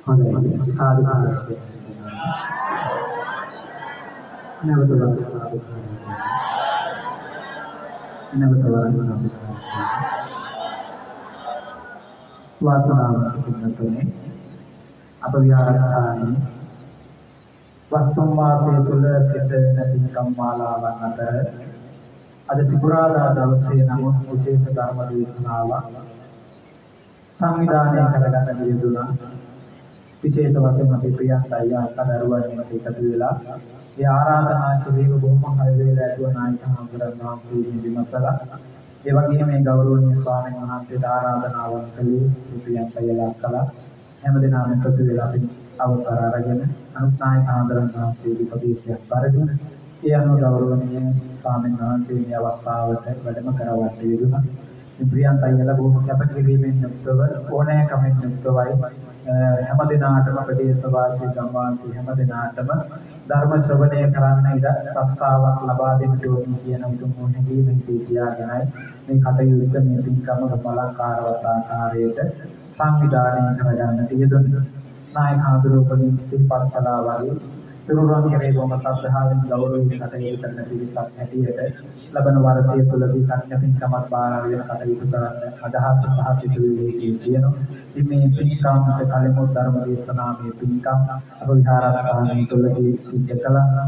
හොඳයි සාදුකාරයක් නැවත වරක් සාදුකාරයක් නැවත වරක් සාදුකාරයක් වාසනාවන්ත පින්වතුනි අප විහාරස්ථානයේ වස්තුම් වාසයේ තුල සිට නැතිකම් මාලාවන් අතර අද සිකුරාදා දවසේ නමුත් විශේෂ ධර්ම දේශනාවක් සංවිධානය කරගන්න යෙදුණා. විශේෂ වශයෙන් අපේ ප්‍රියන්ත අයියා අත්දරුවන් එකතු වෙලා ඒ ආරාධනා කිරීම බොහොම කල් වේලා ඇතුව නායක හඳුරන වහන්සේගෙන් විමසලා ඒ වගේම මේ ගෞරවනීය ස්වාමීන් වහන්සේට ආරාධනාවක් කළේ ප්‍රියන්ත අයියා කළා. හැමදෙනාම එකතු වෙලා අපි අවසර අරගෙන අනුත් නායක හඳුරන වහන්සේගේ ප්‍රදේශයක් පරිදිම ඒ අනුව ගෞරවනීය ස්වාමීන් වහන්සේ මේ අවස්ථාවට වැඩම කරවන්නට යෙදුණා. ප්‍රියන්ත අයියලා බොහොම කැපකිරීමෙන් යුක්තව ඕනෑකමින් යුක්තවයි හැම දිනාටම ප්‍රදේශවාසී ගම්වාසී හැම දිනාටම ධර්ම ශ්‍රවණය කරන්න ඉඩ ප්‍රස්තාවක් ලබා දෙන්න ඕනේ කියන උතුම් මොහොතේදී කියාගෙනයි මේ කටයුත්ත මේ පින්කම බලංකාරවත් ආකාරයට සංවිධානය කරගන්නට යෙදුණා. නායක හඳුරුවලින් සිල්පත් කළා වගේ තුරුවන් කෙරේ බොහොම සත්‍යාවෙන් ගෞරවයෙන් කටයුතු කරන පිරිසක් හැටියට ලබන වර්ෂය තුලදී කන්‍යාපින්කමත් බාර අරගෙන කටයුතු කරන්න අදහස් සහ සිතුවිලි තියෙනවා. ඉතින් මේ පින්කම්ට කලිමුත් ධර්ම දේශනාවේ පින්කම් අප විහාරස්ථානයේ තුලදී සිද්ධ කළා.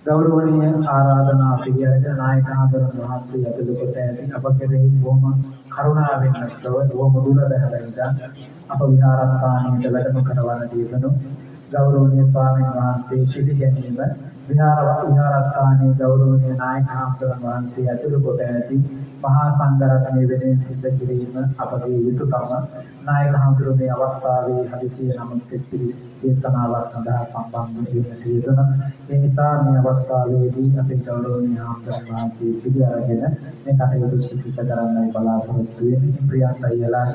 ගෞරවනීය ආරාධනා පිළිගැනීම නායක හඳුරන වහන්සේ ඇතුළු කොට ඇති අප කෙරෙහි බොහොම කරුණාවෙන් යුක්තව බොහොම දුර බැහැලා ඉඳන් අප විහාරස්ථානයේ වැඩම කරවන දීපනු ගෞරවනීය ස්වාමීන් වහන්සේ පිළිගැනීම විහාරස්ථානයේ ගෞරවනීය නායක හඳුරන වහන්සේ ඇතුළු කොට ඇති මහා සංඝරත්නයේ වෙනුවෙන් සිද්ධ කිරීම අපගේ යුතුයකම. නායක හඳුරන්නේ අවස්ථාවේ හදිසිය නමුත් සිත්පිරි දේශනාවක් සඳහා සම්බන්ධ වෙන්න තියෙනවා. ඒ නිසා මේ අවස්ථාවේදී අපේ ගෞරවනීය හඳුරන වහන්සේ පිළිඅරගෙන මේ කටයුතු සිද්ධ කරන්නයි බලාපොරොත්තු වෙන්නේ. ප්‍රියන්ත අයියලා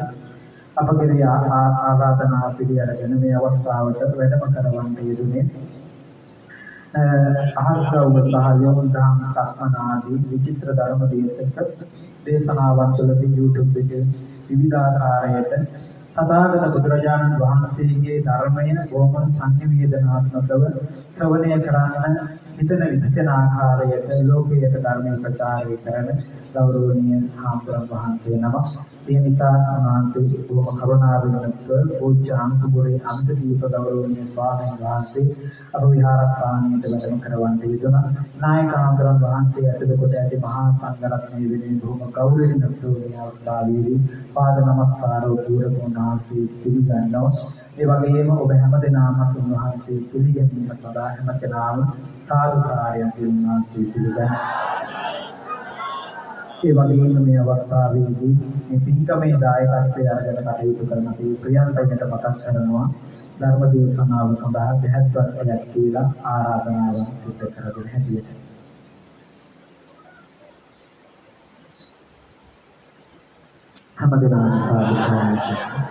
අපගේ ආරාධනා පිළිඅරගෙන මේ අවස්ථාවට වැඩම කරවන්න යෙදුනේ අහස්රවුල සහ යොමුදාම් සක්මන ආදී විචිත්‍ර ධර්ම දේශනාවන් තුළදී YouTube එකේ විවිධාකාරයට තථාගත බුදුරජාණන් වහන්සේගේ ධර්මය බොහොම සංවේදනාත්මකව ශ්‍රවණය කරන්න හිතන ආකාරයට ලෝකයට ධර්මය ප්‍රචාරය කරන ගෞරවනීය හාමුදුරන් වහන්සේ නම. ඒ නිසා වහන්සේ බොහොම කරුණාවෙන් යුක්තව පූජ්‍ය අනුපුරේ අන්තදීප ගෞරවනීය ස්වාමීන් වහන්සේ අප විහාරස්ථානයට වැඩම කරවන්න යෙදුණා. නායක හාමුදුරන් වහන්සේ ඇතුළු කොට ඇති මහා සංඝරත්නයේ වෙනුවෙන් බොහොම ගෞරවයෙන් යුක්තව මේ අවස්ථාවේදී පාද නමස්කාරව පූර්වතුන් වහන්සේ පිළිගන්නවා. ඒ වගේම ඔබ හැමදෙනාම උන්වහන්සේ පිළිගැනීම සඳහා හැමදෙනාම සාදුකාරයන් උන්වහන්සේ පිළිගන්නවා. ඒ වගේම මේ අවස්ථාවේදී මේ පින්කමේ දායකත්වයේ අරගෙන කටයුතු කරන අපේ ප්‍රියන්තයින්ට මතක් කරනවා ධර්ම දේශනාව සඳහා දෙහත්වත්යක් කියලා ආරාධනාවක් සිදු කරගෙන හැටියට. හැමදෙනාම සාදුකාරයන්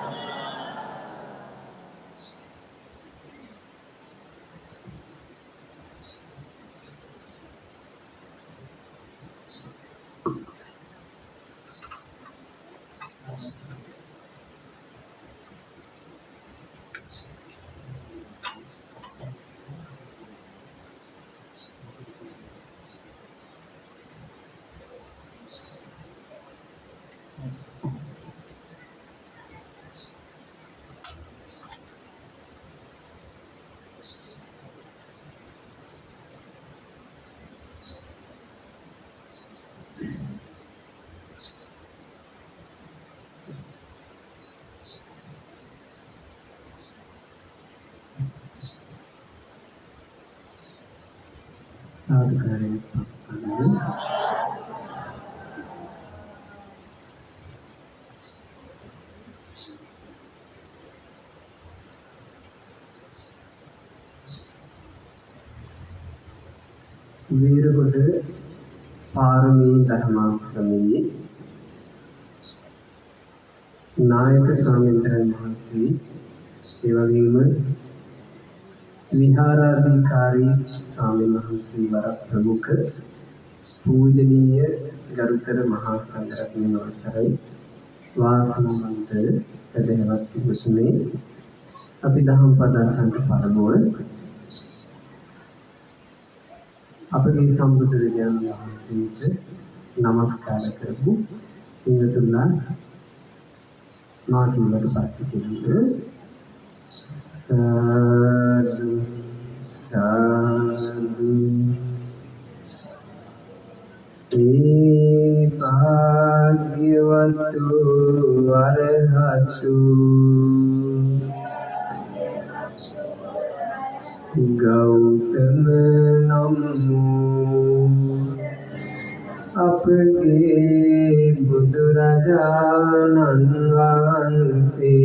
වීරගොඩ පාරමී ධර්මාශ්‍රමයේ නායක ස්වාමීන් වහන්සේ ඒ වගේම විහාරාධිකාරී ස්වාමීන් වහන්සේ වරක් ප්‍රමුඛ පූජනීය ගරුතර මහා සංඝරත්නයන් අවසරයි වාසනාවන්ත සදහවත් පිටුනේ අපි දහම් පදර්ශනට පළමුව අපගේ සම්බුදු වහන්සේට නමස්කාර කරමු. ඉන්තුනා මාතුලට පස්සේ කියන්නේ සාදු සාදු ඒ භාග්‍යවතු වරහතු ගෞතම නමෝ අපගේ බුදුරජාණන් වහන්සේ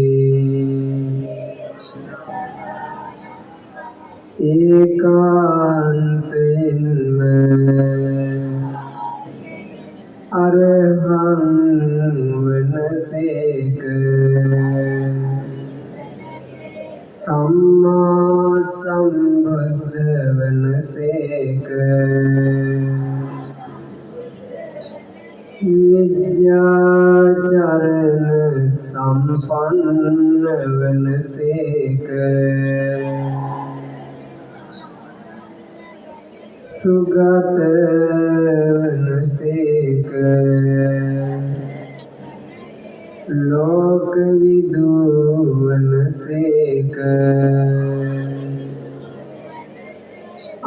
ඒකාන්තයෙන්ම අරහං වනසේක සම්මා සම්බුද්ධ වනසේක විද්‍යාචරණ සම්පන්න වනසේක සුගත වනසේක ලෝකවිදු වනසේක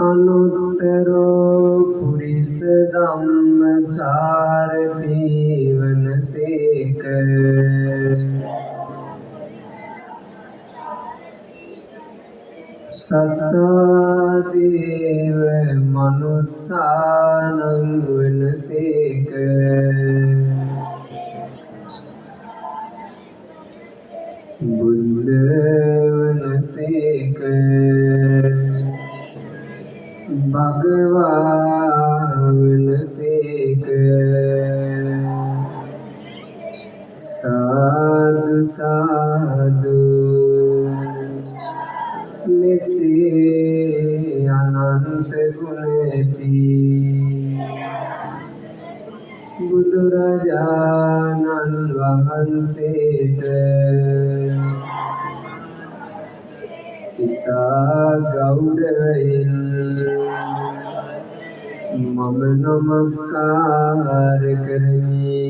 අනුත්තරෝ පුරිස ධම්ම සාරථී වනසේක සත්තාදේව මනුස්සානං වනසේක බුද්ධ වනසේක භගවා වනසේක සාදු සාදු මෙසේ අනන්ත ගුණති බුදුරජාණන් වහන්සේට ඉතා ගෞරවයෙන් මම නමස්කාර කරමි.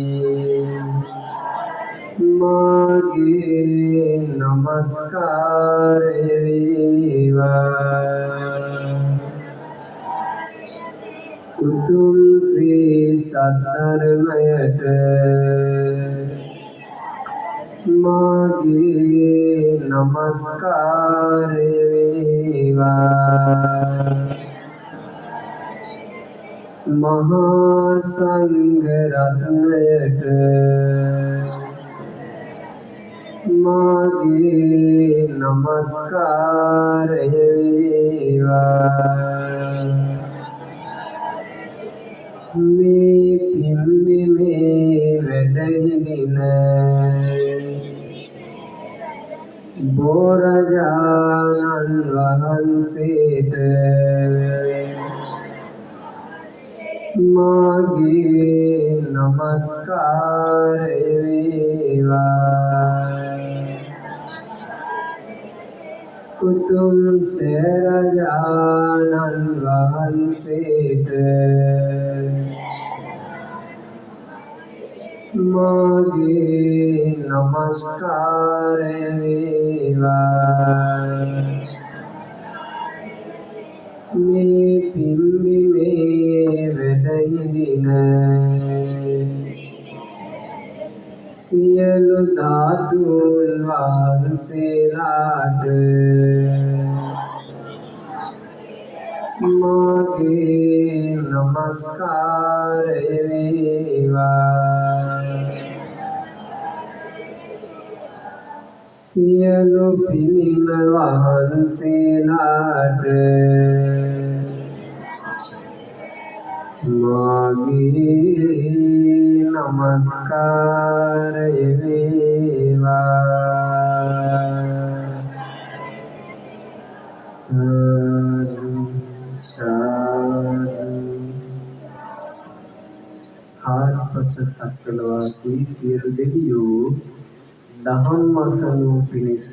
මාගේ නමස්කාරය වේවා උතුම් ශ්‍රී සද්ධර්මයට මාගේ නමස්කාරය වේවා මහා සංඝ රත්නයට මාගේ නමස්කාරය වේවා මේ පින්බිමේ වැඩහිඳින බෝරජාණන් වහන්සේට මාගේ නමස්කාරය වේවා උතුම් සේරජාණන් වහන්සේට මාගේ නමස්කාරය වේවා මේ පින්බිමේ වැඩහිඳින සියලු ධාතුන් වහන්සේලාට මාගේ නමස්කාරය වේවා සියලු පිළිම වහන්සේලාට මාගේ නමස්කාරය වේවා. සාදු සාදු. හාත්පස සක්වලවාසී සියලු දෙවියෝ දහම් අසනු පිණිස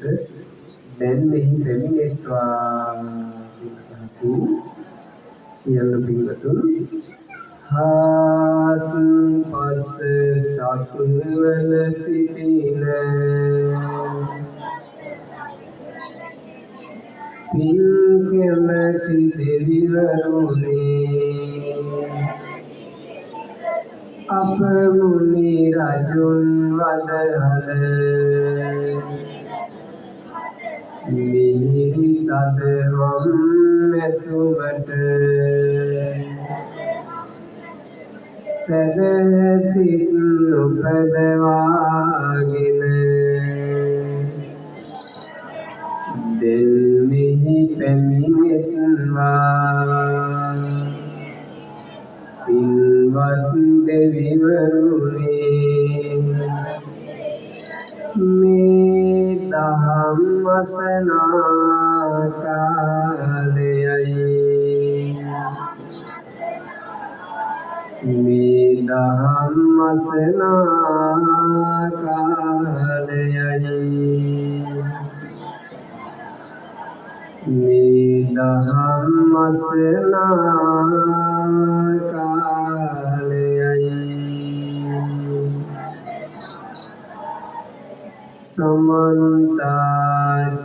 දැන් මෙහි පැමිණෙත්වා කියන පින්වතුන් හාත්පස සක්වල සිටින පින් කැමැති දෙවිවරුනි අප මුනි රජුන් වදහල මිහිරි සදවම් මැසුමට සැදසිත් උපදවාගෙන දෙල්මිහි පැමිණෙත්වා. පින්වත් දෙවිවරුනි මේ දහම් අසනා කාලයයි මේ දහම් අසනා කාලයයි මේ දහම් අසනා කාලයයි. समन्त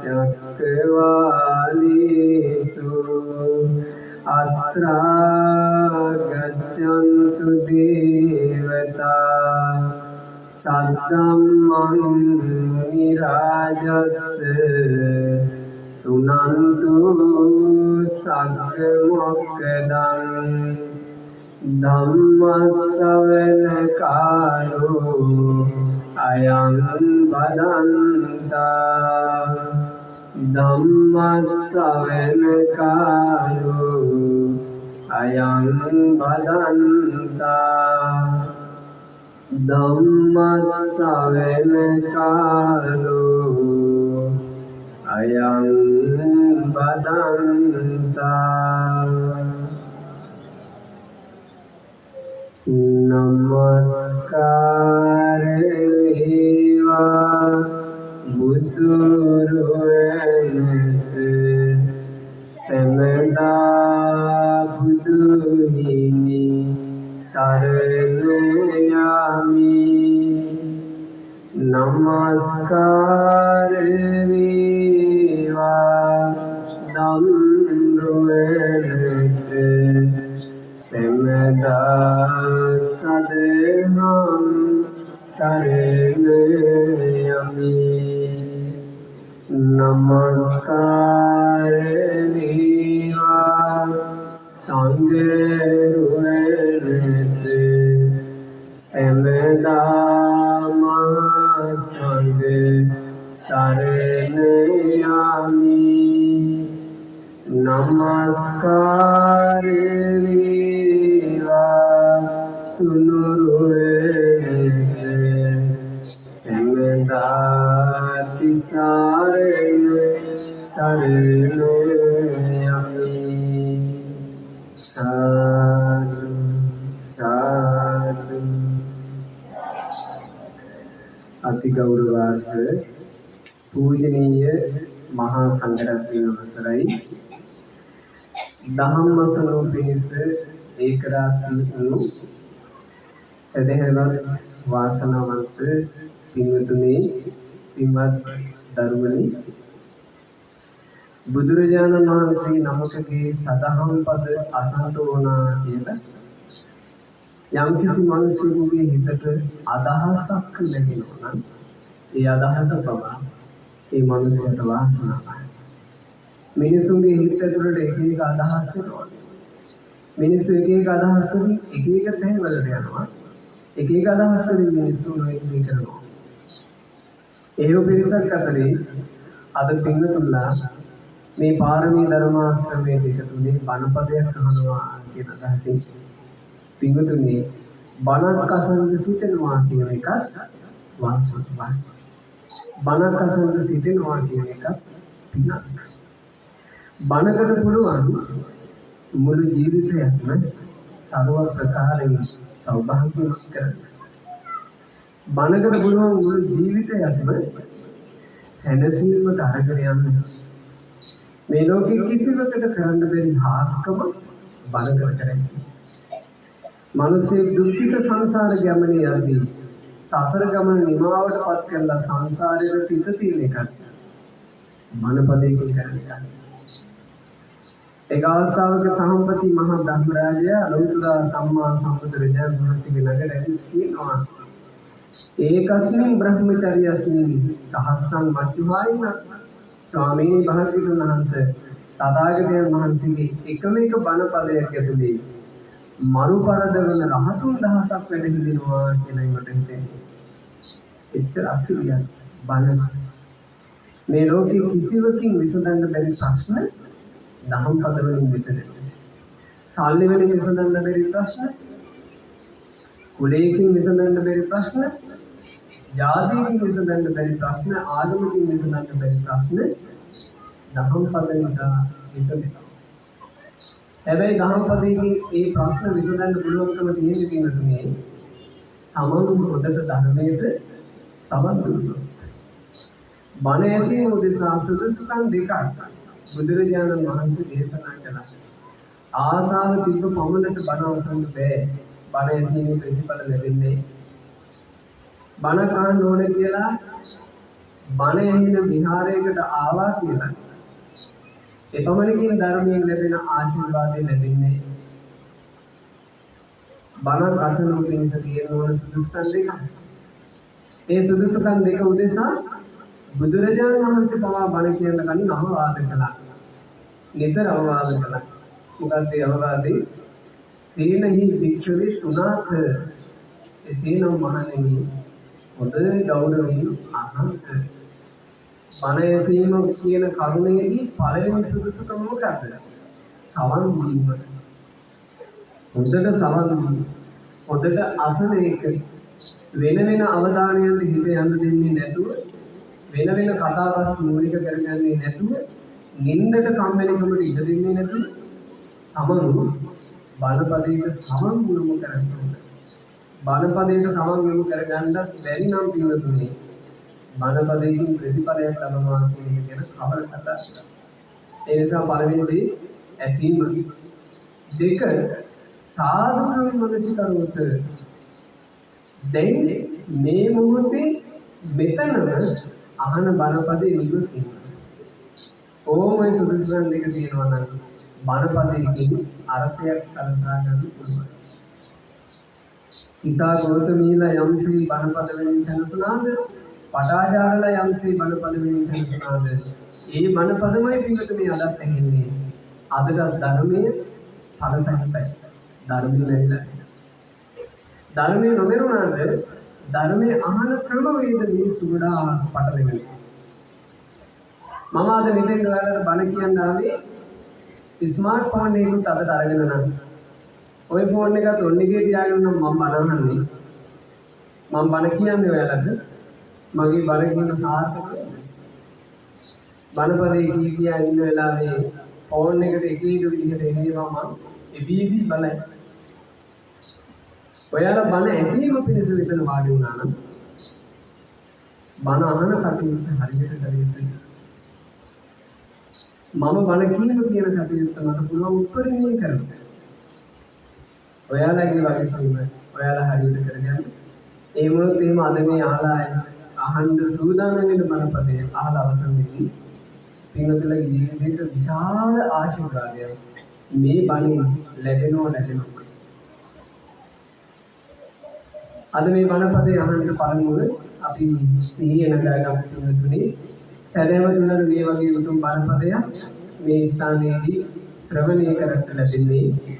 चक्रवालेषु अत्रा गच्छन्तु देवता सद्धम्मं मुनिराजस्य सुनन्तु सद्मोक्खदं ධම්මස්සවන කාලෝ අයං බදන්තා ධම්මස්සවන කාලෝ අයං බදන්තා ධම්මස්සවන කාලෝ අයං බදන්තා. नमस्कार वේවා බුදුරුවනට සැමදා බුදුහිමි සරණ යමි. නමස්කාර වේවා ධම්රුවනට සැමදා සදහම් සරණ යමි. නමස්කාර වේවා සංඝරුවනට සැමදා මහා සංඝ සරණ යමි. නමස්කාර තුනුරුවනට සැමදාති සරණ සරණ යමි. සාදු සාදු. අතිගෞරවාර්ථ පූජනීය මහා සංඝරත්නයන් අවසරයි. ධම්මසනෝ පිණිස ඒකරාශී වූ සදහවත් වාසනාවන්ත පින්වතුනි, පින්වත් දරුවනි, බුදුරජාණන් වහන්සේ නමකගේ සදහම් පද අසන්ත වුණා කියලා යම්කිසි මිනිසෙකුගේ හිතට අදහසක් ලැබෙනවා නම් ඒ අදහස පවා ඒ මිනිසුන්ට වාසනාවයි. මිනිසුන්ගේ හිත තුළට එක එක අදහස් වෙනවා. මිනිස්සු එක එක අදහස් වලින් එක එක තැන් වලට යනවා. එක එක අදහස් වලින් මිනිස්සු නොයෙක් කරනවා. ඒව පිරිසක් අතරේ අද පින්වතුන්ලා මේ පාරමී ධර්මාශ්‍රමයේ දෙක තුනේ බණපදයක් අහනවා කියන අදහසින් පින්වතුනි බණක් අසන්න සිටිනවා කියන එකත් වාසනාවක්. බණක් අසන්න සිටිනවා කියන එකත් පිනක්. බණකට පුළුවන් මුළු ජීවිතයක්ම සර්ව ප්‍රකාරයෙන් සෞභාග්‍යවත් කරගන්න. බණකට පුළුවන් මුළු ජීවිතයක්ම සැනසීමට අරගෙන යන්න. මේ ලෝකෙ කිසිවකට කරන්න බැරි හාස්කම බණකට කරන්නේ. මිනිස්සේ දුක්ඛිත සංසාර ගමනේ යද්දී සසර ගමන නිමාවට පත් කරලා සංසාරයේ පිට තියෙන එකත් මනපදයෙන් කරන්නේ. ඒක අවස්ථාවක සම්පති මහා බ්‍රහ්මරාජය ලෞතර සම්මා සම්බුදුරජාණන් වහන්සේගේ නගරෙහි කියනවා ඒකස්මින් බ්‍රහ්මචර්යස්මින් සහස්සං මච්චුහායින ස්වාමීන් වහන්සේ තථාගතයන් වහන්සේගේ එකම එක බණ පදයක් ඇතුලේ මරුපරදවන රහතුන් දහසක් වැඩ හිඳිනවා කියලා මට හිතෙනවා. ඉස්තර අසිරියන් බණ මේ ලෝකේ කිසිවකින් විසඳන්න බැරි ප්‍රශ්න දහම් පද වලින් විසඳෙනවා. සාල්ලි වලින් විසඳන්න බැරි ප්‍රශ්න, කුලයකින් විසඳන්න බැරි ප්‍රශ්න, ජාතියකින් විසඳන්න බැරි ප්‍රශ්න, ආගමකින් විසඳන්න බැරි ප්‍රශ්න දහම් පද නිසා විසඳෙනවා. හැබැයි දහම් පදයෙන් මේ ප්‍රශ්න විසඳන්න පුළුවන්කම තියෙන කෙනෙකුනේ තමන් හොඳට ධර්මයට සමන් දුන්නොත්. බණ ඇසීම උදෙසා සුදුසුකම් දෙකක් බුදුරජාණන් වහන්සේ දේශනා කළා. ආසාව තිබ්බ පමණට බණ අවසන් බෑ. බණ ඇසීමේ ප්‍රතිඵල ලැබෙන්නේ. බණ කන්න ඕනේ කියලා බණ ඇහින විහාරයකට ආවා කියලා එපමණකින් ධර්මයෙන් ලැබෙන ආශිර්වාදය ලැබෙන්නේ. බණ අසන පිණිස තියෙන ඕන සුදුසුකම් දෙක. ඒ සුදුසුකම් දෙක උදෙසා බුදුරජාණන් වහන්සේ පවා බණ කියන කලින් අවවාද කළා. නිතර අවවාද කළා. මොකද ඒ අවවාදේ තේනහි වික්ෂවේ සුණාත එතේනම් මහණෙනි හොඳ ගෞරවයෙන් අහන්න. බණ ඇසීම කියන කරුණේදී පළවෙනි සුදුසුකම මොකක්ද? සවන් දීම. හොඳට සවන් දීම. හොඳට අසන එක. වෙන වෙන අවධානයන් හිත යන්න දෙන්නේ නැතුව වෙන වෙන කතාබස් මූලික කරගන්නේ නැතුව නින්දට කම්මැලිකමට ඉඩ දෙන්නේ නැතුව සමනු බණපදයට සමන් යොමු කරගන්න. බණපදයට සමන් යොමු කරගන්නත් බැරි නම් පින්වතුනි බණපදයෙන් ප්‍රතිඵලයක් ලබනවා කියන එක ගැන කවර කතා. ඒ නිසා පළවෙනි දේ ඇසීම. දෙක සාධුකම් මනසිකරුවත දැන් මේ මොහොතේ මෙතනම අහන බණපදේ නිවසින් ඕමයි සුදුසුකම් දෙක තියෙනවා නම් බණපදයකින් අර්ථයක් සලසා ගන්න පුළුවන්. ඉසා ගෞතමීලා යම්සී බණපද වෙනින් සනසුනාද පටාචාරලා යම්සී බණපද වෙනින් සනසුනාද ඒ බණපදමයි පිටුනේ අදත් ඇහෙන්නේ. අදට ධර්මයේ ඵලසහිතයි. ධර්මයේ නැතිලා. ධර්මයේ නොදරුණාද ධර්මයේ අහන ක්‍රමවේද මිනිස්සු ගොඩාක් පටලෙනවා. මම අද මෙතෙන් ඔයාලට බණ කියන්න ආවේ ස්මාර්ට් ෆෝන් එකකුත් අදට අරගෙන නම් ඔය ෆෝන් එකත් ඔන්න එකේ තියාගෙන නම් මම බණ අහන්නේ. මම බණ කියන්නේ ඔයාලට මගේ බණ කියන සාර්ථකයි. බණපදේ කියා ඉන්න වෙලාවේ ෆෝන් එකට එක එක විදිහට එනවා මම එබීබී බලයි. ඔයාලා බණ ඇසීම පිණිස විතර වාඩි වුණා නම් බණ අහන කටයුත්ත හරියට කරගන්න. මම බණ කියන කටයුත්ත මට පුළුවන් උත්තරින් කරන්න. ඔයාලගේ වගකීම ඔයාලා හරියට කරගන්න. ඒ මොකද එහෙම අද මේ අහන්න සූදානම් වෙන බණපදේ අහලා අවසන් වෙන්නේ. පින්වතුන්ගේ ජීවිතේට විශාල ආශිර්වාදයක් මේ බණෙන් ලැබෙනවා. අද මේ බණපදේ අහන්න පළමුව අපි සිහිය නගාගමු තුනේ සැදැවතුන්ට මේ වගේ උතුම් බණපදයක් මේ ස්ථානයේදී ශ්‍රවණය කරන්න ලැබෙන්නේ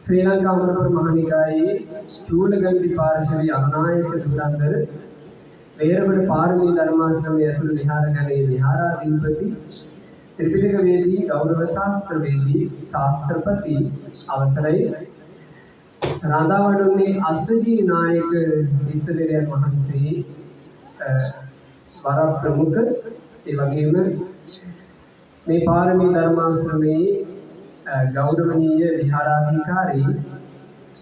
ශ්‍රී ලංකා අමරපුර මහනිකායේ චූලගන්ධි පාර්ශවීය අනායක දුරන්දර වේරවඩ පාරමී ධර්මාශ්‍රමයේ ඇතුළු විහාරගණයේ විහාරාධිපති ත්‍රිපිටක වේදී ගෞරව ශාස්ත්‍රවේදී ශාස්ත්‍රපති අවසරයි රඳාවඩුන්නේ අස්සජී නායක ඉස්තලේරයන් වහන්සේ වර ප්‍රමුඛ ඒ වගේම මේ පාරමී ධර්මාශ්‍රමයේ ගෞරවනීය විහාරාධිකාරී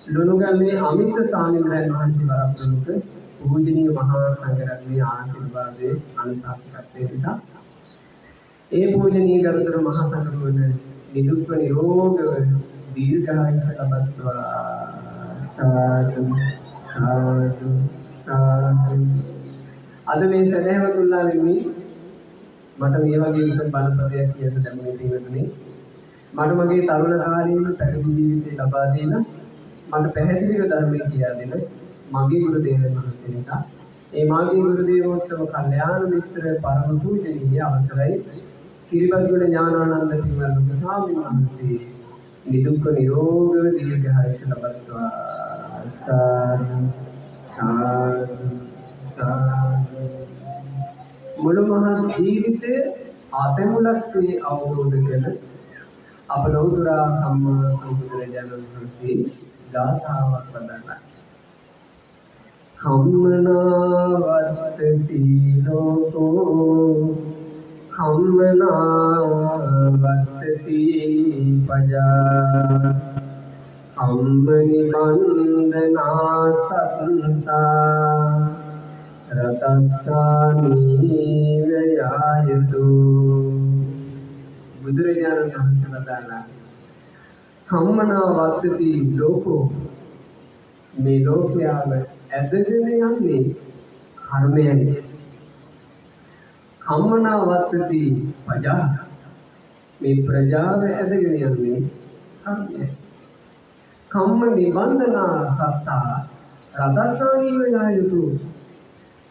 ලුණුගල්ලේ අමිත සාමින්ද්‍රයන් වහන්සේ වර ප්‍රමුඛ පූජනීය මහා සංඝරත්නයේ ආශිර්වාදයේ අනුශාසකත්වයේ නිසා ඒ පූජනීය ගරුතර මහා සංඝරුවන නිදුක්ව නිරෝගව දීර්ඝායුෂ ලබත්වා සාදු සාදු සාදු. අද මේ සදහැවතුල්ලා වෙන්නේ මට මේ වගේ උතුම් බණපදයක් කියන්න දැනුනේ පින්වතුනි. මට මගේ තරුණ කාලීන පැවිදි ජීවිතය ලබා දෙන මට පැහැදිලිව ධර්මයේ කියා දෙන මගේ ගුරු දේවයන් වහන්සේ නිසා ඒ මාගේ ගුරු දේවෝත්තම කල්යාණ මිත්‍ර පරම පූජනීය අවසරයි කිරිබත්ගොඩ ඥානානන්ද පින්වත්නි ස්වාමීන් වහන්සේ නිදුක්ඛ නිරෝගව දීර්ඝායුෂ ලබත්වා සාදු සාදු සාදු. මුළු මහත් ජීවිතයේ ආතමුලක්ෂේ අවබෝධ කළ අප ලෞතර සම්මා සම්බුදුරජාණන් වහන්සේ ගාථාවක් වදන්නා. කම්මනාවත්තති ලෝකෝ කම්මනාවත්තති පජා කම්මනි බන්ධනා සත්තා රතස්සාමී වයායතු. බුදුරජාණන් වහන්සේ වදාළා කම්මනාවත්තති ලෝකෝ මේ ලෝකයාව ඇදගෙන යන්නේ කර්මයයි. කම්මනාවත්තති පජා මේ ප්‍රජාව ඇදගෙන යන්නේ කර්මයයි. කම්ම නිබන්ධනා සත්තා රතස්සාමී වයායතු.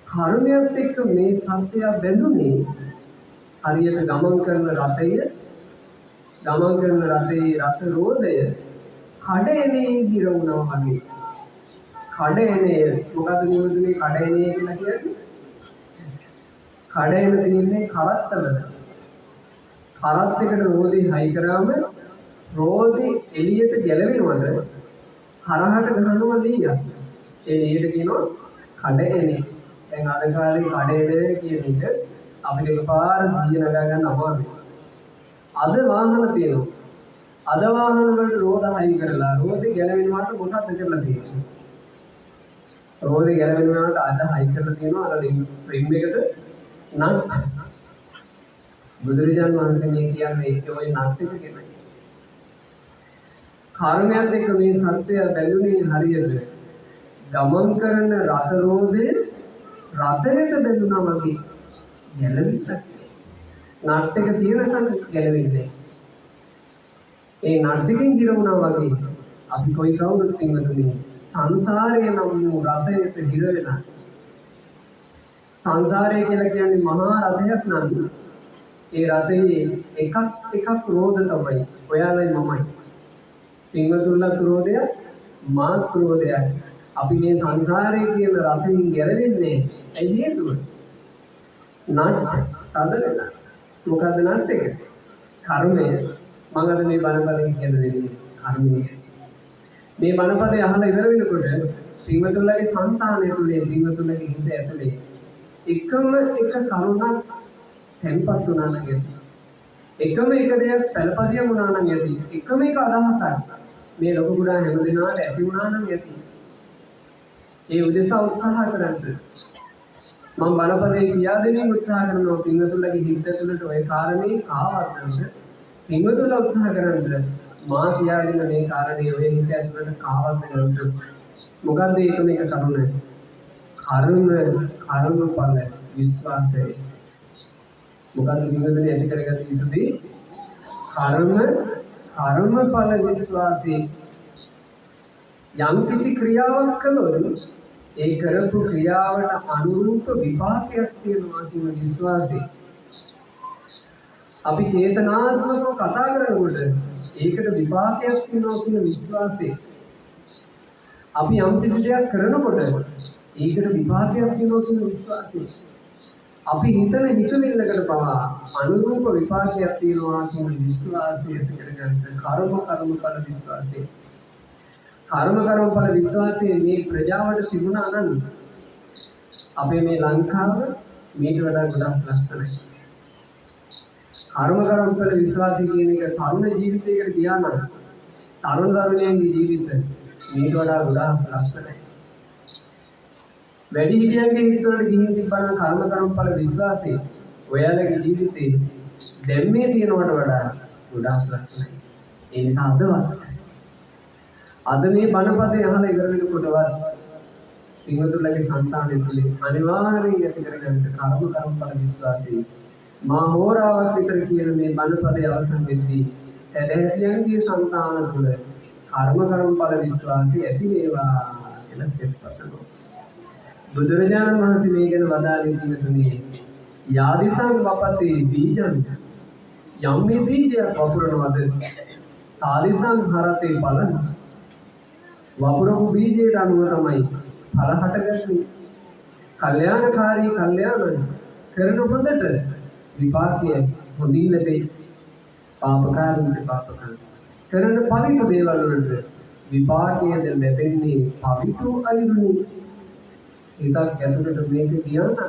කර්මයත් එක්ක මේ සත්‍යය බැඳුනේ හරියට ගමන් කරන රථයේ රථ රෝධය කඩේනේ ගිරවුණා වගේ. කඩේනේ මොකද නියුදුනේ කඩේනේ කියලා කියන්නේ? කඩේන තියෙන්නේ කරත්තවල. කරත් එකට රෝධي හයි කරාම රෝධي එළියට ගැලවෙනවද? හරහට ගහනවා ලියක්. ඒ ලියට කියනවා කඩේනේ. දැන් අද කාලේ කඩේනේ කියන එක අපිට එකපාර සිහිය නගා ගන්න අමාරුයි. අද වාහන තියෙනවා. අද වාහන වලට රෝධ හයි කරලා රෝධය ගැලවෙනවට මොකක්ද කරලා තියෙන්නේ? රෝධය ගැලවෙනවට අද හයි කරලා තියෙනවා අර රිම් එකට නට්. බුදුරජාණන් වහන්සේ මේ කියන්නේ ඒක ওই නට් එක කියන්නේ. කර්මයත් එක්ක මේ සත්‍යය බැඳුනේ හරියට ගමන් කරන රථ රෝධය රථයට බැඳුනා වගේ. ගැලවෙන්නේ නට් එක තියෙනකන් ගැලවෙන්නේ. ඒ නට් එකෙන් ගිරවුණා වගේ අපි කොයි කවුරුත් පින්වතුනි සංසාරයේ නම් වූ රථයට ගිර වෙනා. සංසාරය කියලා කියන්නේ මහා රථයක් නම් ඒ රථයේ එකක් රෝධ තමයි. ඔයාලයි මමයි. පින්වතුන්ලා රෝධය මාත් රෝධය. අපි මේ සංසාරයේ කියන රථයෙන් ගැලවෙන්නේ ඇයි හේතුව? නට් තදලා. මොකද්ද නට් එක? කර්මය. මම අද මේ බණපදයෙන් කියන දෙන්නේ කර්මය. මේ බණපදය අහලා ඉවර වෙනකොට පින්වතුන්ලාගේ సంతානය තුළින් පින්වතුන්ලාගේ හිත ඇතුලේ එකම එක කරුණක් තැන්පත් වුණා නම් ඇති. එකම එක දෙයක් පළපදියම් වුණා නම් ඇති. එකම එක අදහසක් මේ ලොකු කුඩා හැම දිනාට ඇති වුණා නම් ඇති. ඒ උදෙසා උත්සාහ කරන්න. මම බණපදේ කියා දෙමින් උත්සාහ කරනවා පින්වතුන්ලාගේ හිත ඇතුළට ওই කාරණේ ආවර්තනද පින්වතුන්ලා උත්සාහ කරන්න මා කියා දෙන මේ කාරණේ ඔය හිත ඇතුළට ආවර්තනද මොකද්ද ඒකම එක කරුණ කර්මඵල විශ්වාසය මොකද්ද පින්වතුන්ලා ඇති කරගත යුතු දේ කර්මඵල විශ්වාසය යම් කිසි ක්‍රියාවක් කළොත් ඒ කරපු ක්‍රියාවට අනුරූප විපාකයක් තියෙනවා කියන විශ්වාසය. අපි චේතනාත්මකව කතා කරනකොට ඒකට විපාකයක් තියෙනවා කියන විශ්වාසය. අපි යම් කිසි දෙයක් කරනකොට ඒකට විපාකයක් තියෙනවා කියන විශ්වාසය. අපි හිතන හිතවිල්ලකට පවා අනුරූප විපාකයක් තියෙනවා කියන විශ්වාසය ඇති කරගන්න කර්මඵල විශ්වාසය. කර්මඵල විශ්වාසයේ මේ ප්‍රජාවට තිබුණා නම් අපේ මේ ලංකාව මේට වඩා ගොඩක් ලස්සනයි. කර්මඵල විශ්වාසය කියන එක තරුණ ජීවිතයකට ගියා නම් තරුණ තරුණියන්ගේ ජීවිත මේට වඩා ගොඩාක් ලස්සනයි. වැඩිහිටියන්ගේ හිතවලට ගිහින් තිබ්බනම් කර්මඵල විශ්වාසය ඔයාලගේ ජීවිතේ දැන් මේ තියෙනවට වඩා ගොඩාක් ලස්සනයි. ඒ නිසා අද මේ බණපදේ අහලා ඉවර වෙනකොටවත් පින්වතුන්ලගේ సంతානය තුළින් අනිවාර්යයෙන් ඇති කරගන්න කර්මඵල විශ්වාසය මා හෝරාවක් විතර කියන මේ බණපදේ අවසන් වෙද්දී සදහැතියන්ගේ సంతාන තුළ කර්මඵල විශ්වාසය ඇති වේවා කියලා සෙත්පතනවා. බුදුරජාණන් වහන්සේ මේ ගැන වදාළේ පින්වතුනි යාදිසං වපතේ බීජං යම් මේ බීජයක් වපුරනවද තාදිසං හරතේ බලන වපුරපු බීජයට අනුව තමයි ඵල හටගන්නේ. කල්යාණකාරී කල්යාණ කරන හොඳට විපාකය හොඳින් ලැබේ. පාපකාරී පාපකාරී කරන පවිතු දේවල් වලට විපාකය ලැබෙන්නේ පවිතු අයුරුනි. ඒකක් ඇතුළට මේක කියන්න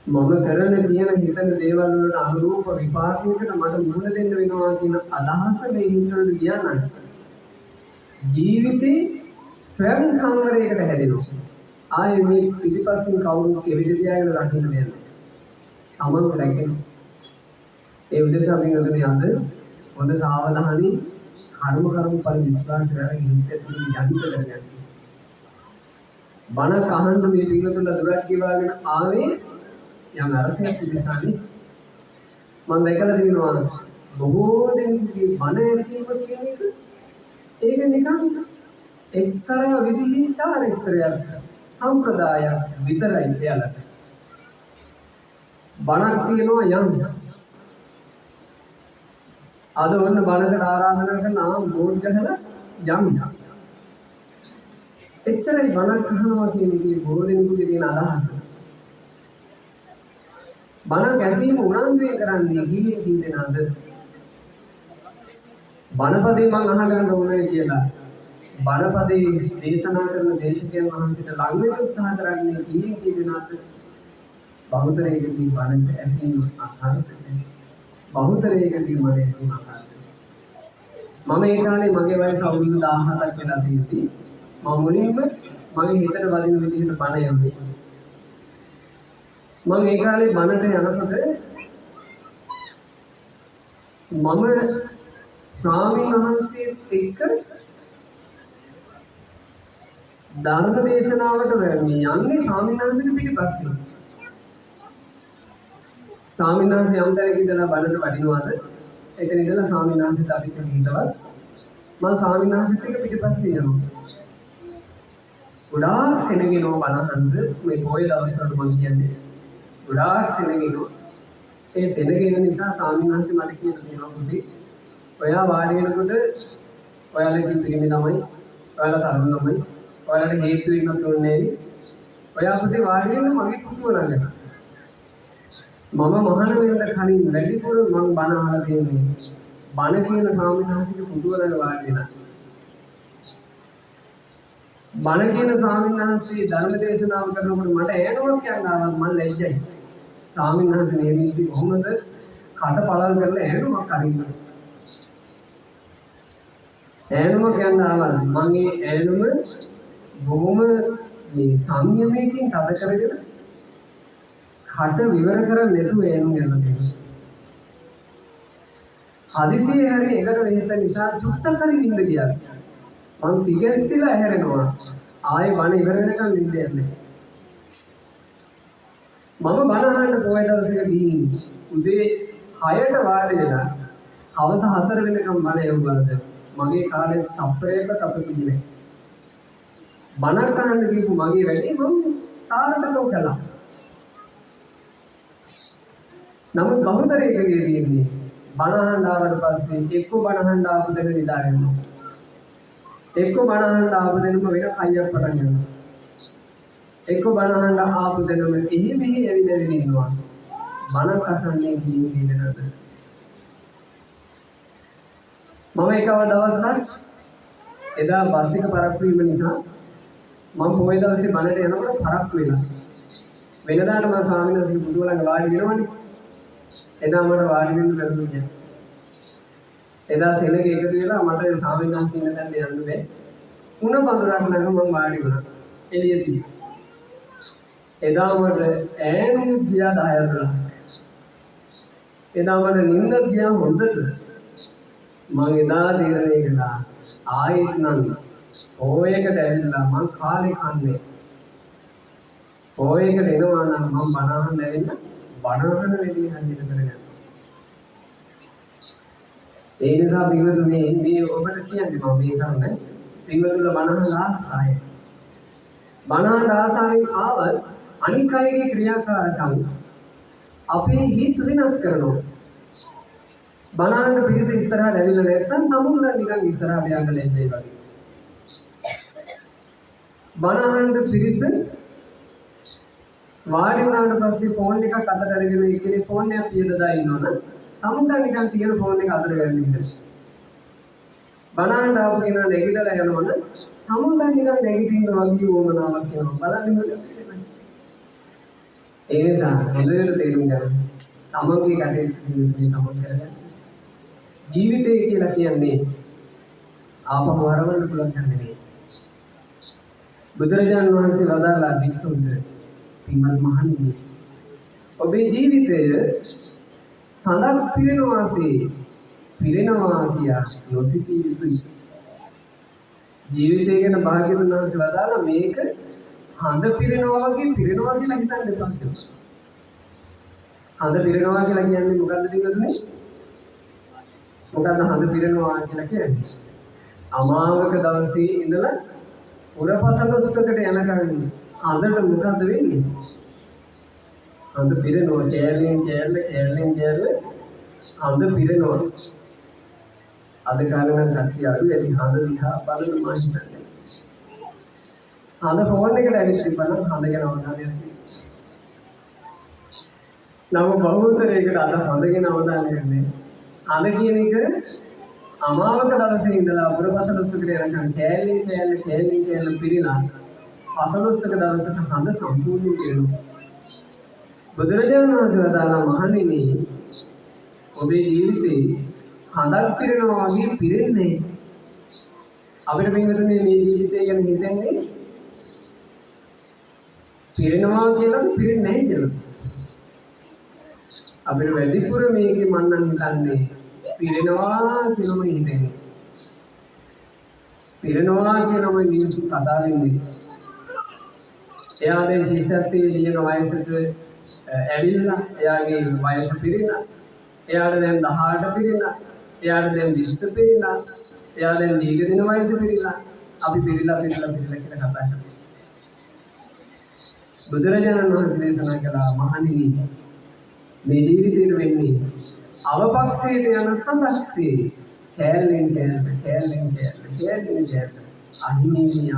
මම කරන කියන හිතන දේවල් වලට අනුරූප විපාකයකට මට මුහුණ දෙන්න වෙනවා කියන අදහස මේ හිතවලට කියන්න ජීවිතේ ස්වයං සංවරයකට හැදෙනවා. ආයේ මේ පිටිපස්සෙන් කවුරුත් කෙවිද තියාගෙන රකින්න දෙන්නේ. තමන් රැකෙන. ඒ උදෙසා අපි අදනේ අද හොඳ සාවධානී කර්ම පරිවිශ්වාස කරගෙන හිතේ යන්ත කරගන්න. බණ කහන්න මේ පිටුතුල දුරක් කියවාගෙන ආවේ යම් අර්ථයක් තිබෙසානේ. මම දැකලා තියෙනවා බොහෝ දෙනෙක්ගේ බණ ඇසීම කියන එක ඒක නිකන් එක්තරා විදිහේ චාරිත්‍රයක් සම්ප්‍රදායක් විතරයි එයාලට. බණක් තියෙනවා යම් අද ඔන්න බණකට ආරාධනා කරන බෝඩ් ගහලා යම් එච්චරයි බණක් අහනවා කියන එකේ බොහෝ දෙනෙකුගේ තියෙන අදහස. බණක් ඇසීම උනන්දුවෙන් කරන්නේ කී දෙනාද? බණපදේ මම අහගන්න ඕනේ කියලා බණපදේ දේශනා කරන දේශකයන් වහන්සේට ළඟ වෙන්න උත්සාහ කරන්නේ කී දෙනාද? බහුතරයකදී බණ ඇසීම අහන්නේ. බහුතරයකදී මම ඇසීම අහන්නේ. මම ඒ කාලේ මගේ වයස අවුරුදු 17ක් වෙලා තියෙද්දි මම මුලින්ම මගේ හිතට වදින විදිහට බණ යන්නේ. මම ඒ කාලේ බණට යනකොට මම ස්වාමීන් වහන්සේත් එක්ක ධර්ම දේශනාවට යන්නේ ස්වාමීන් වහන්සේගේ පිටිපස්සේ. ස්වාමීන් වහන්සේ යම්තරයක ඉඳලා බණට වඩිනවාද එතන ඉඳලා ස්වාමීන් වහන්සේට අපි කියන හිතවත් මම ස්වාමීන් වහන්සේත් එක්ක පිටිපස්සේ යනවා. ගොඩාක් සෙනගෙනෝ බලහන්ද මේ පොය දවස්වල මම කියන්නේ ගොඩාක් සෙනගෙනෝ ඒ සෙනගෙන නිසා ස්වාමීන් වහන්සේ මට කියලා දෙනවා පුතේ ඔයා වාඩි වෙනකොට ඔයාලගේ පිරිමි ළමයි ඔයාලා තරුණ ළමයි ඔයාලට හේතු වෙන්නත් ඕනේ ඔයා පුතේ වාඩි වෙන්න මගේ පුතුව ළඟට මම මහාන වෙන්න කලින් වැඩිපුර මම බණ අහලා තියෙන්නේ බණ කියන ස්වාමීන් වහන්සේගේ පුතුව ළඟ වාඩි වෙලා බණ කියන ස්වාමීන් වහන්සේ ධර්ම දේශනාව කරනකොට මට ඈනුවක් කියනවා මම ලැජ්ජයි. ස්වාමීන් වහන්සේ මේ විදිහට කොහොමද කට පළල් කරලා ඈනුවක් අරින්නේ? ඈනුම කියනවා මම මේ ඈනුම බොහොම මේ සංයමයෙන් තද කරගෙන කට විවර කරන්නේ නැතුව ඈනුම් ගන්නවා කියන්නේ. හදිසියේ හරි එකට වෙහෙස නිසා චුට්ටක් හරි නිින්ද ගියා. මම තිගැස්සිලා හැරෙනවා ආයේ බණ ඉවර වෙනකන් නිින්ද යන්නේ මම බණ අහන්න පොය දවසක ගිහින් උදේ 6ට වාඩි වෙලා හවස 4 වෙනකම් බණ යවුවාද මගේ කාලේ තප්පරයකට අපින්නේ බණ අහන්න ගිහපු මගේ වැඩේ මම සාර්ථකව කළා. නමුත් බහුතරයකදී තියෙන්නේ බණ අහන්න ආවට පස්සේ එක්ක බණ අහන්න ආපු දෙක නිදාගන්නවා. එක්ක බණ අහන්න ආපු දෙනම වෙන කයියක් පටන් ගන්නවා. එක්ක බණ අහන්න ආපු දෙනම එහි මෙහි ඇවිදගෙන ඉන්නවා. බණ අසන්නේ කී දෙනාද? මම එකව දවසක් එදා බස් එක පරක්කු වීම නිසා මම පොය දවසේ බණට යනකොට පරක්කු වෙලා. වෙනදාට මම ස්වාමීන් වහන්සේ බුදුන් ළඟ වාඩි වෙනවනේ. එදා මට වාඩි වෙන්න බැරුණා. එදා සෙනග එකතු වෙලා මට ස්වාමීන් වහන්සේ ඉන්න තැනට යන්න බැහැ. මුණ බඳුරක් ළඟ මම වාඩි වුණා. එළියදී. එදා මට ඈනුම් ගියා 10 එදා මට නිින්ද ගියා හොඳට. මම එදා තීරණය කළා ආයෙත් නම් ඕයකට ඇවිල්ලා මං කාලේ කන්නේ. ඕයකට එනවා නම් මම බණ අහන්න ඇවිල්ලා බණ අහන වෙලේ හදින්න කරගන්න. ඒ නිසා පින්වතුනි මේ ඔබට කියන්නේ මම මේ කරන්නේ පින්වතුන්ල බණ අහන ආසාවයි. බණ අහන ආසාවෙන් ආවත් අනික් අයගේ ක්‍රියාකාරකම් අපේ හිත විනාශ කරනවා. බණ අහන පිළිස ඉස්සරහට ඇවිල්ලා නැත්නම් නමුල්ලා නිකන් ඉස්සරහට යන්න ලැජ්ජයි වගේ. බණ අහන පිළිස වාඩි වුණාට පස්සේ ෆෝන් එකක් අතට අරගෙන ඉන්නේ ෆෝන් එක පියදලා ඉන්නවනම් නමුල්ලා නිකන් තියෙන ෆෝන් එක අතට ගන්න ඉන්න. බණ අහන්න ආපු කෙනා නැගිටලා යනවනම් නමුල්ලා නිකන් නැගිටින්න වගේ වුණාවක් කියනවා. බලන්න ඒ නිසා හොඳට තේරුම් ගන්න. තමන්ගේ කටයුතු තමන් කරගන්න. ජීවිතය කියලා කියන්නේ ආපහු වරවන්න පුළුවන් කන්නේ නෙවෙයි. බුදුරජාණන් වහන්සේ වදාළා භික්ෂුන්ට පින්වත් මහණෙනි ඔබේ ජීවිතය සඳක් පිරෙනවා කියා නොසිතිය යුතුයි. ජීවිතය ගැන භාග්‍යවතුන් වහන්සේ වදාළා මේක හඳ පිරෙනවා වගේ පිරෙනවා කියලා හිතන්න එපා කියලා. හඳ පිරෙනවා කියලා කියන්නේ මොකද්ද පිටුනේ? මොකද්ද හඳ පිරෙනවා කියලා කියන්නේ? අමාවක දවසේ ඉඳලා පුරපසළොස්වකට යනකම් හඳට මොකද්ද වෙන්නේ? හඳ පිරෙනවා කෑල්ලෙන් කෑල්ල හඳ පිරෙනවා. අද කාලේ නම් කට්ටිය අඩු ඇති හඳ දිහා බලන මා හිතන්නේ. හඳ ෆෝන් එකට ඇවිත් තිබ්බනම් හඳ ගැන අවධානයක් තියෙනවා. නම බහුතරයකට අද හඳ ගැන අවධානයක් නැහැ. හඳ කියන එක අමාවක දවසේ ඉඳලා පුරපසළොස්වකට යනකම් කෑල්ලෙන් පිරිලා පසළොස්වක දවසට හඳ සම්පූර්ණයෙන් පිරෙනවා. බුදුරජාණන් වහන්සේ වදාළා මහණෙනි ඔබේ ජීවිතේ හඳක් පිරෙනවා වගේ පිරෙන්නේ. අපිට පින්වතුනි මේ ජීවිතය ගැන හිතන්නේ පිරෙනවා කියලා පිරෙන්නේ නැහැ කියලා. අපිට වැඩිපුර මේකේ මන්නම් හිතන්නේ පිරෙනවා කියලාම හිතන්නේ. පිරෙනවා කියලාම මිනිස්සු කතා වෙන්නේ. එයාගේ ශිෂ්‍යත්වයේ ලියන වයසට ඇවිල්ලා එයාගේ වයස පිරෙනවා. එයාට දැන් 18 පිරෙනවා. එයාට දැන් 20 පිරෙනවා. එයා දැන් දීර්ඝ දින වයස පිරෙනවා. අපි පිරিলা කියලා කතා කරනවා. බුදුරජාණන් වහන්සේ දේශනා කළා මහණෙනි මේ ජීවිතේ වෙන්නේ අවපක්ෂයට යන සඳක්සේ කැලෙන් අහිමියමයි.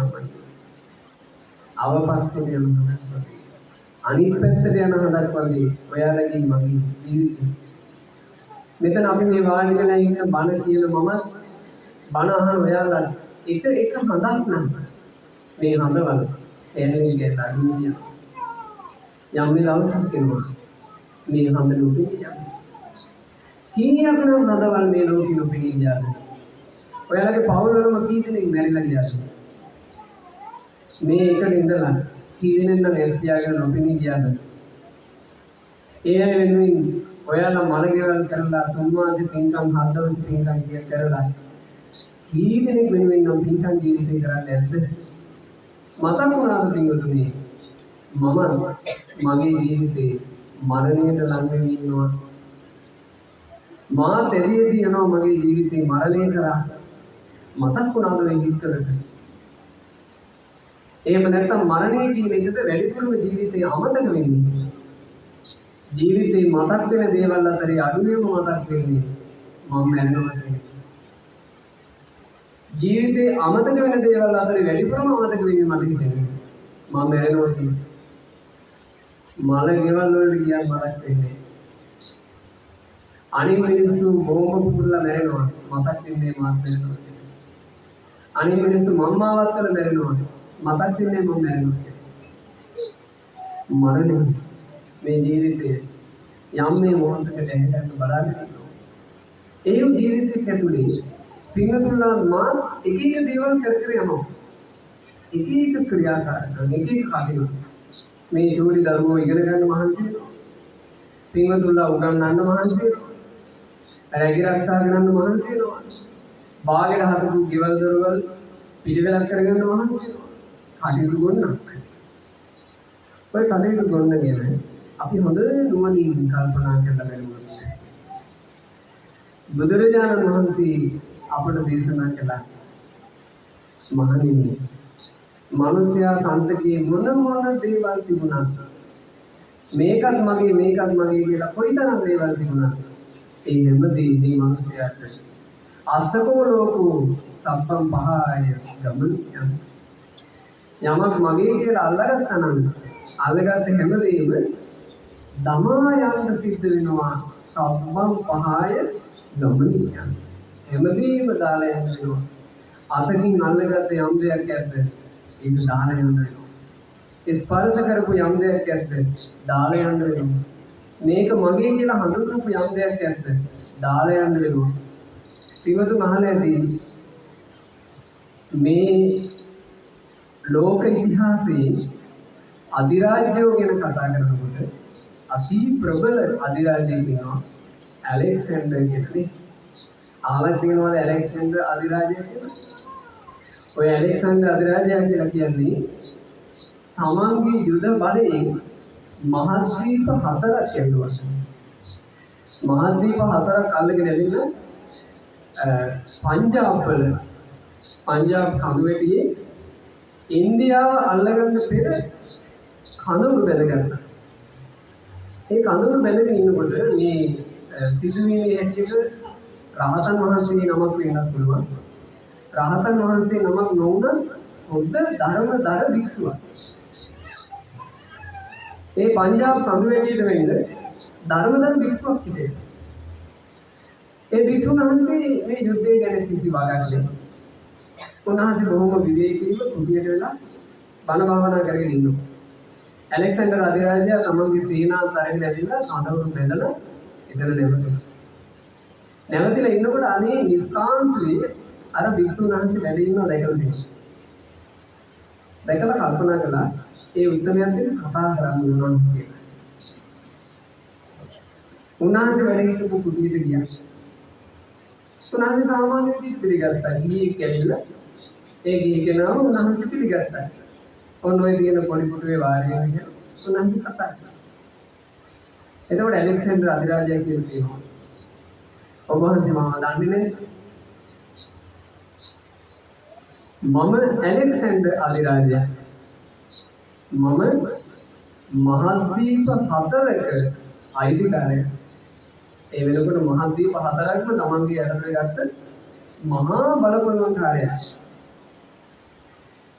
අවපක්ෂයට යන සඳක්සේ අනිත් පැත්තට යන හදක් වගේ ඔයාලගේ මගේ ජීවිතේ. මෙතන අපි මේ වාඩි වෙලා ඉන්න බණ කියන මම බණ අහන ඔයාලා එක හඳක් නම් මේ හඳවල එන්නේ ගැටාගිය. යම් වෙලාවක එනවා මේ හඳ ලෝකෙ යනවා. කීයක් නම් හඳවල මේ ලෝකෙ ලෝකෙ ගියාද? ඔයාලගේ පවුල් වලම කී දෙනෙක් මැරිලා ගියාද? මේ එකට ඉඳලා කී දෙනෙක් නම් එස්තියාගෙන ලෝකෙ ගියාද? ඒ අය වෙනුවෙන් ඔයාලා මලගෙවල් කරලා තුන් මාසෙ පින්කම් හත් දවස් පින්කම් කරලා කී දෙනෙක් වෙනුවෙන් නම් පින්කම් ජීවිතේ කරන්නේ නැද්ද? මතක් වුණාද පින්වතුනි මම මගේ ජීවිතේ මරණයට ලං වෙවි ඉන්නවා. මා තෙරියදී යනවා මගේ ජීවිතේ මරණය කරා. මතක් වුණාද මේ හිතවලට? එහෙම නැත්නම් මරණය කියන එකට වැඩිපුරම ජීවිතේ අමතක වෙන්නේ. ජීවිතේ මතක් වෙන දේවල් අතරේ අඩුවෙන්ම මතක් වෙන්නේ මම මැරෙනවා කියන්නේ. ජීවිතේ අමතක වෙන දේවල් අතරේ වැඩිපුරම අමතක වෙන්නේ මට හිතෙන්නේ මම මැරෙනවා කියන්නේ. මල ගෙවල් වලට ගියා මතක් වෙන්නේ. අනිත් මිනිස්සු බෝම්බ පුපුරලා මැරෙනවා මතක් වෙන්නේ මාත් වෙනවා. අනිත් මිනිස්සු මම්මාවත් වල මැරෙනවා. මතක් වෙන්නේ මම මැරෙනවා. මරණය මේ ජීවිතයේ යම් මේ මොහොතකට ඇහැට බලාගෙන ඉන්නවා. ඒ ජීවිතයක් ඇතුලේ පින්වතුන්ලා මා එක එක දේවල් කර කර යනවා. එක එක ක්‍රියාකාරකම් එක එක කටයුතු. මේ චෝරි දරුවෝ ඉගෙන ගන්න මහන්සි වෙනවා. පින්වතුන්ලා උගන්වන්න මහන්සි වෙනවා. රැකී ආරක්ෂා කරන්න මහන්සි වෙනවා. බාගෙට හදපු ගෙවල් දොරවල් පිළිවෙලක් කරගන්න මහන්සි වෙනවා. කටයුතු ගොන්නක්. ඔය කටයුතු ගොන්න ගැන අපි හොඳ නුවණින් කල්පනා කරලා බලමු. බුදුරජාණන් වහන්සේ අපට දේශනා කළා මහණෙනි මනුෂ්‍යයා සම්පතේ මොන දේවල් තිබුණත් මේකත් මගේ කියලා කොයිතරම් දේවල් තිබුණත් ඒ හැමදේම මනුෂ්‍යයාට අසකෝ ලෝකෝ සම්පම් පහය ගමන යමක් මගේ කියලා අල්ලගත්තා නම් අල්ලගත්ත හැමදේම දමා යන්න සිද්ධ වෙනවා සම්පම් පහය ගමන හැමදේම දාලා යන්න වෙනවා අතකින් අල්ලගත්ත යම් දෙයක් ඇද්ද ඒක දාලා යන්න වෙනවා ස්පර්ශ කරපු යම් දෙයක් ඇද්ද දාලා යන්න වෙනවා මේක මගේ කියලා හඳුන්වපු යම් දෙයක් ඇද්ද දාලා යන්න වෙනවා පිටු මහල ඇති මේ ලෝක ඉතිහාසයේ අධිරාජ්‍යෝ ගැන කතා කරනකොට අති ප්‍රබල අධිරාජ්‍යයෙක් වෙනවා ඇලෙක්සැන්ඩර් කියන්නේ ආලා තියෙනවද ඇලෙක්සැන්ඩර් අධිරාජ්‍යය කියලා ඔය ඇලෙක්සැන්ඩර් අධිරාජ්‍යය කියලා කියන්නේ තමන්ගේ යුද බලයෙන් මහද්වීප 4ක් ඇවිල්ලා මහද්වීප 4ක් අල්ලගෙන ඇවිල්ලා පංජාබ් කඳුවැටියේ ඉන්දියාව අල්ලගන්න පෙර කඳවුරු බැඳගත්තා. ඒ කඳවුරු බැඳගෙන ඉන්නකොට මේ සිදුවීමේ හැටියට රහතන් වහන්සේ නමක් වෙන්නත් පුළුවන්. රහතන් වහන්සේ නමක් නොවුනත් හොඳ ධර්මදර භික්ෂුවක්. ඒ පංජාබ් කඳුවැටියට වෙන්න ධර්මදර භික්ෂුවක් හිටියේ. ඒ භික්ෂුන් වහන්සේ මේ යුද්ධය ගැන කිසිවක් නැහැ. උන්වහන්සේ බොහොම විවේකීව කුටියට වෙලා බණ භාවනා කරගෙන ඉන්නවා. ඇලෙක්සැන්ඩර් අධිරාජයා තමන්ගේ සේනාවත් අරගෙන ඇවිල්ලා කඳවුරු බැඳලා එතන නැවතුණා. නැවතිලා ඉන්නකොට අනේ නිස්කාන්තුවේ අර භික්ෂුන් වහන්සේ වැඩ ඉන්නවා දැකලා තියෙනවා. දැකලා කල්පනා කළා ඒ උත්තරයන් දෙක කතා කරන්න ඕන කියලා. උන්වහන්සේ වැඩ හිටපු කුටියට ගියා. උන්වහන්සේ සාමාන්‍ය විදිහට පිළිගත්තා. ගියේ කියලා ඒ ගිහි කෙනාව උන්වහන්සේ පිළිගත්තා. ඔන්න ඔය තියෙන පොඩි පුටුවේ වාරිය කියලා උන්වහන්සේ කතා කළා. එතකොට ඇලෙක්සැන්ඩර් අධිරාජයා කියලා තියෙනවා. ඔබ වහන්සේ මම දන්නේ නැහැ. මම ඇලෙක්සැන්ඩර් අධිරාජයා. මම මහද්වීප 4ක අයිතිකාරයෙක්. ඒ වෙනකොට මහද්වීප 4ක්ම තමන්ගේ යටතේ ගත්ත මහා බලපොළොන්කාරයෙක්.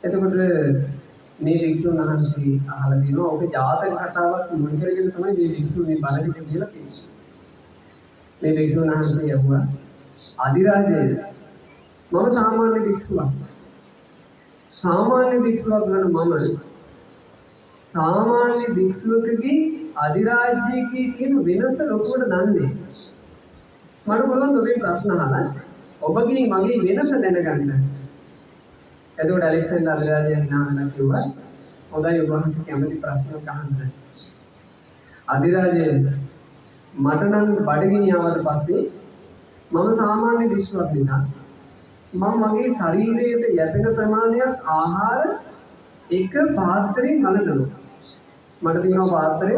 එතකොට මේ භික්ෂුන් වහන්සේ අහලා දිනවා ඔබේ ජාතක කතාවක් මුල් කරගෙන තමයි මේ භික්ෂුන් මේ බලහිට කියලා කියන්නේ. මේ භික්ෂුන් වහන්සේ යවුවා අධිරාජය මම සාමාන්‍ය භික්ෂුවක්. සාමාන්‍ය භික්ෂුවක් වන මම සාමාන්‍ය භික්ෂුවකගේ අධිරාජ්‍යයේ කියන වෙනස ලොකුවට දන්නේ. මම බලන්න ඔබේ ප්‍රශ්න අහලා ඔබගේ මගේ වෙනස දැනගන්න. එතකොට ඇලෙක්සැන්ඩර් අධිරාජයා නාමලා කිව්වා හොඳයි ඔබ වහන්සේ කැමති ප්‍රශ්නයක් අහන්න. අධිරාජය මට නම් බඩගිනි ආවට පස්සේ මම සාමාන්‍ය භික්ෂුවක් නිසා මම මගේ ශරීරයට යැපෙන ප්‍රමාණයක් ආහාර එක පාත්‍රයෙන් අලනවා. මට තියෙනවා පාත්‍රය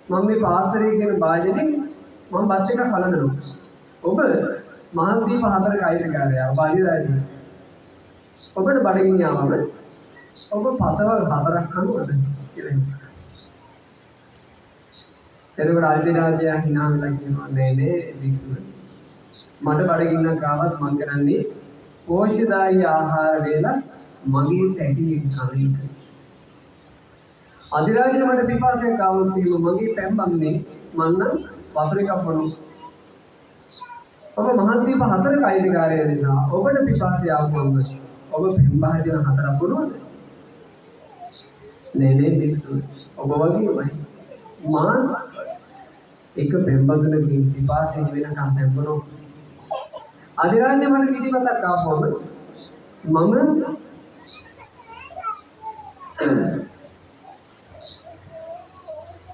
මම මේ පාත්‍රය කියන භාජනයෙන් මම බත් එකක් අලනවා. ඔබ මහද්වීප 4ක අයිතිකාරයා ඔබ අධිරාජය. ඔබට බඩගිනි ආවම ඔබ පතවල් 4ක් කනවද කියලා. එතකොට අධිරාජයා hina වෙලා කියනවා නෑ භික්ෂුව. මට බඩගින්නක් ආවත් මං කරන්නේ පෝෂ්‍යදායී ආහාර වේලා මගේ තැටියෙන් කන එක. අධිරාජය මට පිපාසයක් ආවොත් මගේ පැම්බන්නේ මන්න වතුර එකක් බොනවා. ඔබ මහද්වීප 4ක අයිතිකාරය නිසා ඔබට පිපාසය ආවොත් ඔබ පෙම්බහදින හතරක් වුණොත් නේ පිස්සු. ඔබ වගේමයි. මා එක පෙම්බදුනකින් පිපාසයෙන් වෙනකම් පෙම්බුණොත් අධිරාජ්‍ය මට කිසිමතක් ආවම මම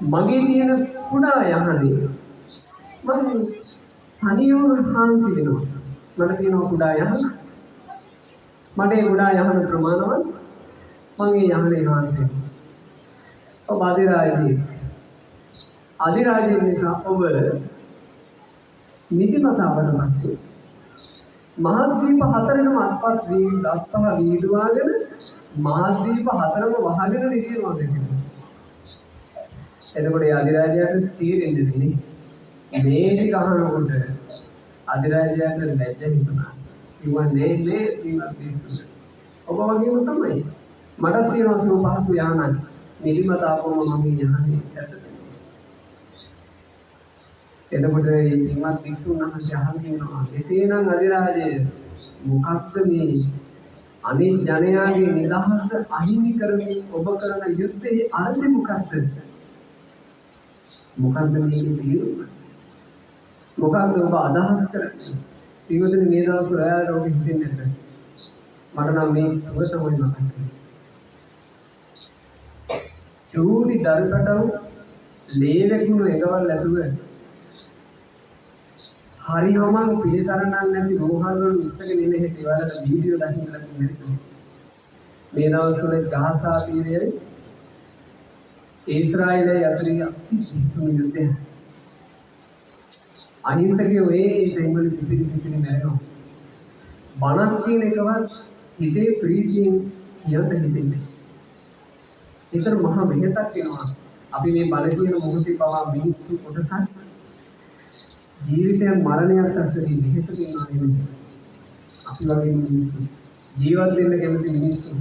මගේ තියෙන කුඩා යහනේ මම තනියම හාන්සි වෙනවා. මට තියෙන කුඩා යහන මට ඒ කුඩා යහන ප්‍රමාණවත් මගේ යහනේ හාන්සි වෙනවා. ඔබ අධිරාජ්‍ය නිසා ඔබ නිතිමතාවට පස්සේ මහද්වීප හතරෙම අත්පත් වීදුවාගෙන මහද්වීප හතරම වහගෙන නිතිනවා දෙන්නේ. එතකොට අධිරාජයාට තීරෙන්නේ තියෙන්නේ මේ ටික අහනකොට අධිරාජයාට ලැජ්ජ හිතුණා. ඉවන්නේ පිස්සු. ඔබ වගේම තමයි. මට තියෙනවා සෝපහසු යහනක්. නිදිමතාවම මම යහනේ සැටද. එතකොට මේ පින්වත් වික්ෂුන් වහන්සේ අහන් කියනවා එසේනම් අධිරාජය මොකක්ද මේ අනිත් ජනයාගේ නිදහස අහිමි කරමින් ඔබ කරන යුද්ධයේ අර්ථය මොකක්ද? මොකක්ද මේ තීරුම? මොකක්ද ඔබ අදහස් කරන්නේ? පින්වතුනි මේ දවස්වල ඔයාලට ඔබ හිතෙන්නේ නැද්ද? මට නම් මේ ඔබ තමයි මතක් වෙන්නේ. චූටි දරුකටව ලේලකුණු එකවල් ඇතුව හරි හමන් පිළිසරණක් නැති රෝහල් වල ඉස්සගෙන ඉන්න හැටි ඔයාලට වීඩියෝ දකින්න ලැබෙන්නේ. මේ දවස්වල ගාසා තීරයේ ඊශ්‍රායලයේ අතරින් අතිශයින් යුද්ධය. අහිංසකයෝ ඒ දෙයිමල පිටින් නැරෙනවා. බණක් කියන එකවත් හිතේ ප්‍රීතියෙන් කියන්න හිතෙන්නේ. ඒතර මහා වෙහසක් වෙනවා. අපි මේ බල කියන මොහොතේ පවා මිනිස්සු කොටසක් ජීවිතයන් මරණයත් අතරේ වෙහසක ඉන්නවා නෙමෙයි. අපි වගේ මිනිස්සු ජීවත් වෙන්න කැමති මිනිස්සු,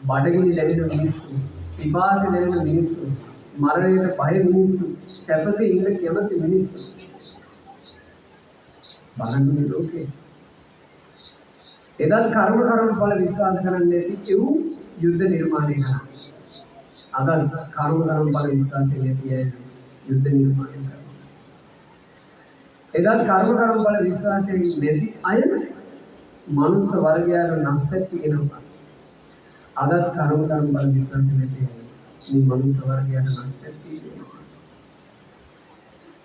බඩගිනි දැනෙන මිනිස්සු, පිපාස දැනෙන මිනිස්සු, මරණයට බය මිනිස්සු, සැපසේ ඉන්න කැමති මිනිස්සු. බලන්නේ ලෝකේ. එදත් කර්ම ඵල විශ්වාස කරන්නේ නැති ඒව යුද්ධ නිර්මාණය කරනවා. අද කර්ම ඵල විශ්වාසය නැති අය යුද්ධ නිර්මාණය කරනවා. එදත් කර්ම ඵල විශ්වාසයෙන් නැති අය මනුස්ස වර්ගයාට නැස්පැති වෙනවා. අදත් කර්ම ඵල විශ්වාසයෙන් නැති අය මේ මනුස්ස වර්ගයාට නැස්පැති වෙනවා.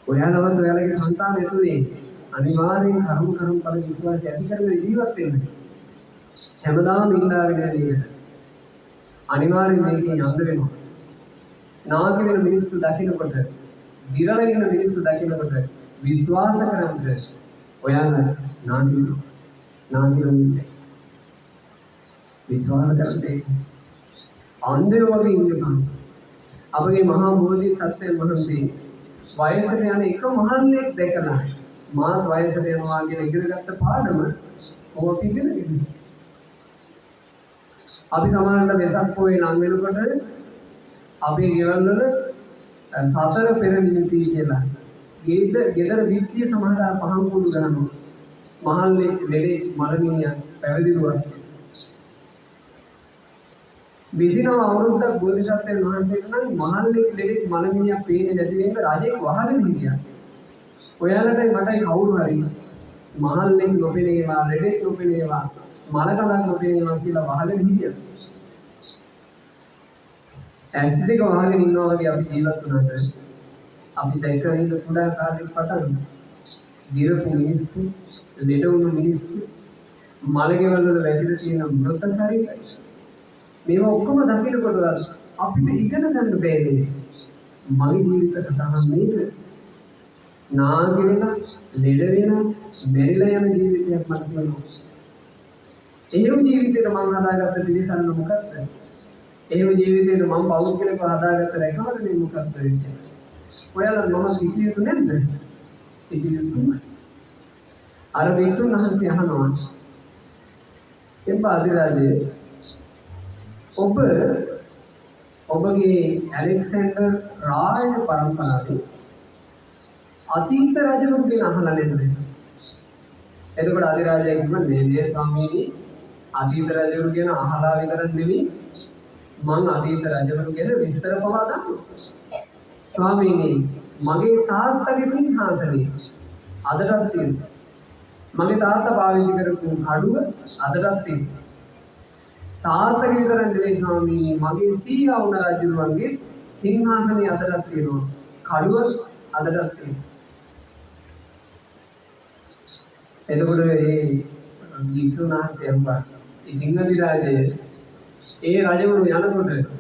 ඔයාලවත් ඔයාලගේ సంతාන ඇතුලේ අනිවාර්යෙන් කර්ම ඵල විශ්වාසය ඇති කරගෙන ජීවත් වෙන්න. හැමදාම ඉඳාගෙන ඉන්නේ. අනිවාර්යෙන් මේකේ යන්න වෙනවා. නාග වෙන මිනිස්සු දකින්නකොට, දිරලගෙන මිනිස්සු දකින්නකොට විශ්වාස කරන්නේ ඔයාලා නාගිරුන්නේ විශ්වාස කරන්නේ අන්ධය වගේ ඉන්නවා. අපගේ මහා බෝධි සත්‍යයන් වහන්සේ වයසට යන එක මහල්ලෙක් දැකලා මාත් වයසට යනවා කියලා ඉගෙනගත්ත පාඩම ඕක ඉගෙනගෙන අපි සමානට වෙසක් පොයේ නම් වෙනකොට අපේ ගෙවල් වල සතර පෙර නිමිති කියලා ගෙදර විත්තිය සමාදාන පහන් කුඩු ගන්නවා. මහල්ලේ ලෙඩේ මලමිනිය පැවිදිරුවා. 29 අවුරුද්දක් බෝධිසත්වයන් වහන්සේට නම් මහල්ලේ ලෙඩේ මලමිනිය පේන්නේ නැති වෙන්න රජෙක් වහගෙන හිටියා. ඔයාලටයි මටයි කවුරු හරි මහල්ලේ නොපෙනේවා, ලෙඩේ නොපෙනේවා, මලකඳක් නොපෙනේවා කියලා වහගෙන හිටියා. ඇස් දෙක වහගෙන ඉන්නවා වගේ අපි ජීවත් වුණාට අපි දැක්කේ කුඩා කාලේ පටන් දිරපු මිනිස්සු, ලෙඩ වුණු මිනිස්සු, මලගෙවල් වල වැටිලා තියෙන මృత ශරීරය. මේවා ඔක්කොම දකිනකොට අපිට ඉගෙන ගන්න බැහැ. මගේ ජීවිතයට තමයි මේක නාගෙන ලෙඩ වෙන, මෙරිලා යන ජීවිතයක් මට තියෙනවා. එහෙම ජීවිතයක මම හදාගත්ත පිළිසන්න මොකක්ද? එහෙම ජීවිතේට මම පෞද්ගලිකව හදාගත්ත රැකවල මේ මොකක්ද වෙන්නේ? ඔයාලා මම සිටියුතු නැද්ද? සිටියුතුමයි. අර වික්ෂුන් වහන්සේ අහනවා එම්බා අධිරාජය ඔබගේ ඇලෙක්සැන්ඩර් රාජ පරම්පරාවේ අතීත රජවරු ගැන අහලා නැද්ද? එතකොට අධිරාජයා කිව්වා නේ ස්වාමීනි අතීත රජවරු කියන අහලා විතරක් නෙවෙයි මං අතීත රජවරු ගැන විස්තර පවා දන්නවා. ස්වාමීනි මගේ තාත්තගේ සිංහාසනේ අදටත් තියෙනවා. මගේ තාත්තා පාවිච්චි කරපු කඩුව අදටත් තියෙනවා. තාත්තගේ විතරක් නෙවෙයි ස්වාමීනි මගේ සීයා වුණ රජුරුවන්ගේ සිංහාසනේ අදටත් තියෙනවා. කඩුව අදටත් තියෙනවා. එතකොට මේ විසුණුනාථ යම්බා ඉතිංග විරාජය ඒ රජවරු යනකොට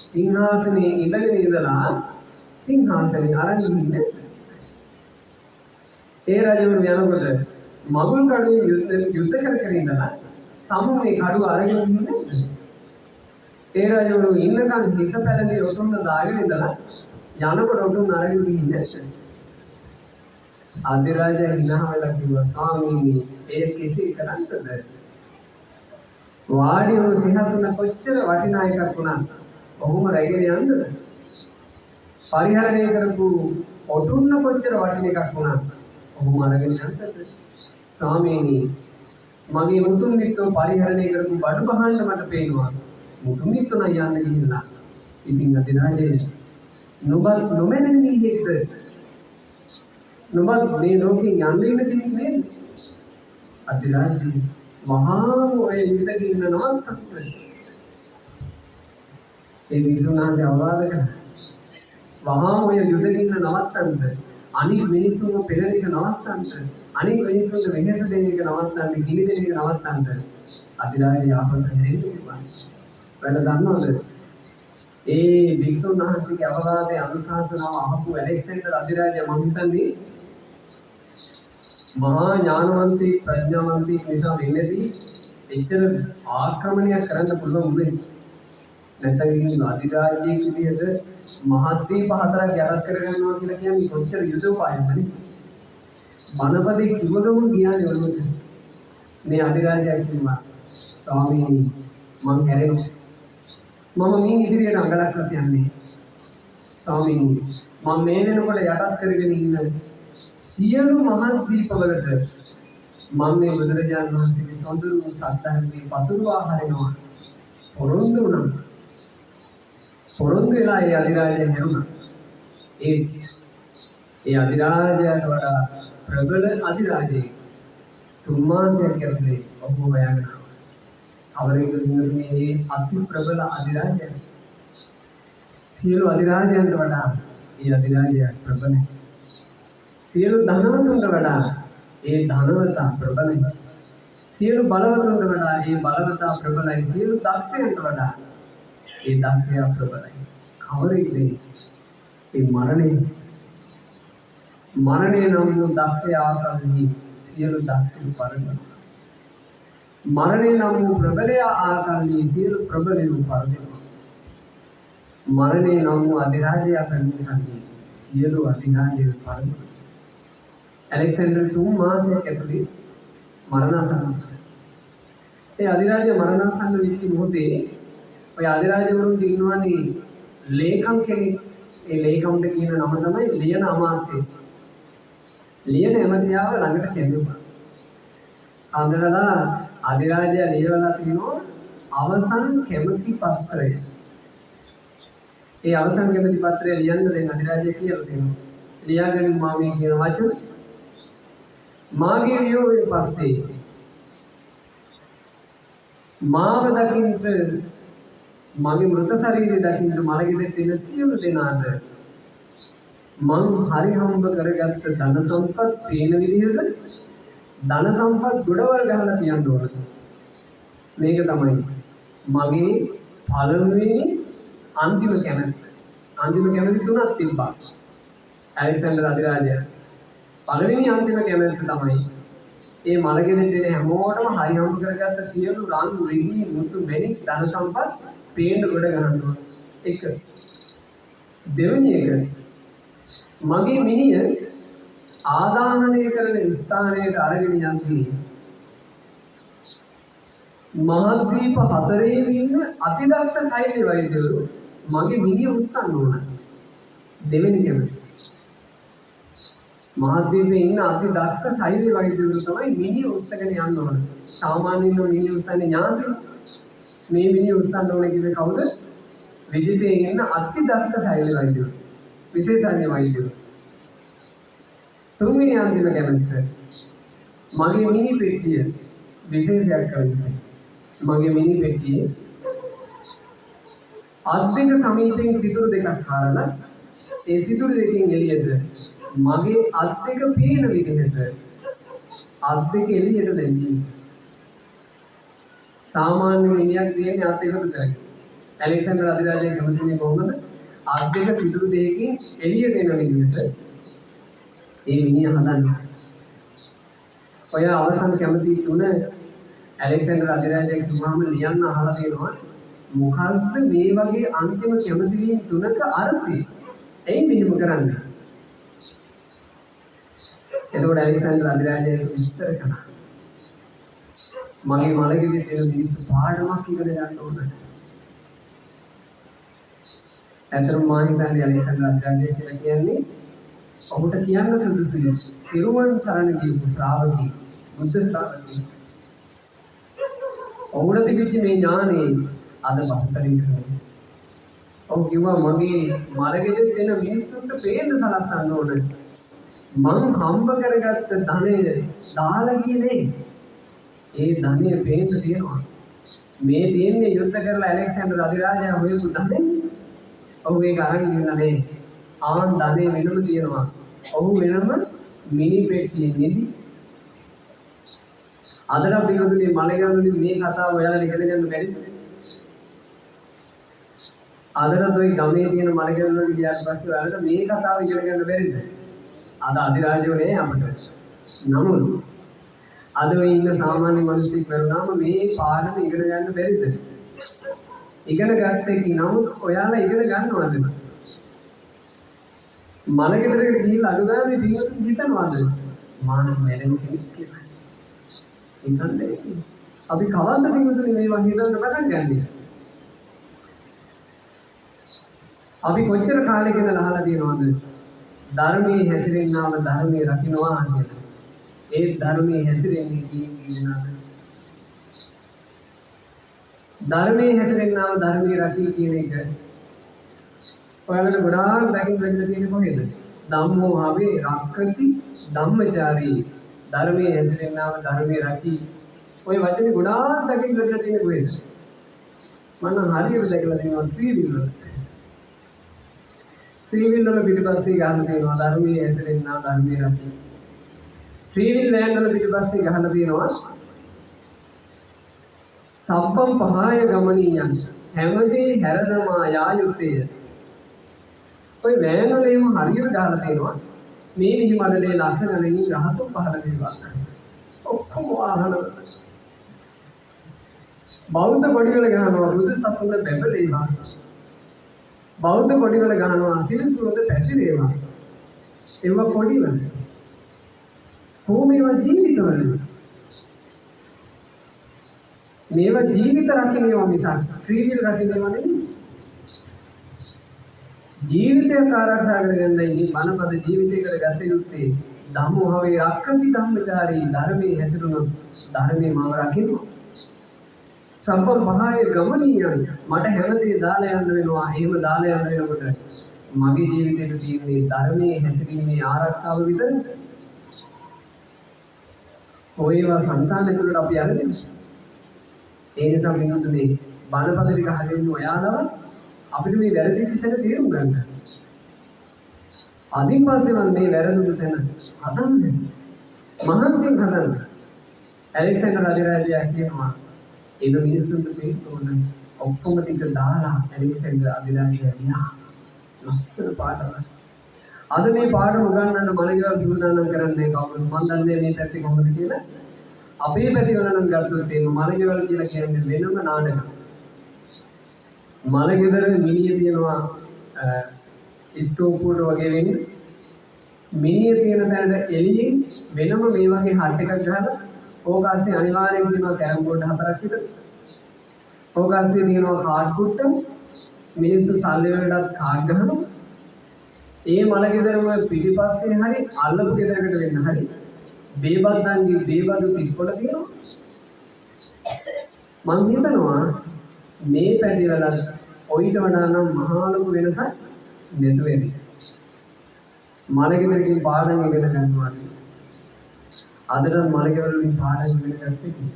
සිංහාසනේ ඉඳගෙන ඉඳලා සිංහාසනේ අරන් ඉන්නේ. ඒ රජවරු යනකොට මගුල් කඩුවේ යුද්ධ කර ඉඳලා තමුන් මේ කඩුව අරගෙන ඉන්නේ. ඒ රජවරු ඉන්නකන් හිස පැලදී ඔටුන්න දාගෙන ඉඳලා යනකොට ඔටුන්න අරගෙන ඉන්නේ. අධිරාජයා හිනා වෙලා කිව්වා ස්වාමීනි ඒ කෙසේ කරන්නද? වාඩි වූ සිංහාසන කොච්චර වටිනා එකක් වුණත් ඔහොම රැගෙන යන්නද? පරිහරණය කරපු ඔටුන්න කොච්චර වටින එකක් වුණත් ඔහොම අරගෙන යන්නද? ස්වාමීනි මගේ මුතුන් මිත්තෝ පරිහරණය කරපු බඩු බහන්න මට පේනවා. මුතුන් මිත්තෝ නම් යන්න ගිහිල්ලා. ඉතින් අධිරාජේ නොමැදෙන මිනිහෙක්ද? නොබත් මේ ලෝකෙන් යන්න ඉන්න කෙනෙක් නේද? අධිරාජේ මහා ඔය යුද්ධක ඉන්න නවත්තන්න. ඒ විසුණුනාථ අවවාද කරා. මහා ඔය යුද්ධක ඉන්න නවත්තන්න. අනික් මිනිස්සුන්ව පෙරණ එක නවත්තන්න. අනික් මිනිස්සුන්ට වෙහෙස දෙන එක නවත්තන්න. ගිනි දෙන එක නවත්තන්න. අධිරාජේ ආපස්සට හැරෙන්න කිව්වා. වැඩ දන්නවද? ඒ වික්ෂුන් වහන්සේගේ අවවාදයේ අනුශාසනාව අහපු ඇලෙක්සැන්ඩර් අධිරාජයා මම හිතන්නේ මහා ඥානවන්තී ප්‍රඥාවන්තී නිසා වෙන්නේදී එච්චර ආක්‍රමණයක් කරන්න පුළුවන් උනේ. නැත්නම් ඉතින් අධිරාජ්‍යයේ විදිහට මහද්වීප හතරක් යටත් කරගන්නවා කියලා කියන්නේ කොච්චර යුද උපායක්ද? බණපදේ කිව්වගම ගියානේ ඔළුවට. මේ අධිරාජ්‍යය කිව්වා ස්වාමීනි මං හැරෙනවා. මම මේ ඉදිරියට අඟලක්වත් යන්නේ. ස්වාමීනි මම මේ වෙනකොට යටත් කරගෙන ඉන්න සියලු මහද්වීපවලට මම මේ බුදුරජාණන් වහන්සේගේ සොඳුරු සත්‍යන්නේ පතුරවා හරිනවා. පොරොන්දු වුණා. පොරොන්දු වෙලා ඒ අධිරාජය හැරුණා. ඒ අධිරාජයට වඩා ප්‍රබල අධිරාජයෙක් 3 මාසයක් ඇතුලේ ඔබ හොයාගෙන අවරේක මේ අති ප්‍රබල අධිරාජය සියලු අධිරාජයන්ට වඩා ඒ අධිරාජය ප්‍රබලයි. සියලු ධනවතුන්ට වඩා ඒ ධනවතා ප්‍රබලයි. සියලු බලවතුන්ට වඩා ඒ බලවතා ප්‍රබලයි. සියලු දක්ෂයන්ට වඩා ඒ දක්ෂයා ප්‍රබලයි. කවරෙක්ද ඒ මරණය නම් වූ දක්ෂයා ආකල්හි සියලු දක්ෂයන් පරදෙනවා. මරණය නම් වූ ප්‍රබලයා ආකල්හි සියලු ප්‍රබලයන් පරදෙනවා. මරණය නම් වූ අධිරාජයා කන්නේ සියලු අධිරාජයන් පරදෙනවා. ඇලෙක්සැන්ඩර් 3 මාසයක් ඇතුලේ මරණාසන්න. ඒ අධිරාජ්‍ය මරණාසන්න වෙච්ච මොහොතේ ඔය අධිරාජ්‍යවරුන් ඉන්නවනේ ලේකම් කෙනෙක්. ඒ ලේකම්ට කියන නම තමයි ලියන අමාත්‍ය. ලියන එමෙතියාව ළඟට කැඳුවා. අඳුරලා අධිරාජ්‍යය ලියවලා තිනවා අවසන් කැමැති පත්‍රය. ඒ අවසන් කැමැති පත්‍රය ලියන්න දැන් අධිරාජ්‍යය කියලා තියෙනවා. ලියාගන්න මා මේ කියන වචන මාගේ වියෝගයෙන් පස්සේ මාව දකින්ට මගේ මృత ශරීරය දකින්ට මලගෙදර තියෙන සියලු දෙනාට මං හරි හම්බ කරගත්ත ධන සම්පත් පේන විදිහට ධන සම්පත් ගොඩවල් ගහලා තියන්න ඕන. මේක තමයි මගේ පළවෙනි අන්තිම කැමැත්ත. අන්තිම කැමැති 3ක් තිබ්බා. ඇලෙක්සැන්ඩර් අධිරාජයා පළවෙනි අන්තිම කැමැත්ත තමයි ඒ මලගෙදර දෙන හැමෝටම හරි හම්බ කරගත්ත සියලු රන් රිදී මුතු මැණික් ධන සම්පත් පේන්න ගොඩ ගන්න ඕන. එක. දෙවෙනි එක මගේ මිනිය ආදාහනය කරන ස්ථානයට අරගෙන යන්නේ මහද්වීප 4 ඉන්න අතිදක්ෂ සෛන්‍ය වෛද්‍යවරු මගේ මිනිය උස්සන්න ඕන. දෙවෙනි කැමැත්ත. මහද්වීපේ ඉන්න අතිදක්ෂ සෛන්‍ය වෛද්‍යවරු තමයි මිනිය උස්සගෙන යන්න ඕන. සාමාන්‍යයෙන් මිනි උස්සන්නේ ඥාතිය. මේ මිනි උස්සන්න ඕනේ කිව්වේ කවුද? විජිතේ ඉන්න අති දක්ෂ ශෛල වෛද්‍යවරු. විශේෂඥ වෛද්‍යවරු. තුන්වෙනි අන්තිම කැමැත්ත මගේ මිනි පෙට්ටිය විශේෂයක් කරන්නේ. මගේ මිනි පෙට්ටියේ අත් දෙක සමීපයෙන් සිදුරු දෙකක් හරලා ඒ සිදුරු දෙකෙන් එළියට මගේ අත් දෙක පේන විදිහට අත් දෙක එළියට දෙන්නේ. සාමාන්‍ය මිනිහක් කියන්නේ අත් දෙක විතරයි. ඇලෙක්සැන්ඩර් අධිරාජය කැමතිනේ කොහොමද? අත් දෙක සිදුරු දෙකකින් එළියට එන විදිහට ඒ මිනිහ හදන්නේ. ඔය අවසන් කැමති තුන ඇලෙක්සැන්ඩර් අධිරාජය කිව්වම ලියන්න අහලා තියෙනවා. මොකක්ද මේ වගේ අන්තිම කැමති වීම තුනක අර්ථය? එයි මෙහෙම කරන්නේ. එතකොට ඇලෙක්සැන්ඩර් අධිරාජය විස්තර කළා. මගේ මලකෙදි තියෙන මිනිස්සු පාඩමක් ඉගෙන ගන්න ඕනේ. ඇත්තටම මා හිතන්නේ ඇලෙක්සැන්ඩර් අධිරාජය කියලා කියන්නේ ඔහුට කියන්න සුදුසුයි. තිරුවන් සරණ ගියපු ශ්‍රාවකී බුද්ධ ශ්‍රාවකී. ඔහුට තිබිච්ච මේ ඥානෙ අද බහුතරයෙන් කරන්නේ. ඔහු කිව්වා මගේ මලකෙදි තියෙන මිනිස්සුන්ට පේන්න සලස්සන්න ඕනේ. මං හම්බ කරගත්ත ධනය දාලා ගියේ ඒ ධනය පේන්න තියෙනවා. මේ තියෙන්නේ යුද්ධ කරලා ඇලෙක්සැන්ඩර් අධිරාජයා හොයපු ධනෙ. ඔහු ඒක අරන් ඉන්නනේ. ආන් ධනෙ වෙනම තියෙනවා. ඔහු වෙනම මිනි පෙට්ටියේ නිදි. අදලා පිළිගන්නේ මලගඳුනේ මේ කතාව ඔයාලා ඉගෙන ගන්න බැරිද? අදලා ඔය ගමේ තියෙන මලගඳුනේ ගියාට පස්සේ ඔයාලට මේ කතාව ඉගෙන ගන්න බැරිද? අද අධිරාජ්‍යෝ නේ අපිට. නමුත් අද ඔය ඉන්න සාමාන්‍ය මිනිස්සුක් වරුණාම මේ පාඩම ඉගෙන ගන්න බැරිද? ඉගෙන ගත්තේ කි නමුත් ඔයාලා ඉගෙන ගන්නවද? මලගෙදරට ගිහිල්ලා අනුගාමී දිනුතුන් හිතනවාද? මාන මැරෙන්න කෙනෙක් කියලා. හිතන්නේ. අපි කවද්ද දිනුතුන් මේවා හිතන්න පටන් ගන්නේ? අපි කොච්චර කාලෙක ඉඳලා අහලා තියෙනවද? ධර්මයේ හැසිරෙන්නාම ධර්මයේ රකින්නවා කියලා. ඒ ධර්මයේ හැසිරෙන්නේ කියනවාද? ධර්මයේ හැසිරෙන්නාම ධර්මයේ රකින්න කියන එක ඔයාලට ගොඩාක් දැකින් වෙන්න තියෙන්නේ කොහෙද? ධම්මෝ හවේ රක්කති ධම්මචාරී. ධර්මයේ හැසිරෙන්නාම ධර්මයේ රකි. ඔය වචනේ ගොඩාක් දැකින් වෙන්න තියෙන්නේ කොහෙද? මම හරියට දැකලා තියෙනවා ත්‍රිවිල් වල. ත්‍රිවිල් වල පිටිපස්සේ ගහලා තියෙනවා ධර්මයේ හැසිරෙන්නාම ධර්මයේ රකි. ත්‍රිවිල් ලෑන් වල පිටිපස්සේ ගහලා තියෙනවා සබ්බම් පහය ගමනියන් හැමදේ හැරදමා යා යුත්තේ. ඔය වෑන් වල එහෙම හරියට ගහලා තියෙනවා මේ නිදි මඩලේ ලක්ෂණලින් රහතු පහළ වේවා. ඔක්කොම ආහන බෞද්ධ කොඩි වල ගහනවා බුදු සසුන බැබලේවා. බෞද්ධ කොඩි වල ගහනවා සිල් සුවඳ පැතිරේවා. ඒවා කොඩි වල. කොහොමේවා ජීවිතවල. මේවා ජීවිත රකින්නේවා මිසක් ත්‍රිවිල් රකින්නේවා නෙවෙයි. ජීවිතය ආරක්ෂා කරගන්නයි මේ මනපද ජීවිතයකට ගත යුත්තේ. ධම්මෝහවේ රක්කති ධම්මචාරී. ධර්මයේ හැසිරුණු ධර්මයේ මාව රකින්න. සම්පූර්ණ මහාය ගමනියන් මට හැමදේ දාලා යන්න වෙනවා. එහෙම දාලා යන්න වෙනකොට මගේ ජීවිතේට තියෙන්නේ ධර්මයේ හැසිරීමේ ආරක්ෂාව විතරයි. ඔයවා සංසාරේ තුලට අපි අරගෙන ඒ නිසා මිනිස්සුනේ බණපද ටික අහගෙන ඔයාලව අපිට මේ වැරදිච්ච තැන තේරුම් ගන්න. අදින් පස්සේ මම මේ වැරදුණු තැන හදන්නේ. මහන්සියෙන් හදන්න. ඇලෙක්සැන්ඩර් අධිරාජයා කියනවා ඒ මිනිස්සුන්ට තේරුම් ඔක්කොම ටික දාලා ඇලෙක්සැන්ඩර් අධිරාජයා ගියා. ලස්සන පාඩමක්. අද මේ පාඩම උගන්වන්න මලගෙවල් සූදානම් කරන්නේ කවුරුද? මම දන්නේ මේ පැත්තේ කොහොමද කියලා. අපේ පැතිවල නම් ගත්තොත් ඒ මලගෙවල් කියලා කියන්නේ වෙනම නාටකයක්. මලගෙදර මිනිය තියනවා ස්ටෝප් උඩ වගේ වෙන්නේ. මිනිය තියෙන තැනට එළියෙන් වෙනම මේ වගේ හට් එකක් ගහලා ඕක ASCII අනිවාර්යෙන් තියෙනවා කැරම් බෝඩ් 4ක් විතර. ඕක ASCII තියෙනවා කාඩ් කුට්ට. මිනිස්සු සල්ලි වලටත් කාඩ් ගහනවා. ඒ මලගෙදරම පිටිපස්සේ හරි අල්ලපු ගෙදරකට වෙන්න හරි බේබද්දන්ගේ බේබදු පිටකොළ තියෙනවා. මම හිතනවා මේ පැතිවල ඔයිට වඩා නම් මහා ලොකු වෙනසක් නැතු වෙන්නේ. මලගෙදරකින් පාඩම් ඉගෙන ගන්නවා. අදට මලගෙදරකින් පාඩම් ඉගෙන ගත්තේ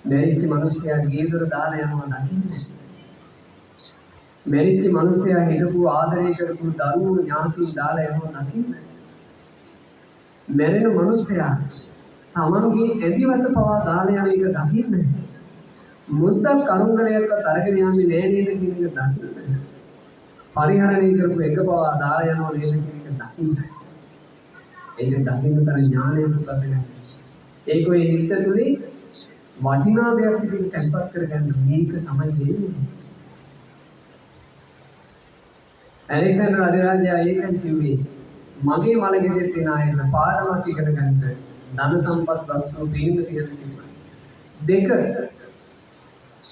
මැරිච්ච මිනිස්සයා ගේදොර දාලා යනවා දකින්නේ. මැරිච්ච මිනිස්සයා හිටපු ආදරය කරපු දරුවෝ ඥාතින් දාලා යනවා දකින්නේ. මැරෙන මිනිස්සයා තමන්ගේ ඇදිවත පවා දාලා යන එක දකින්නේ. මුද්දක් කරුංගලයක්ව තරගෙන යන්නේ නෑ නේද කියන එක දකින්නේ. පරිහරණය කරපු එක පවා දාලා යනවා නේද කියන එක දකින්නේ. ඒක දකින්න තරම් ඥානය මොකක්ද නැහැ. ඒක ඔය හිත තුනේ වටිනා දෙයක් විදිහට තැන්පත් කරගන්න මේක තමයි දෙන්නේ. ඇලෙක්සැන්ඩර් අධිරාජයා ඒකෙන් කිව්වේ මගේ මලගෙදර තියෙන අයන පාරමක් ඉගෙන ගන්න ධන සම්පත් වස්තු බීම තියෙන කිව්වා. දෙක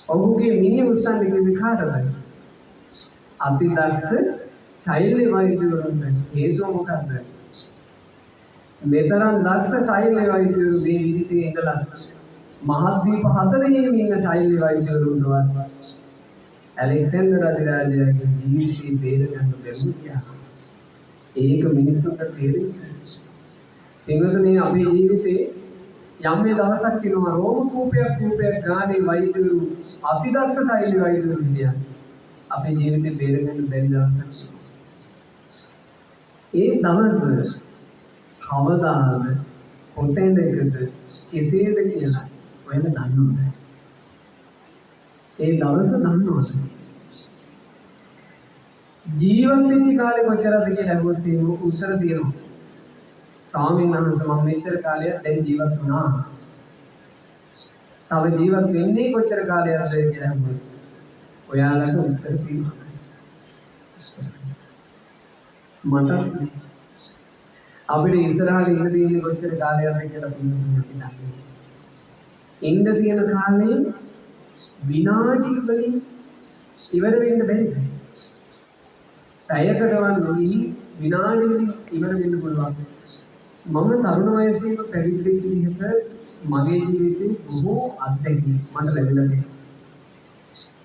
ඔහුගේ මිනිහ උස්සන්න කිව්වේ කාටද? අතිදක්ෂ ශෛල්‍ය වෛද්‍යවරුන් හේතුව මොකද්ද? මෙතරම් දක්ෂ ශෛල්‍ය වෛද්‍යවරු මේ විදිහේ ඉඳලා මහද්වීප 4 ඉන්න ශෛල්‍ය වෛද්‍යවරුන්වත් ඇලෙක්සැන්ඩර් අධිරාජයාගේ ජීවිතේ බේරගන්න බැරුණා. ඒක මිනිස්සුන්ට තේරෙන්නේ. එංගලන්තේ අපේ ජීවිතේ යම් මේ දවසක් වෙනවා රෝම කූපයක් ගානේ වෛද්‍යවරු අතිදක්ෂ ශෛල්‍ය වෛද්‍යවරු ඉන්දියා. අපේ ජීවිතේ බේරගන්න බැරි දවසක්. ඒ දවස කවදාද කොටෙන්ද එකද කෙසේද කියලා ඔයලා දන්නවද? ඒ දවස දන්නවද? ජීවත් වෙච්ච කාලේ කොච්චරද කියලා අහුවොත් ඒක උත්තර දෙනවා. ස්වාමීන් වහන්සේ මම මෙච්චර කාලයක් දැන් ජීවත් වුණා. තව ජීවත් වෙන්නේ කොච්චර කාලයක්ද කියලා අහුවොත් ඔයාලට උත්තර දෙනවා. මට අපිට ඉස්සරහට ඉන්න තියෙන කොච්චර කාලයක්ද කියලා පිළිගන්න. ඉන්න තියෙන කාලේ විනාඩි වලින් ඉවර වෙන්න බැහැ. පැයකටවත් නොවි විනාඩි වලින් ඉවර වෙන්න පුළුවන්. මම තරුණ වයසේම පැවිදි විදිහට මගේ ජීවිතේ බොහෝ අත්දැකීම් මට ලැබිලා තියෙනවා.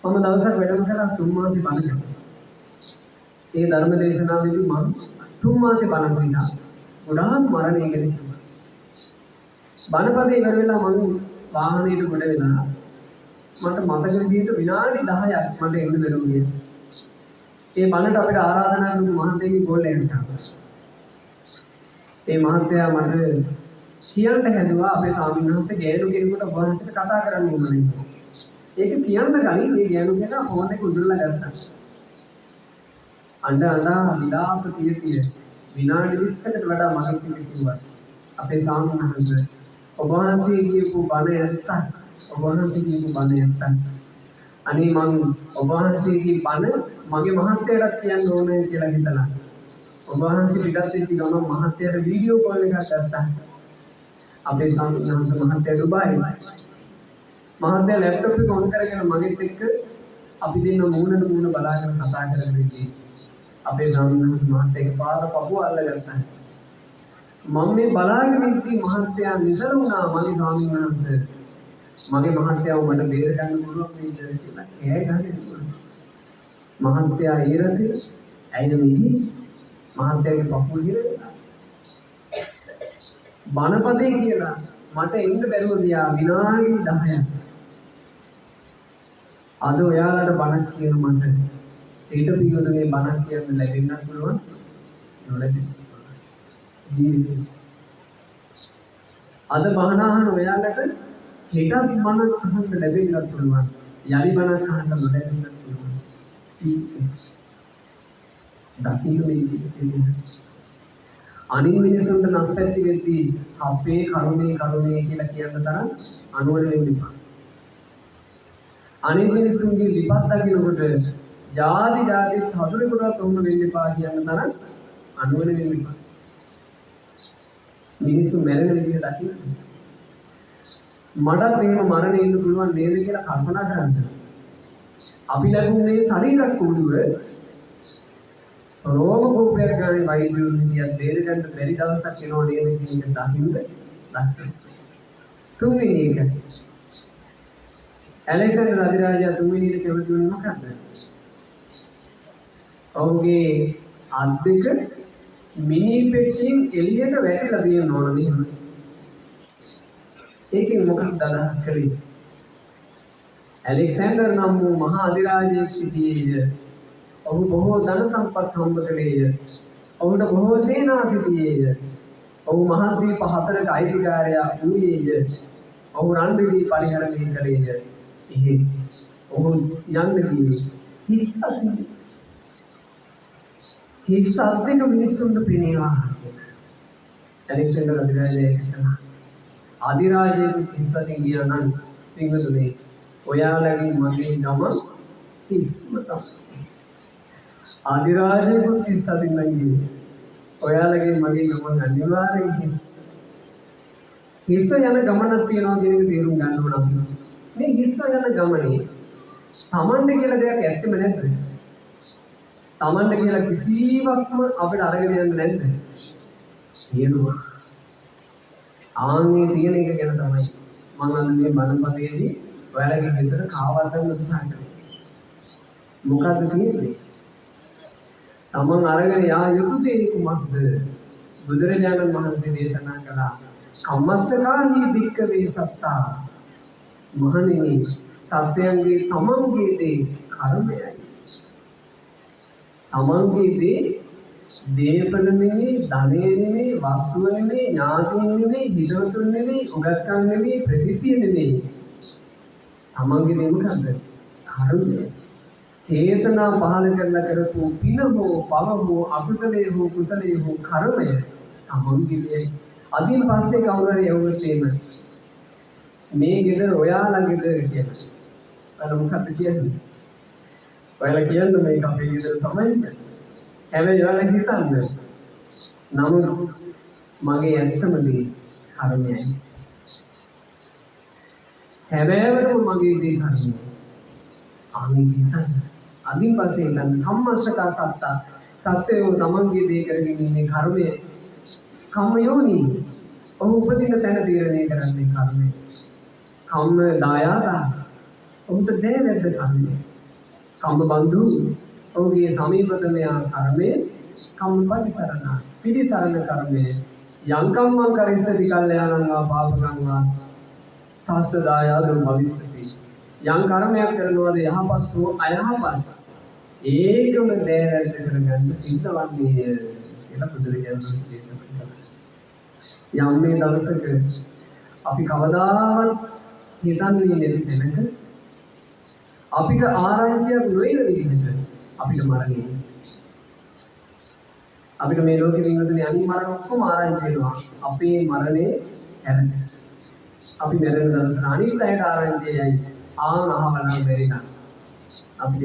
මම දවසක් වැඩම කරා 3 මාසෙ බණ කරා. ඒ ධර්ම දේශනාවේදී මම 3 මාසෙ බණ කරා. ගොඩාක් මරණය ගැන කිව්වා. බණපදේ ඉවර වෙලා මම වාහනේට ගොඩ වෙලා මට මතක විදිහට විනාඩි 10ක් මට එන්න බැරුණා. ඒ බණට අපිට ආරාධනා කරපු මහත්තයෙක් ගෝලයෙක් ආවා. ඒ මහත්තයා මට කියන්න හැදුවා අපේ ස්වාමීන් වහන්සේ ගෑනු කෙනෙකුට වහන්සේට කතා කරන්න ඕනේ. ඒක කියන්න කලින් මේ ගෑනු කෙනා ෆෝන් එක උදුරලා ගත්තා. අඬ විලාප තිය විනාඩි 20කට වඩා මගෙන් කිව්වා. අපේ ස්වාමීන් වහන්සේ ඔබ වහන්සේ කියපු බණ ඇත්ත. ඔබ වහන්සේ කියපු බණ ඇත්ත. අනේ මං ඔබ වහන්සේගේ බණ මගේ මහත්තයාට කියන්න ඕනේ කියලා හිතලා ඔබ වහන්සේ පිටත් වෙච්ච ගමන් මහත්තයාට වීඩියෝ කෝල් එකක් ගත්තා. අපේ සාමිනාන්ත මහත්තයා දුබායි. මහත්තයා ලැප්ටොප් එක ඔන් කරගෙන මගෙත් එක්ක අපි දෙන්න මූණට මූණ බලාගෙන කතා කරගෙන ඉන්නේ. අපේ සාමිනාන්ත මහත්තයාගේ පාර පපුව අල්ලගත්තා. මම මේ බලාගෙන ඉඳි මහත්තයා නිසරුණා මගේ සාමිනාන්ත මගේ මහත්තයාව මට බේර ගන්න පුළුවන් නේද කියලා කෑ ගහගෙන මහත්තයා ඊරති ඇයිද මෙහි මහත්තයාගේ පපුව ගිරලා බණපදේ කියලා මට එන්න බැරුව ගියා විනාඩි 10ක්. අද ඔයාලට බණක් කියන මට ඊට පිළිවෙල මේ බණක් කියන්න ලැබෙන්නත් පුළුවන් නොලැබෙන්න ජීවිතේ. අද බණ අහන ඔයාලට හෙටත් බණක් අහන්න ලැබෙන්නත් පුළුවන්. යලි බණක් අහන්න නොලැබෙන්නත් පුළුවන්. දකින්න මේ ජීවිතේ අනිත් මිනිසුන්ට නැස්පැති වෙද්දී අපේ කරුණේ කියලා කියන තරම් අනුවර වෙන්න එපා. අනිත් මිනිසුන්ගේ විපත් දකින්නකොට ජාති හතුරෙකුටවත් උන්න වෙන්න එපා කියන තරම් අනුවර වෙන්න එපා. මිනිස්සු මැරෙන විදිහ දකින්න. මටත් එහෙම මරණය ඉන්න පුළුවන් නේද කියලා කල්පනා කරන්න. අපි ලැබුණේ ශරීරක් කුඩුව රෝම කෝපයක් ගානේ වෛද්‍යවරුන් කියත් බේරගන්න බැරි දවසක් එනවා නේද කියන එක දකින්න දැක්කේ. තුන්වෙනි එක ඇලෙක්සැන්ඩර් අධිරාජයා තුන්වෙනියට කැමති වුණේ මොකක්ද? ඔහුගේ අත් දෙක මිනි පෙට්ටියෙන් එළියට වැටිලා තියෙන ඕන මෙහෙම. ඒකෙන් මොකක්ද අදහස් කළේ? ඇලෙක්සැන්ඩර් නම් වූ මහා අධිරාජයෙක් සිටියේය. ඔහු බොහෝ ධන සම්පත් හම්බ කළේය. ඔහුට බොහෝ සේනා සිටියේය. ඔහු මහද්වීප 4ක අයිතිකාරයා වූයේය. ඔහු රන් රිදී පරිහරණය කළේය. එහෙත් ඔහු යන්න ගියේ හිස් අත්දෙක මිනිස්සුන්ට පෙනේවා. ඇලෙක්සැන්ඩර් අධිරාජයා කියනවා අධිරාජයෙකු හිස් අතින් ගියා නම් පින්වතුනි ඔයාලගේ මගේ නම හිස්ම තමයි. අධිරාජයෙකු හිස් අතින් නම් ගියේ ඔයාලගේ මගේ නම අනිවාර්යෙන් හිස්. හිස්ස යන ගමනක් තියනවා කියන එක තේරුම් ගන්න ඕන අපි. මේ හිස්ස යන ගමනේ තමන්ට කියලා දෙයක් ඇත්තෙම නැද්ද? තමන්ට කියලා කිසිවක්ම අපිට අරගෙන යන්න නැද්ද? තියෙනවා. ආන්නේ තියෙන එක ගැන තමයි මම අද මේ බණපදයේදී ඔයාලගේ හිතට කාවද්දන්න උත්සාහ කරන්නේ. මොකද්ද කියන්නේ? තමන් අරගෙන යා යුතු දේ කුමක්ද? බුදුරජාණන් වහන්සේ දේශනා කළා කම්මස්සකාහි භික්ඛවේ සත්තා. මහණෙනි සත්‍යයන්ගේ තමන්ගේ දේ කර්මයයි. තමන්ගේ දේ දේපල නෙමෙයි, ධනෙ නෙමෙයි, වස්තුව නෙමෙයි, ඥාතින් නෙමෙයි, හිතවතුන් නෙමෙයි, උගත්කම් නෙමෙයි, ප්‍රසිද්ධිය නෙමෙයි. තමන්ගේ දේ මොකද්ද? කර්මය. චේතනා පහල කරලා කරපු පින හෝ පව හෝ අකුසලයේ හෝ කුසලයේ හෝ කර්මය තමන්ගේ දේ. අදින් පස්සේ කවුරු හරි යවුවොත් එහෙම මේ ගෙදර ඔයාලගේද කියලා. අර මොකක්ද කියන්නේ? ඔයාලා කියන්නේ මේක අපේ ගෙදර තමයි කියන්නේ. හැබැයි ඔයාලා හිතන්නේ නමුත් මගේ ඇත්තම දේ කර්මයයි. හැබැයිවරම මගේ දේ කර්මයයි. අනිත් හිතන්නේ අදින් පස්සේ හිතන්නේ කම්මස්සකා සත්තා. සත්‍යය තමන්ගේ දේ කරගෙන ඉන්නේ කර්මය. කම්ම යෝනි. ඔහු උපදින තැන තීරණය කරන්නේ කර්මය. කම්ම දායාදා. ඔහුට දෙවැද්ද කර්මය. කම්ම බන්දු. ඔහුගේ සමීපතම යා කර්මය. කම්ම පරිසරණ. පිළිසරණ කර්මය. යං කම්මං කරිස්සති කල්යාණං වා පාපකං වා තස්ස දායාදෝ භවිස්සති. යං කර්මයක් කරනවාද යහපත් හෝ අයහපත් ඒකම දෙවැද්ද කරගන්න සිද්ධ වන්නේ කියලා බුදුරජාණන් වහන්සේ දේශනා කළා. යම් මේ දවසක අපි කවදාවත් හිතන්නේ නැති තැනක අපිට ආරංචියක් නොවන විදිහට අපිට මරණය. අපිට මේ ලෝකෙ විඳින අනිත් මරණ ඔක්කොම ආරංචි වෙනවා. අපේ මරණේ හැරෙන්න. අපි මැරෙන දවස අනිත් අයට ආරංචියයි ආනහවලා බැරිනම් අපිට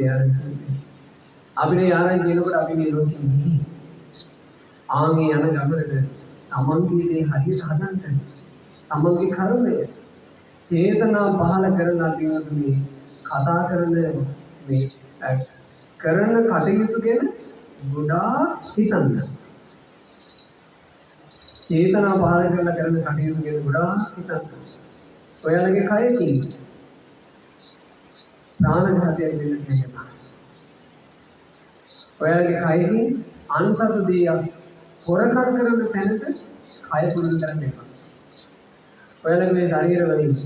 ආරංචි වෙනකොට අපි මේ ලෝකෙ ඉන්නේ. ආන්ගේ යන ගමනට තමන්ගේ දේ හරියට හදන්න. තමන්ගේ කර්මය චේතනා පහල කරලා දිනතුනේ කතා කරන මේ කරන කටයුතු ගැන ගොඩාක් හිතන්න. චේතනා පහල කරලා කරන කටයුතු ගැන ගොඩාක් හිතන්න. ඔයාලගේ කයකින් ප්‍රාණඝාතයක් වෙන්න කියනවා. ඔයාලගේ කයකින් අන්සතු දෙයක් හොරකම් කරන තැනට කය පුරුදු කරන්න එපා. ඔයාලගේ මේ ශරීර වලින්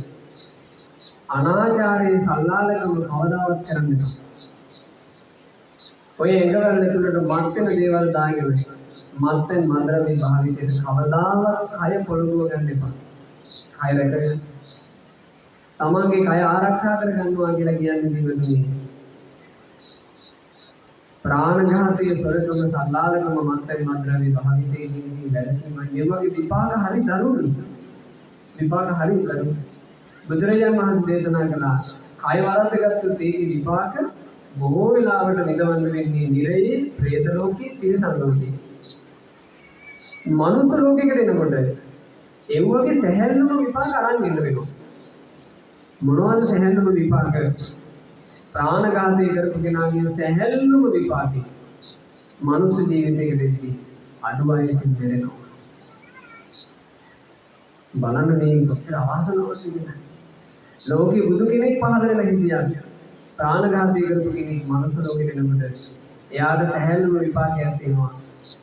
අනාචාරයේ සල්ලාලකම කවදාවත් කරන්න එපා. ඔය එංගවල ඇතුළට මත් වෙන දේවල් දාගෙන මත්ෙන් මන්ද්‍රව්‍ය භාවිතයට කවදාවත් කය පොළඹව ගන්න එපා. කය රැකගෙන තමන්ගේ කය ආරක්ෂා කර ගන්නවා කියලා කියන්නේ දිවතුනේ. ප්‍රාණඝාතයේ සොරකම සල්ලාලකම මත්ෙන් මන්ද්‍රව්‍ය භාවිතයේදී වැළකීම නියමගේ විපාක හරි දරුණුයි. විපාක හරි දරුණුයි. බුදුරජාණන් වහන්සේ දේශනා කළා කය වරද්දගත්තු තේකේ විපාක බොහෝ වෙලාවට නිගමන වෙන්නේ නිරයේ, പ്രേත ලෝකේ, තිරිසන් ලෝකේ. මනුස්ස ලෝකයකට එනකොට ඒ වගේ සැහැල්ලුම විපාක අරන් ඉන්න වෙනවා. මොනවද සැහැල්ලුම විපාක? ප්‍රාණඝාතය කරපු කෙනාගේ සැහැල්ලුම විපාකේ මනුස්ස ජීවිතයකදී අඩු වයසින් මැරෙනවා. බලන්න මේ කොච්චර අවාසනාවක්ද කියලා. ලෝකේ බුදු කෙනෙක් පහළ වෙලා හිටියා. ප්‍රාණඝාතය කරපු කෙනෙක් මනුස්ස ලෝකෙට එනකොට එයාට සැහැල්ලුව විපාකයක් තියෙනවා.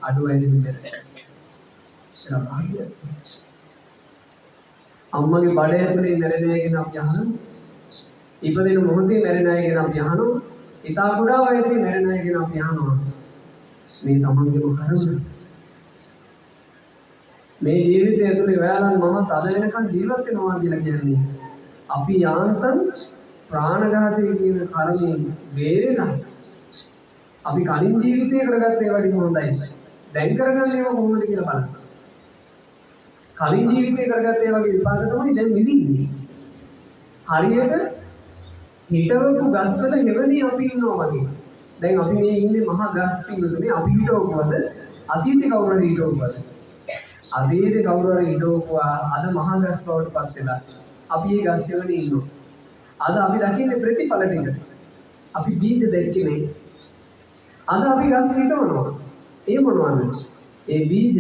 අඩු වැඩි විතර. ඒක භාග්‍යය. අම්මගේ බඩ ඇතුලේ මැරෙන අය ගැන අපි අහනවා. ඉපදෙන මොහොතේ මැරෙන අය ගැන අපි අහනවා. ඉතා කුඩා වයසේ මැරෙන අය ගැන අපි අහනවා. මේ තමන්ගේම කර්ම. මේ ජීවිතය ඇතුලේ ඔයාලන් මමත් අද වෙනකන් ජීවත් වෙනවා කියලා කියන්නේ අපි යාන්තම් ප්‍රාණඝාතය කියන කර්මයෙන් බේරෙලා අපි කලින් ජීවිතේ කරගත්ත ඒවා ටික හොඳයි. දැන් කරගන්න ඒවා කොහොමද කියලා බලන්න. කලින් ජීවිතේ කරගත්ත ඒවාගේ විපාක තමයි දැන් විඳින්නේ. හරියට හිටවපු ගස්වල හෙවණේ අපි ඉන්නවා වගේ. දැන් අපි මේ ඉන්නේ මහා ගස් පිළිතුනේ අපි හිටවපුවද අතීතේ කවුරු හරි හිටවපුවද? අතීතේ කවුරු හරි හිටවපුවා අද මහා ගස් බවට පත් වෙලා අපි මේ ගස් හෙවණේ ඉන්නවා. අද අපි දකින්නේ ප්‍රතිඵල ටික. අපි බීජ දැක්කේ නේ. අද අපි ගස් හිටවනවා. ඒ මොනවද? ඒ බීජ.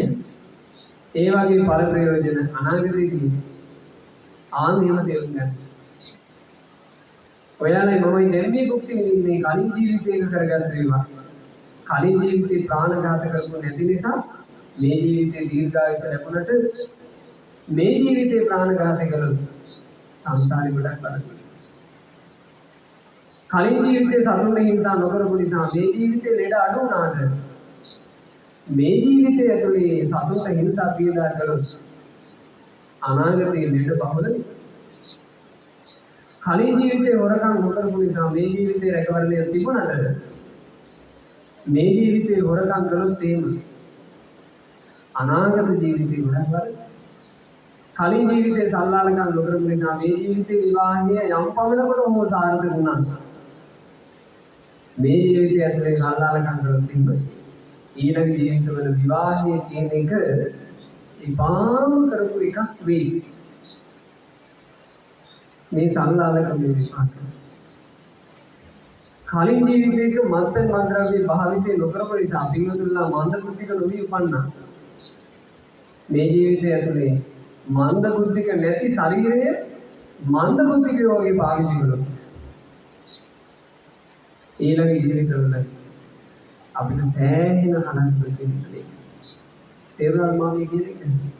ඒ වගේ ඵල ප්‍රයෝජන අනාගතයේදී ආන්දිම තේරුම් ගන්න. ඔයාලයි මමයි දැන් මේ භුක්ති විඳින්නේ කලින් ජීවිතයක කරගත්ත ඒවා. කලින් ජීවිතේ ප්‍රාණඝාත කරපු නැති නිසා මේ ජීවිතේ දීර්ඝායුෂ ලැබුණට මේ ජීවිතේ ප්‍රාණඝාත කළොත් සංසාරේ ගොඩක් බලන්න. කලින් ජීවිතේ සතුටේ හිංසා නොකරපු නිසා මේ ජීවිතේ ලෙඩ අඩු වුණාද? මේ ජීවිතය ඇතුලේ සතුට හිංසා පීඩා කළොත් අනාගතයේ ලෙඩ බහුල. කලින් ජීවිතේ හොරකම් නොකරපු නිසා මේ ජීවිතේ රැකවරණය තිබුණාද? මේ ජීවිතේ හොරකම් කළොත් එහෙම අනාගත ජීවිතේ ගොඩක් වල. කලින් ජීවිතේ සල්ලාලකම් නොකරපු නිසා මේ ජීවිතේ විවාහය යම් පමණකට හෝ සාර්ථක වුණා. මේ ජීවිතය ඇතුලේ සල්ලාලකම් කළොත් තිබ්බයි. ඊළඟ ජීවිතවල විවාහය කියන එක ඉබාම කරපු එකක් වෙයි. මේ සල්ලාලකම් විපාක. කලින් ජීවිතයක මත්පැන් මත්ද්‍රව්‍ය භාවිතය නොකරපු නිසා පින්වතුන්ලා මන්ද බුද්ධික නොවි උපන්නා. මේ ජීවිතය ඇතුලේ මන්ද බුද්ධික නැති ශරීරය මන්ද බුද්ධිකයෝ වගේ පාවිච්චි කළොත් ඊළඟ ජීවිතවල අපිට සෑහෙන අනන්ත දෙයක්. තේරුණාද මම කියන්නේ?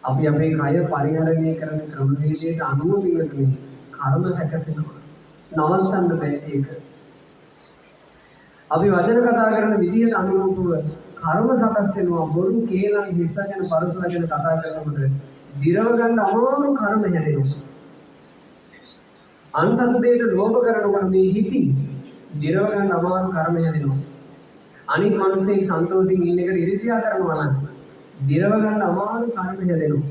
අපි අපේ කය පරිහරණය කරන ක්‍රමවේදයට අනුව විවතුනේ කර්ම සැකසෙනවා. නවත්තන්න බෑ ඒක. අපි වචන කතා කරන විදිහට අනුරූපව කර්ම සකස් වෙනවා. බොරු කේලම් හිස්සගෙන පරස වචන කතා කරනකොට දිරව ගන්න අමාරු කර්ම හැදෙනවා. අන්සතු දෙයට ලෝභ කරනකොට මේ හිතින් දිරව ගන්න අමාරු කර්ම හැදෙනවා. අනිත් මිනිස්සෙක් සන්තෝෂින් ඉන්න එකට ඉරිසියා කරනවා නම් දිරව ගන්න අමාරු කර්ම හැදෙනවා.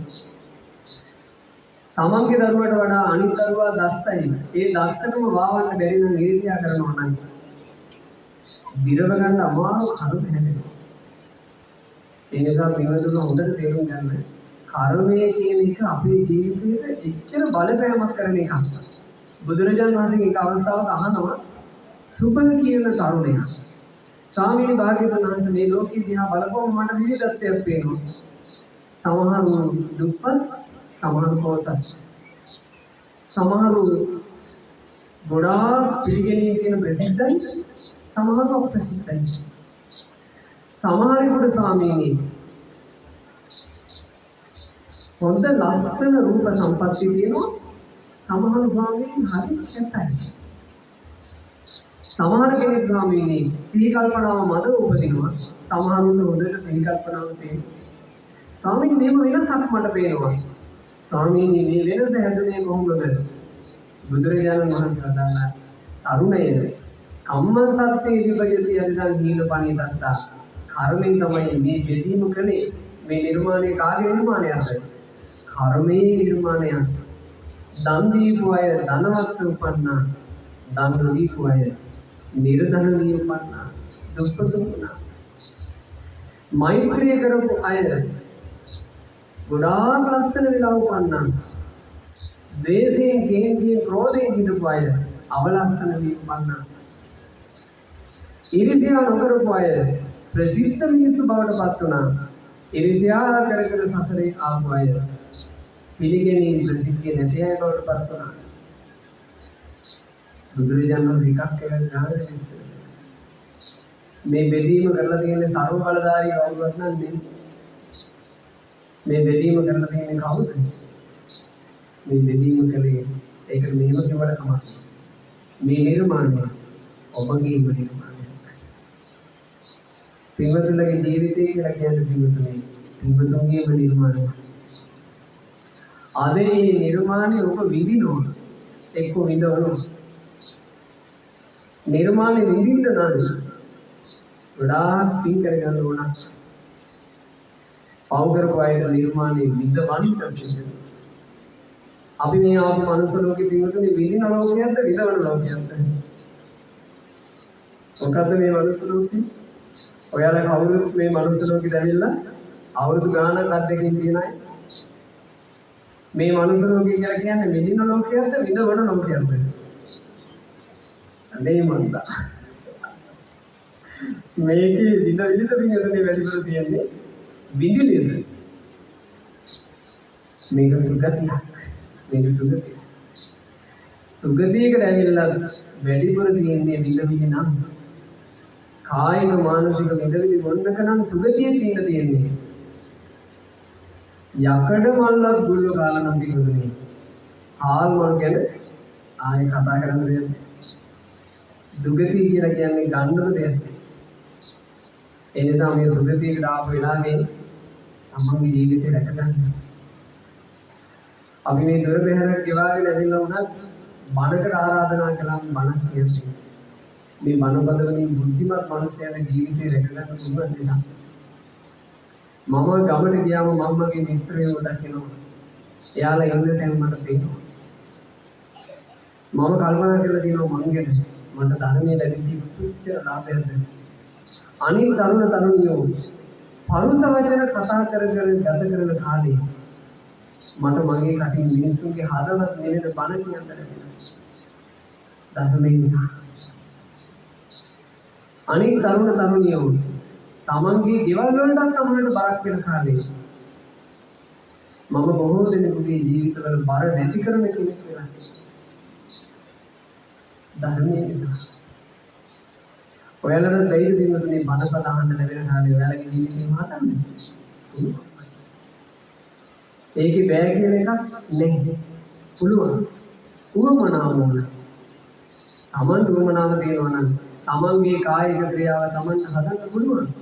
තමන්ගේ දරුවට වඩා අනිත් දරුවා දක්ෂයි. ඒ දක්ෂකම වාවන්න බැරි නම් ඉරිසියා කරනවා නම් දිරව ගන්න අමාරු කර්ම හැදෙනවා. ඒ නිසා පින්වතුන් හොඳට තේරුම් ගන්න. කර්මය කියන එක අපේ ජීවිතේට එච්චර බලපෑමක් කරන එකක්. බුදුරජාණන් වහන්සේ එක අවස්ථාවක අහනවා සුබල කියන තරුණයා. ස්වාමීන් වහන්සේ මේ ලෝකෙ දිහා බලපුවම මට විවිධත්වයක් පේනවා. සමහරු දුප්පත්, සමහරු පොසත්. සමහරු ගොඩාක් පිළිගැනීම් තියෙන ප්‍රසිද්ධයි, සමහරු අප්‍රසිද්ධයි. සමහරෙකුට ස්වාමීනි හොඳ ලස්සන රූප සම්පatti තියෙනවා. සමහර ස්වාමීන් හරි කැතයි. සමහර කෙනෙක් ස්වාමීනි සිහි කල්පනාව මද උපදිනවා. සමහරුන්ට හොඳට සිහි කල්පනාව තියෙනවා. ස්වාමීනි මේව වෙනසක් මට පේනවා. ස්වාමීනි මේ වෙනස හැදුනේ කොහොමද? බුදුරජාණන් වහන්සේ වදාළා තරුණය කම්මං සත්‍යේ විභජති යදිදන් හීන පණිදත්තා. කර්මයෙන් තමයි මේ දෙදීම කලේ. මේ නිර්මාණය කාගේ නිර්මාණයක්ද? කර්මයේ නිර්මාණයක්. දන් දීපු අය ධනවත් උපන්නා. දන් නොදීපු අය නිර්ධන වී උපන්නා. දුප්පත් වුණා. මෛත්‍රිය කරපු අය ගොඩාක් ලස්සන වෙලා උපන්නා. ද්වේෂයෙන්, කේන්තියෙන්, ක්‍රෝධයෙන් හිටපු අය අවලස්සන වී උපන්නා. ඊර්ෂ්‍යා නොකරපු අය ප්‍රසිද්ධ මිනිස්සු බවට පත් වුණා. ඊර්ෂ්‍යා කර කර සසරේ ආපු අය පිළිගැනීම ප්‍රසිද්ධිය නැති අය බවට පත් වුණා. බුදුරජාණන් වහන්සේ එකක් ඥානය මේ බෙදීම කරලා තියෙන සර්ව බලධාරී කවුරුවත් නැන්නේ. මේ බෙදීම කරලා තියෙන කවුද? මේ බෙදීම කලේ ඒකට මෙහෙම කිව්වට කමක්. මේ නිර්මාණය ඔබගේ නිර්මාණය. පින්වතුන්ගේ ජීවිතය කියලා කියන්නේ පින්වතුන්ගේම නිර්මාණය. අද මේ නිර්මාණය ඔබ විඳිනවා. එක්ක විඳවනවා. නිර්මාණය විඳින්න නම් ගොඩාක් පින් කරගන්න ඕන. පව් කරපු අයට නිර්මාණය විඳවන්න තියෙනවා. අපි මේ ආපු මනුස්ස ලෝකෙ පින්වතුනි විඳින ලෝකයක්ද විඳවන ලෝකයක්ද? මොකද්ද මේ මනුස්ස ලෝකෙ? ඔයාලා කවුරුත් මේ මනුස්ස ලෝකෙට ඇවිල්ලා අවුරුදු ගාණක් අද්දකින් තියෙන අය. මේ මනුස්ස ලෝකය කියලා කියන්නේ විඳින ලෝකයක්ද විඳවන ලෝකයක්ද? අනේ මන්දා. මේකේ විඳ පින්වතුනි වැඩිපුර තියෙන්නේ විඳිලිද? මේක සුගතියක්. මේක සුගතිය. සුගතියකට ඇවිල්ලා වැඩිපුර තියෙන්නේ විඳ නම් කායික මානසික විඳ මොන්නක නම් සුගතිය තියෙන්නේ. යකඩ මල්ලක් ගුල්ල කාලා නම් පිටුනේ. ආල් මල් ගැන ආයෙ කතා කරන්න දෙයක්. දුගතිය කියලා කියන්නේ ගන්නම දෙයක්. ඒ නිසා මේ සුගතියකට ආපු වෙලාවේ තමන්ගේ ජීවිතේ රැක ගන්න. අපි මේ දුර බැහැරක් ගෙවාගෙන ඇවිල්ලා වුණත් මනකට ආරාධනා කළාම මනක් කියන්නේ මේ මනපද වලින් බුද්ධිමත් මනුස්සයගේ ජීවිතේ රැක ගන්න පුළුවන් නිසා මම ගමට ගියාම මම්මගේ මිත්‍රයෝ දකිනවා. එයාලා ඉන්න තැන මට පේනවා. මම කල්පනා කරලා තියෙනවා මං ගැන මට ධර්මයේ ලැබිච්ච පුච්ච ලාභයක්ද. අනිත් තරුණ තරුණියෝ පරුස වචන කතා කර ගත කරන කාලේ මට මගේ කටින් මිනිස්සුන්ගේ හදවත් නෙවෙයි බණ කියන්න ලැබෙනවා. ධර්මයෙන් නිසා. අනිත් තරුණ තරුණියෝ තමන්ගේ ගෙවල් වලට සමහරවිට බරක් වෙන කාලේ මම බොහෝ දෙනෙකුගේ ජීවිතවල බර නැති කරන කෙනෙක් වෙලා. ධර්මයෙන් නිසා. ඔයාලට දෙයිද දිනුනේ බණපද අහන්න ලැබෙන කාලේ ඔයාලගේ ජීවිතේ මහතන්නේ. ඒකේ බෑ කියන එකක් නැහැ. පුළුවන්. උවමනාව ඕන. තමන් උවමනාව දෙනවා නම් තමන්ගේ කායික ක්‍රියාව තමන්ට හදන්න පුළුවන්.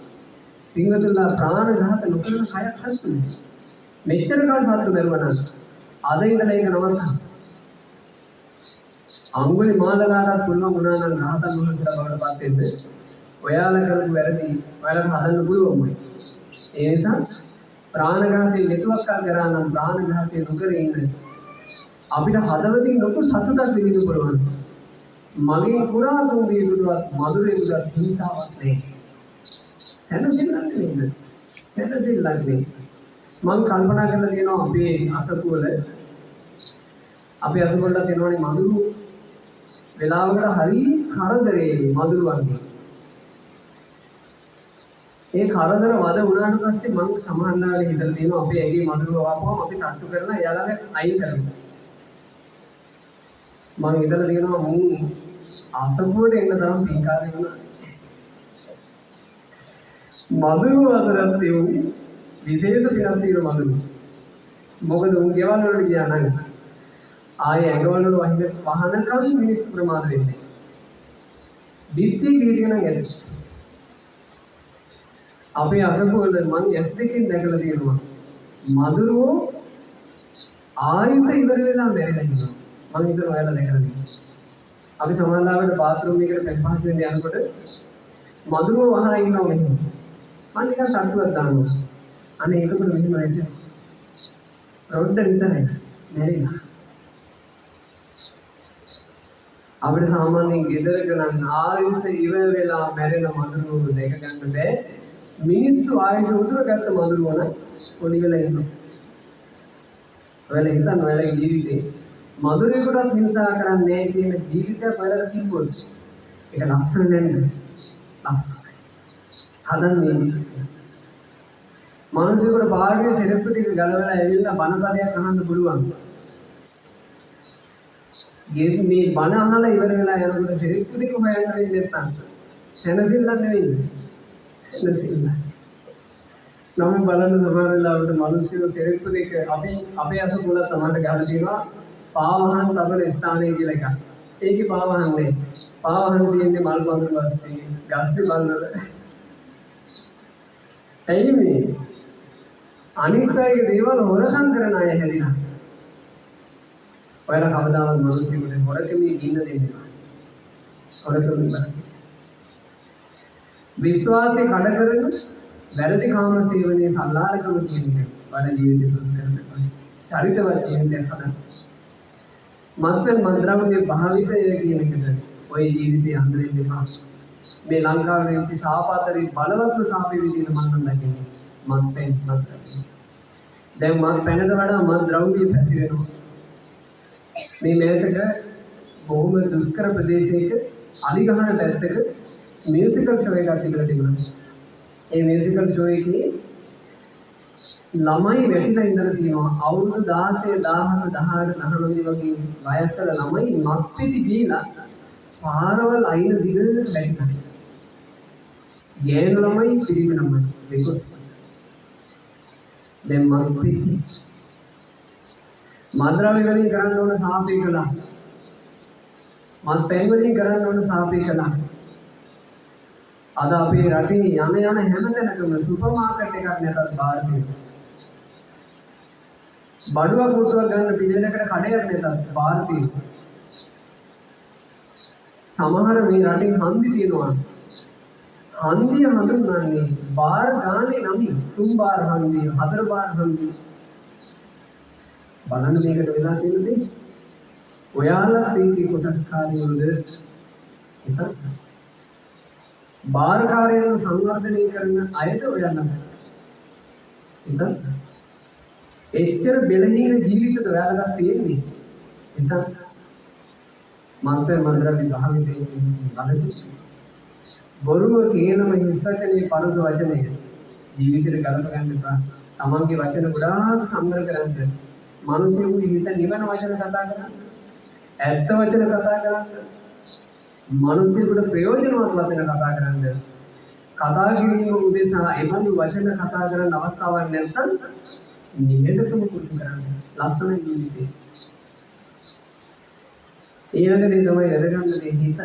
පින්වතුන්ලා ප්‍රාණඝාත නොකරන කයක් හස්සුනේ. මෙච්චර කාල සත්තු දරුවා නම් අද ඉඳලා ඒක නවත්තන්න. අඟුලි මාලලාට පුළුවන් වුණා නම් රහතන් වහන්සේලා බවට පත් වෙන්න ඔයාලා කරපු වැරදි ඔයාලට හදන්න පුළුවන්. ඒ නිසා ප්‍රාණඝාතයේ මෙතුවක් කල් කරා නම් ප්‍රාණඝාතයේ නොකර ඉන්න අපිට හදවතින් ලොකු සතුටක් විඳින්න පුළුවන්. මගේ පුරාතන දීදුවත් මధుරේදුවත් හිංසාවක් නැහැ. සැනසෙල්ලන්නේ මම කල්පනා කරලා තියෙනවා අපේ අසපුවල තියෙනවනේ මధుරු වෙලාවකට හරි කරදරේ මధుරුවන්ගේ. ඒ කරදර වද වුණාට පස්සේ මම සමාහරණාලේ හිතලා තියෙනවා අපේ ඇගේ මధుරුව ආපුවම අපි තට්ටු කරලා එයාලගේ අයින් කරනවා. මම හිතලා තියෙනවා මුන් අසපුවට එන්න තරම් පින්කාරය වුණා. මధුරු අතරත් ඒ විශේෂ පිනක් තියෙන මధుරු. මොකද උන් ගෙවල් වලට ගියා නම් ආයේ ඇඟවල වහනකම් මිනිස්සු ප්‍රමාද වෙන්නේ. දිත්‍ය කීටිය නම් ඇති. අපේ අසපුවල මම S2 දැකලා තියෙනවා. මధుරෝ ආයුෂ ඉවර වෙලා මැරෙලා ඉන්නවා. මම හිතනවා ඔයාලා දැකලා තියෙනවා. අපි සමාජලාවට බාත්රූම් එකකට පෙන්පහස් වෙන්න යනකොට මధుරෝ වහලා ඉන්නවා මෙහෙම. මම නිකන් සතුටක් දානවා. අනේ ඒකකට මෙහෙම නැද්ද? රොඩ්ඩ විතරයි මැරෙලා. අපිට සාමාන්‍යයෙන් ගෙදරක නම් ආයුෂ ඉවර වෙලා මැරෙන මధుරෝ දැක ගන්න බෑ. මිනිස්සු ආයුෂ උදුරගත්ත මధుරෝ නම් පොඩි වෙලා ඉන්නවා. ඔයාලා හිතන්න ඔයාලගේ ජීවිතේ මధుරේකටත් හිංසා කරන්නේ නැහැ කියන ජීවිතයක් ඔයාලා තිබ්බොත් ඒක ලස්සන නැද්ද? ලස්සනයි. හදන්නේ මිනිස්සුන්ට පාරේ සෙරප්පු ටික ගලවලා ඇවිල්ලා බණපදයක් අහන්න පුළුවන්. මේ බණ අහලා ඉවර වෙලා යනකොට සෙරප්පු ටික හොයන්න වෙන්නේ නැත්තම් සැනසෙල්ලක් නෙවෙයි. සැනසෙල්ල. නම් බලන්න සමහර වෙලාවට මිනිස්සු සෙරප්පු ටික අපේ අසුබල තමයි ගහලා තියෙනවා පාවහන් තබන ස්ථානයේ කියලා එකක්. ඒකේ පාවහන් නැහැ. පාවහන් තියෙන්නේ මල් බඳුරු වස්සේ ගස්ති බල්වල. ඇයි මේ අනිත් අයගේ දේවල් හොරකම් කරන අය හැදිනා. ඔයාලා කවදාවත් මිනිස්සුන්ට හොරකමේ ගින්න දෙන්නේ නැහැ. හොරකම බලන්න. විශ්වාසය කඩ කරන වැරදි කාම සේවනයේ සල්ලාලකම කියන්නේ වල ජීවිතය පුරුදු කරන්න. චරිතවත් ජීවිතයක් හදන්න. මත්පැන් මත්ද්‍රව්‍ය භාවිතය කියන එකට ඔය ජීවිතේ අඳුරෙන්න එපා. මේ ලංකාවේ ඉච්ච සාපාතරේ බලවත්ම සාපේ විදිහට මම දකින්නේ මත්පැන් මත්ද්‍රව්‍ය. දැන් මත්පැනට වඩා මත්ද්‍රව්‍ය පැතිරෙනවා. මේ මේකට බොහොම දුෂ්කර ප්‍රදේශයක අලිගහන පැත්තක මියුසිකල් ෂෝ එකක් තිබුණා තිබුණා. ඒ මියුසිකල් ෂෝ එකේ ළමයි වැටිලා ඉඳලා තියෙනවා අවුරුදු 16 17 18 19 වගේ වයස්වල ළමයි මත්පිටි දීලා පාරවල් අයින දිගට වැටිලා. ගෑනු ළමයි පිරිමි ළමයි දෙකොත්. දැන් මත්පිටි මද්ද්‍රව්‍ය වලින් කරන්න ඕන සාපේ කළා. මත්පැන් වලින් කරන්න ඕන සාපේ කළා. අද අපේ රටේ යන හැමතැනකම සුපර් මාකට් එකක් නැතත් ಭಾರತයේ. බඩුවක් මුට්ටුවක් ගන්න පිළිවෙලකට කඩයක් නැතත් ಭಾರತයේ. සමහර මේ රටේ හන්දි තියෙනවා. හන්දිය හඳුන්වන්නේ බාර් ගානේ නමින් 3 බාර් හන්දිය 4 බාර් හන්දිය. බලන්න මේකට වෙලා තියෙන දේ. ඔයාලා තේකේ කොටස්කාරයෝද හිතන්න. බාරකාරයන් සංවර්ධනය කරන අයට ඔයාලා හිතන්න. එච්චර බෙලහීන ජීවිතද ඔයාලට තියෙන්නේ. හිතන්න. මත්පැන් මද්ද්‍රව්‍ය භාවිතයෙන් බලන්න. බොරුව කියනම හිස් වචනේ පරස වචනය ජීවිතේට ගලප ගන්න එපා. තමන්ගේ වචන ගොඩාක් සංවර කරගන්න. මිනිස්සුන්ගේ හිත නිවන වචන කතා කරන්න. ඇත්ත වචන කතා කරන්න. මිනිස්සුන්ට ප්‍රයෝජනවත් වචන කතා කරන්න. කතා කිරීම උදෙසා එබඳු වචන කතා කරන්න අවස්ථාවක් නැත්නම් නිහෙතකම පුරුදු කරන්න. ලස්සන ජීවිතේ. ඊළඟ දේ තමයි වැදගත් දේ හිත.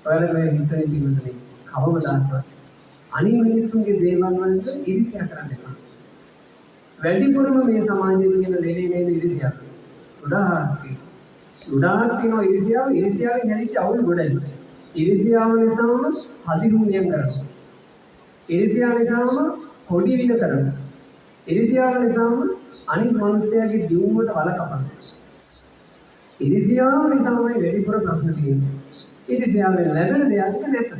ඔයාලා මේ හිතේ ජීවිතේ කවමදාවත් අනිත් මිනිස්සුන්ගේ දේවල් වලට ඉරිසියා කරන්න එපා. වැඩිපුරම මේ සමාජයේ තියෙන දෙලේ නේද ඉරිසියා. උදාහරණ තියෙනවා ඉරිසියාවෙන් හැදිච්ච අවුල් ගොඩයි. ඉරිසියාව නිසාම හදිහුණියම් කරනවා. ඉරිසියාව නිසාම කොඩි වින කරනවා. ඉරිසියාව නිසාම අනිත් මිනිස්යාගේ ජීවුමට වල කපනවා. ඉරිසියාව නිසාමයි වැඩිපුර ප්‍රශ්න තියෙන්නේ. ඉරිසියාවෙන් ලැබෙන දෙයක් නැත.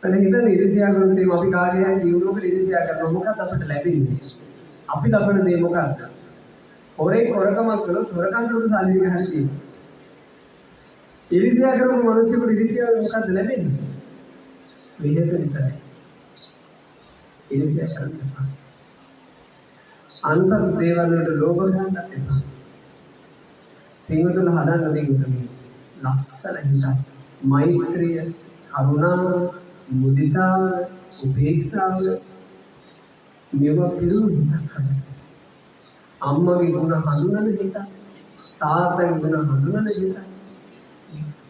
අනේ හිතන ඉරිසියා කරන දේ අපි කාර්යයන් ජීවුමකට ඉරිසියා කරනවා. මොකක්ද අපිට ලැබෙන්නේ? අපි ලබන දේ මොකක්ද? හොරේ හොරකමක් කළොත් හොරකම් කරන සල්ලි එක හරි තියෙනවා. ඉරිසියා කරන මිනිස්සුන්ට ඉරිසියාව මොකක්ද ලැබෙන්නේ? වෙනස විතරයි. ඉරිසියා කරන්න එපා. අන්සත් දේවල් වලට ලෝභ ගන්නත් එපා. පින්වතුන් හදන්න මේක තමයි. ලස්සන හිතක්. මෛත්‍රිය, කරුණාව, මුදිතාව, උපේක්ෂාව මේවා පිළිතුරු හිතක් හදන්න. අම්මගේ ගුණ හඳුනන හිත, තාත්තගේ ගුණ හඳුනන හිත,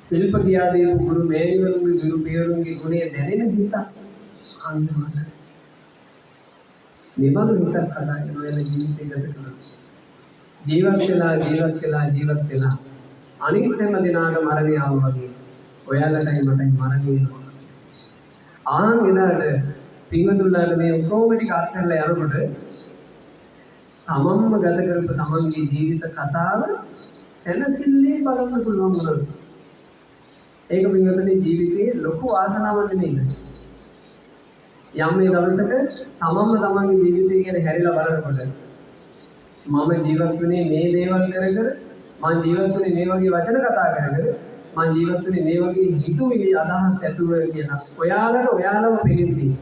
ශිල්ප කියාදී ගුරු මේනිවරුන්ගේ ගුරු පියවරුන්ගේ ගුණය දැනෙන හිත අන්දමන. මෙබඳු හිතක් හදාගෙන ඔයාලා ජීවිතය ගත කරනවා. ජීවත් වෙලා අනිත් හැම දිනාට මරණය ආවා වගේ ඔයාලටයි මටයි මරණය එනවා. ආන් එදාට පින්වතුන්ලාට මේ ඔක්කොම ටික අත්හැරලා යනකොට තමන්ම ගත කරපු තමන්ගේ ජීවිත කතාව සැනසෙල්ලේ බලන්න පුළුවන් වුණා. ඒක පින්වතුන්ගේ ජීවිතයේ ලොකු වාසනාවක් නෙමෙයි. යම් මේ දවසක තමන්ම තමන්ගේ ජීවිතය ගැන හැරිලා බලනකොට මම ජීවත් වුණේ මේ දේවල් කර මම ජීවත් වුණේ මේ වගේ වචන කතා කරගෙන මම ජීවත් වුණේ මේ වගේ හිතුවිලි අදහස් ඇතුව කියන ඔයාලම පෙනෙන්නේ.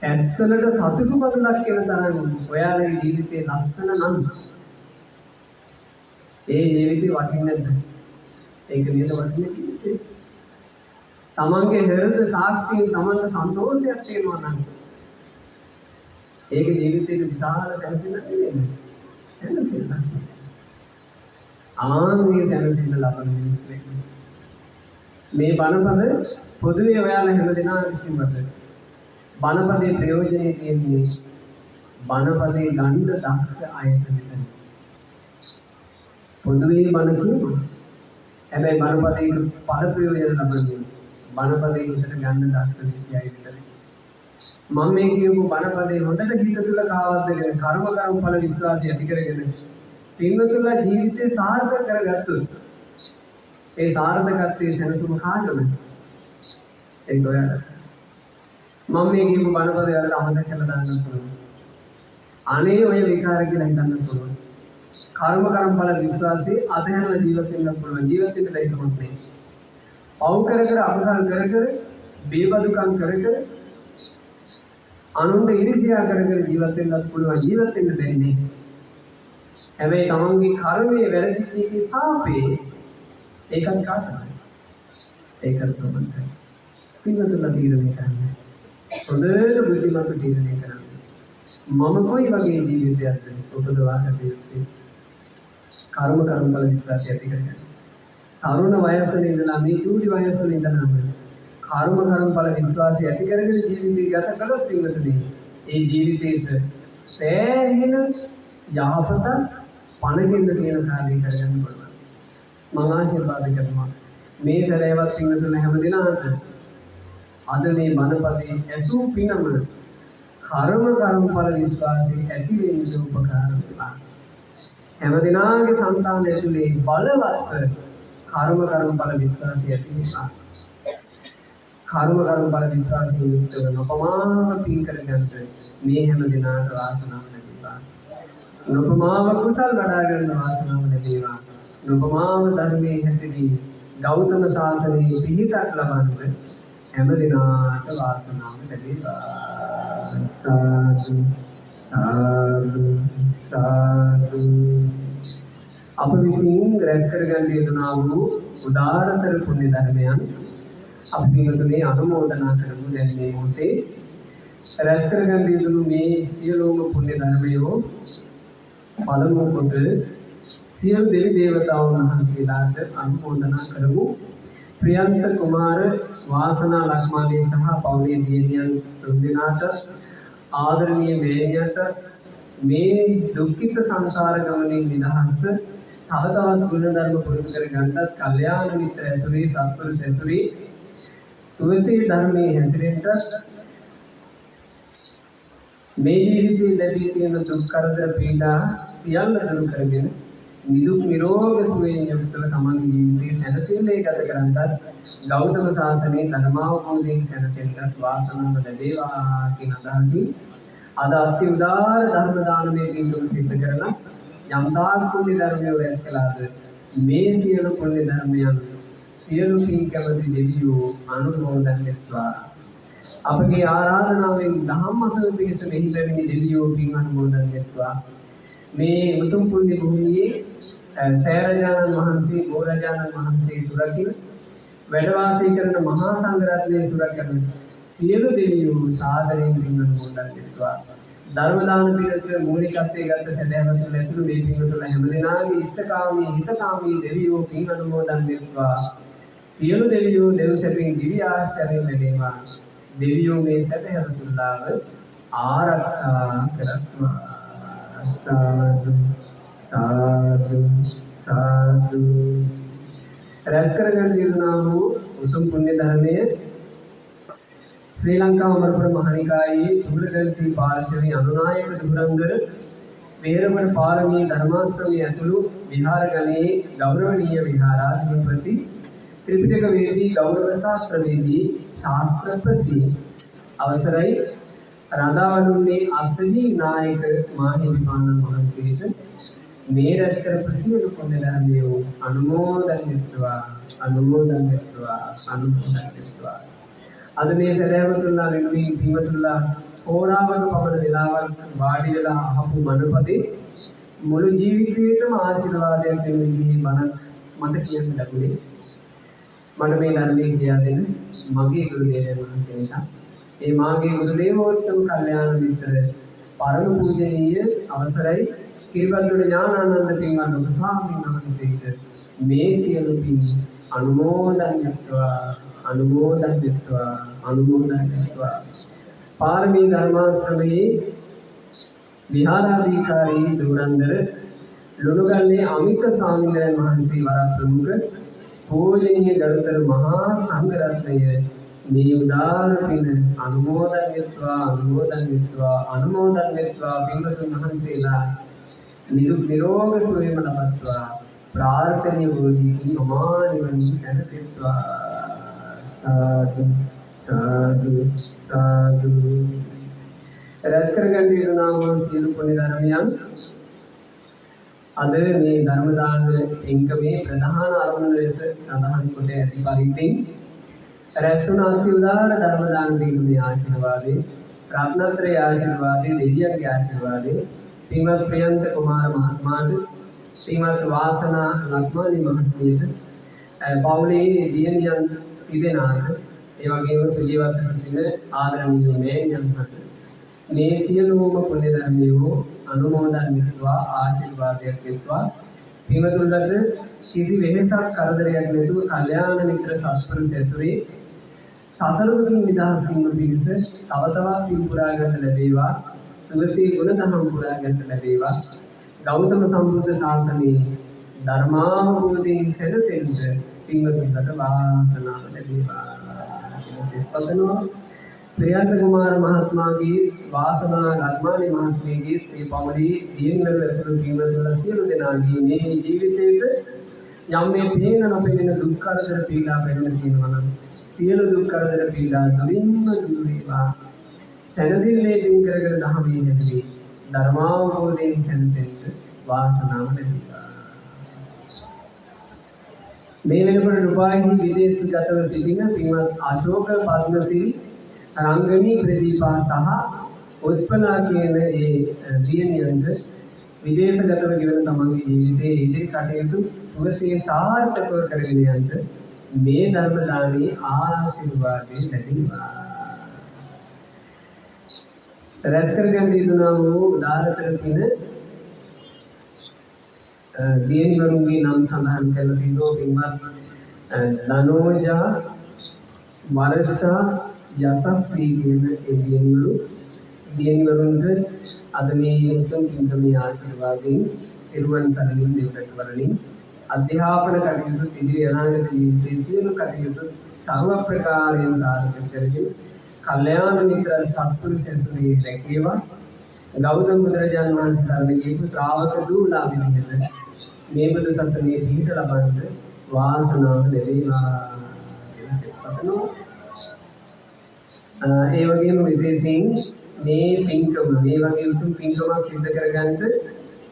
ඇස්සලට සතුටු බඳුනක් කියන තරම් ඔයාලගේ ජීවිතේ ලස්සන නම් ඒ ජීවිතේ වටින්නේ නැද්ද? ඒක නේද වටින්නේ ජීවිතේ. තමන්ගේ හෘද සාක්ෂියෙන් තමන්ට සන්තෝෂයක් තියෙනවා නම් ඒක ජීවිතේ විශාල සැනසීමක් නෙමෙයි. සැනසීමක්. ආන්ගේ සැනසීම ලබන මිනිස්සු මේ බණපද පොදුවේ ඔයාලා හැමදෙනා කිව්වට බණපදේ ප්‍රයෝජනෙ තියෙන්නේ බණපදේ ගන්න දක්ෂ අයට විතරයි. පොදුවේ බණ කියනවා. හැබැයි බණපදේ පළ ප්‍රයෝජන ලබන්නේ බණපදේ විතර ගන්න දක්ෂ විදියයි විතරයි. මම මේ කියපු බණපදේ හොඳට හිත තුළ කාවද්දගෙන කර්ම ඵල විශ්වාසය ඇති කරගෙන පින්වතුන්ලා ජීවිතේ සාර්ථක කරගත්තොත් ඒ සාර්ථකත්වයේ සැනසීම කාටද? ඒක ඔයාලට. මම මේ කියපු බණපද ඔයාලට අමතක කරලා දාන්න පුළුවන්. අනේ ඔය විකාර කියලා හිතන්න පුළුවන්. කර්ම ඵල විශ්වාසයේ අධ්‍යයන ජීවත් වෙන්න පුළුවන්. ජීවත් වෙන්න බැරි කමක් නෑ. පව් කර අකුසල් කර බේබදුකම් කර අනුන්ට ඉරිසියා කර ජීවත් වෙන්නත් පුළුවන්. ජීවත් වෙන්න බැරි නෑ. හැබැයි තමන්ගේ කර්මයේ වැරදිච්ච එකේ සාපේ ඒකත් කාටද? ඒකත් තමයි. පින්වතුන්ලා තීරණය කරන්නේ. හොඳට බුද්ධිමත් තීරණය කරන්නේ. මම කොයි වගේ ජීවිතයක්ද උපදවා ගත යුත්තේ? කර්ම ඵල විශ්වාසය ඇති කරගන්න. තරුණ වයසේ ඉඳලා මේ චූටි වයසේ ඉඳලා කර්ම ඵල විශ්වාසය ඇති කරගෙන ජීවිතය ගත කළොත් පින්වතුනි ඒ ජීවිතේට සෑහෙන යහපත පණගෙන්න තියෙන කාර්යය කරගන්න පුළුවන්. මම ආශිර්වාද කරනවා මේ සැරේවත් පින්වතුන් හැමදෙනාට අද මේ බණපදේ ඇසූ පිනම කර්ම ඵල විශ්වාසයේ ඇති වෙන්න උපකාර වෙනවා. හැමදෙනාගේ సంతාන ඇතුලේ බලවත් කර්ම ඵල විශ්වාසය ඇති වෙනවා. කර්ම ඵල විශ්වාසයෙන් යුක්තව නොපමාන පින් කරගන්න මේ හැමදෙනාට වාසනාව ලැබේවා. නොපමාව කුසල් වඩා ගන්න වාසනාව ලැබේවා. නොපමාව ධර්මයේ හැසිරී ගෞතම සාසනයේ පිහිටක් ලබන්න හැමදෙනාට වාසනාව ලැබේවා. සාදු සාදු සාදු. අප විසින් රැස් කරගන්න යෙදුනා වූ උදාරතර පුණ්‍ය ධර්මයන් අපි පිළිතුරේ අනුමෝදනා කරමු. දැන් මේ මොහොතේ රැස් කරගන්න යෙදුණු මේ සියලුම පුණ්‍ය ධර්මයෝ පළමු කොට සියලු දෙවි දේවතාවුන් වහන්සේලාට අනුමෝදනා කරමු. ප්‍රියන්ත කුමාර වාසනා ලක්මාලී සහ පවුලේ දියණියන් තුන්දෙනාට ආදරණීය මේණියට මේ දුක්ඛිත සංසාර ගමනේ නිදහස තව තවත් ගුණ ධර්ම පුරුදු කර ගන්නත් කල්යාණ මිත්‍ර ඇසුරේ සත්පුරුෂ ඇසුරේ සුවසේ ධර්මයේ හැසිරෙන්නත් මේ ජීවිතයේ ලැබී තියෙන දුක් කරදර පීඩා සියල්ල දුරු කරගෙන නිදුක් නිරෝගී සුවයෙන් යුක්තව තමන්ගේ ජීවිතයේ සැනසෙල්ලේ ගත කරන්නත් ගෞතම සාසනයේ ධර්මාවබෝධයෙන් සැනසෙන්නත් වාසනාව ලැබේවා කියන අදහසින් අද අති උදාර ධර්ම දානමය පින්තුන් සිද්ධ කරලා යම් තාක් පුණ්‍ය ධර්මය රැස් කළාද මේ සියලු පුණ්‍ය ධර්මයන් සියලු පින් කැමති දෙවියෝ අනුමෝදන් වෙත්වා. අපගේ ආරාධනාවෙන් ධම්මසල පිණිස මෙහි පැමිණි දෙවියෝ පින් අනුමෝදන් වෙත්වා. මේ උතුම් පුණ්‍ය භූමියේ සෑරජානන් වහන්සේ ගෝරජානන් වහන්සේ සුරකින වැඩ වාසය කරන මහා සංඝ රත්නයේ සුරකන සියලු දෙවියෝ සාදරයෙන් පින් අනුමෝදන් වෙත්වා. ධර්ම දාන පිළිතුර මූලිකත්වයේ ගත සදහවතුන් ඇතුළු මේ පින්වතුන් හැමදෙනාගේ ඉෂ්ඨකාමී හිතකාමී දෙවියෝ පින් අනුමෝදන් වෙත්වා. සියලු දෙවියෝ දෙව් සැපින් දිව්‍ය ආශ්චර්යයෙන් ලැබේවා. දෙවියෝ මේ සදහවතුන්ලාව ආරක්ෂා කරත්වා. සාදු සාදු සාදු. රැස් කරගන්න යෙදුණා වූ උතුම් පුණ්‍ය ධර්මයේ ශ්‍රී ලංකා අමරපුර මහනිකායේ චූලගල්ති පාර්ශවයේ අනුනායක දුරංගර වේරමණ පාරමී ධර්මාශ්‍රමයේ ඇතුළු විහාරගණයේ ගෞරවනීය විහාරාධිපති ත්‍රිපිටක වේදී ගෞරව ශාස්ත්‍රවේදී ශාස්ත්‍රපති අවසරයි රඳාවනුන්නේ අස්සජී නායක මාහිමිපාණන් වහන්සේට මේ රැස් කර ප්‍රසිද්ධ පුණ්‍ය ධර්මයේ අනුමෝදන් වෙත්වා. අනුමෝදන් වෙත්වා. අනුමෝදන් වෙත්වා. අද මේ සදහවතුන්ලා වෙනුවෙන් පින්වතුන්ලා හෝරාවක පමණ වෙලාවක් වාඩි වෙලා අහපු මනපදේ මුළු ජීවිතේටම ආශිර්වාදයක් වෙන විදිහේ බණක් මට කියන්න ලැබුණේ. මට මේ ධර්මයේ කියා දෙන්න මගේ ගුරු දේවයන් වහන්සේ නිසා. ඒ මාගේ ගුරු දේවෝත්තම කල්යාණ මිත්‍ර පරම පූජනීය අවසරයි කිරිබත්ගොඩ ඥානානන්ද පින්වත් ඔබ ස්වාමීන් වහන්සේට මේ සියලු පින් අනුමෝදන් වෙත්වා පාරමී ධර්මාශ්‍රමයේ විහාරාධිකාරී දුරන්දර ලුණුගල්ලේ අමිත ස්වාමීන් වහන්සේ වරක් ප්‍රමුඛ පූජනීය ගරුතර මහා සංඝ රත්නය මේ උදාර පින අනුමෝදන් වෙත්වා පින්වතුන් වහන්සේලා නිරුක් නිරෝග සුවයම ලබත්වා ප්‍රාර්ථනීය වූ අමා නිවන සැනසෙත්වා සාදු සාදු සාදු රැස් කරගන්න යුතුනාම සියලු පුණ්‍ය ධර්මයන් අද මේ ධර්ම දාන එංගමේ ප්‍රධාන අරමුණ ලෙස සඳහන් කොට ඇති පරිදි රැස්වන අති උදාර ධර්ම දාන දීමේ ආශිර්වාදේ රත්නත්‍රය ආශිර්වාදේ දෙවියන්ගේ ආශිර්වාදේ පින්වත් ප්‍රියන්ත කුමාර මහත්මයාට පින්වත් වාසනා ලක්මාලි මහත්මියට පවුලේ දියණියන් තිදෙනාට ඒ වගේම සුජීවත්ව සිටින ආදරණීය මෑණියන්ට මේ සියලුම පුණ්‍ය ධර්මියෝ අනුමෝදන් වෙත්වා ආශිර්වාදයක් වෙත්වා පින්වතුන්ට කිසි වෙනසක් කරදරයක් නැතුව කල්යාණ මිත්‍ර සත්පුරුෂ ඇසුරේ සසර දුකින් නිදහස් වීම පිණිස තව තවත් පින් පුරා ගන්න ලැබේවා සුවසේ ගුණ දහම් පුරා ගන්න ලැබේවා ගෞතම සම්බුද්ධ ශාසනයේ ධර්මාවබෝධයෙන් සැනසෙන්න පින්වතුන්ට වාසනාව ලැබේවා පතනවා ප්‍රියන්ත කුමාර මහත්මයාගේ වාසනා ලක්මාලි මහත්මියගේ මේ පවුලේ දියණිවරු ඇතුළු පින්වතුන්ලා සියලු දෙනාගේ මේ ජීවිතයේ යම් මේ පේන නොපෙනෙන දුක් කරදර පීඩා වෙන්න තියෙනවා නම් සියලු දුක් කරදර පීඩා දුරින්ම දුර වේවා සැනසෙල්ලේ දින් කරගෙන ධර්මයේ නැති ධර්මාවබෝධයෙන් සැනසෙන්න වාසනාව ලැබේවා මේ වෙනකොට රුපායිනි විදේශගතව සිටින පින්වත් අශෝක පද්මසිරි රංගනී ප්‍රදීපා සහ උත්පලා කියන ඒ දියණියන්ට විදේශගතව ගෙවන තමන්ගේ ජීවිතයේ ඉදිරි කටයුතු සුවසේ සාර්ථකව කරගෙන යන්න මේ ධර්ම දානයේ ආශිර්වාදයෙන් ලැබේවා. රැස් කරගෙන ඉන්නා වූ උදාරතර පින දියණිවරුන්ගේ නම් සඳහන් කරලා තියෙනවා පින්වත් ධනෝජා වර්ෂා යසස්වී කියන ඒ දියණිවරුන්ට අද මේ උතුම් පින්කමේ ආශිර්වාදයෙන් එරුවන් සරණින් දෙවියන් වරණින් අධ්‍යාපන කටයුතු ඉදිරි අනාගත ජීවිතයේ සියලු කටයුතු සර්ව ප්‍රකාරයෙන් සාර්ථක කරගෙන කල්යාණ මිත්‍ර සත්පුරුෂ ඇසුරේ රැකේවා ගෞතම බුදුරජාණන් වහන්සේ සරණියේ ශ්‍රාවක දූලා විදිහට මේ බුදු සසුනේ පිහිට ලබන්න වාසනාව ලැබේවා ඒ වගේම විශේෂයෙන් මේ පින්කම මේ වගේ උතුම් පින්කමක් සිදු කරගන්න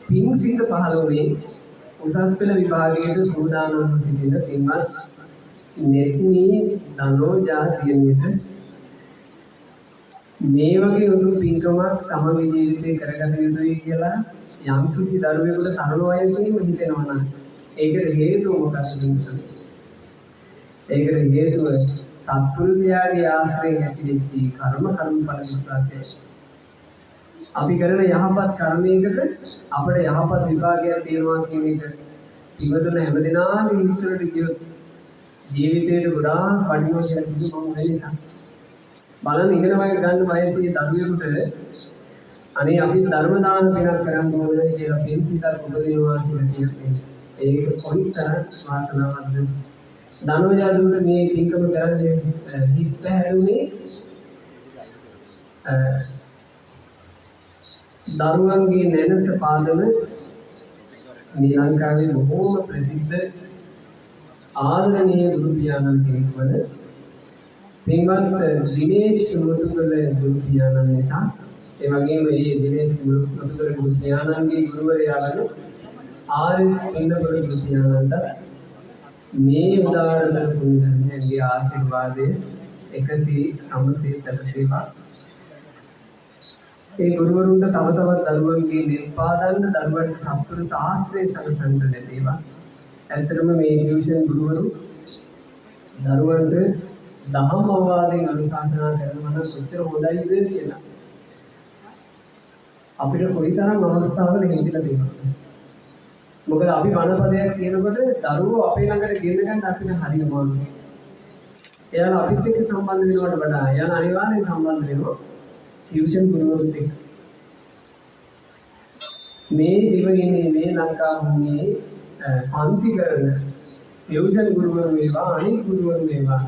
පින් සිත 15 උසස් පෙළ විභාගයට සූදානම් සිටින පින්වත් නෙත්නි ධනෝජා දියණියට මේ වගේ උතුම් පින්කමක් තමගේ ජීවිතේ කරගත යුතුයි කියලා යම් කිසි දරුවෙකුට තරුණ වයසේම හිතෙනවා නම් ඒකට හේතුව මොකක්ද? ඒකට හේතුව සත්පුරුෂයාගේ ආශ්‍රයෙන් ඇතිවෙච්ච කර්මඵල විපාකය. අපි කරන යහපත් කර්මයකට අපේ යහපත් විපාකයක් තියෙනවා කියන එක ඉවතුන හැමදෙනාගේ ඉස්සරට කියොත් ජීවිතේට ගොඩාක් වටිනවා කියලා කිව්ව මම වෙලෙසක්. බලන්න ඉගෙන ගන්න වයසේ දරුවෙකුට අනේ අපි ධර්ම දාන පිනක් කරන්න ඕනේ කියලා පින්සිතක් උපදිනවා කියලා කියන්නේ ඒක කොයිතරම් වාසනාවක්ද? ධනෝජා දුර මේ පින්කම කරන්නේ හිත හැරුනේ දරුවන්ගේ නැනස පාදන මේ ලංකාවේ බොහෝම ප්‍රසිද්ධ ආදරණීය ගුරු පියාණන් කෙනෙක් වන පින්වත් දිනේෂ් මුතුකල ගුරු පියාණන් නිසා ඒ වගේම මේ දිනේෂ් මුතුකල ගුරු පියාණන්ගේ ගුරුවරයා වන ආර්.එස්. පින්නපොළ ගුරු පියාණන්ට මේ උදාාරතර පුණ්‍ය ධර්මයේ ආශිර්වාදයේ එකසේ සමසේ සැලසේවා ඒ ගුරුවරුන්ට තව තවත් දරුවන්ගේ නිර්පාදන්න දරුවන්ට සත්පුරු ශාස්ත්‍රයේ සලසන්න ලැබේවා. ඇත්තටම මේ ටියුෂන් ගුරුවරු දරුවන්ට දහම් අවවාදයෙන් අනුශාසනා කරනවා නම් කොච්චර හොඳයිද කියලා. අපිට කොයිතරම් අවස්ථාවල හිතිලා තියෙනවද? මොකද අපි බණපදයක් කියනකොට දරුවෝ අපේ ළඟට ගෙන්න ගන්න අපිට හරි අමාරුයි. එයාලා අපිත් එක්ක සම්බන්ධ වෙනවට වඩා එයාලා අනිවාර්යෙන් සම්බන්ධ වෙනවා ටියුෂන් ගුරුවරුත් එක්ක. මේ දිවයිනේ මේ ලංකා භූමියේ පන්ති කරන ටියුෂන් ගුරුවරු වේවා අනිත් ගුරුවරු වේවා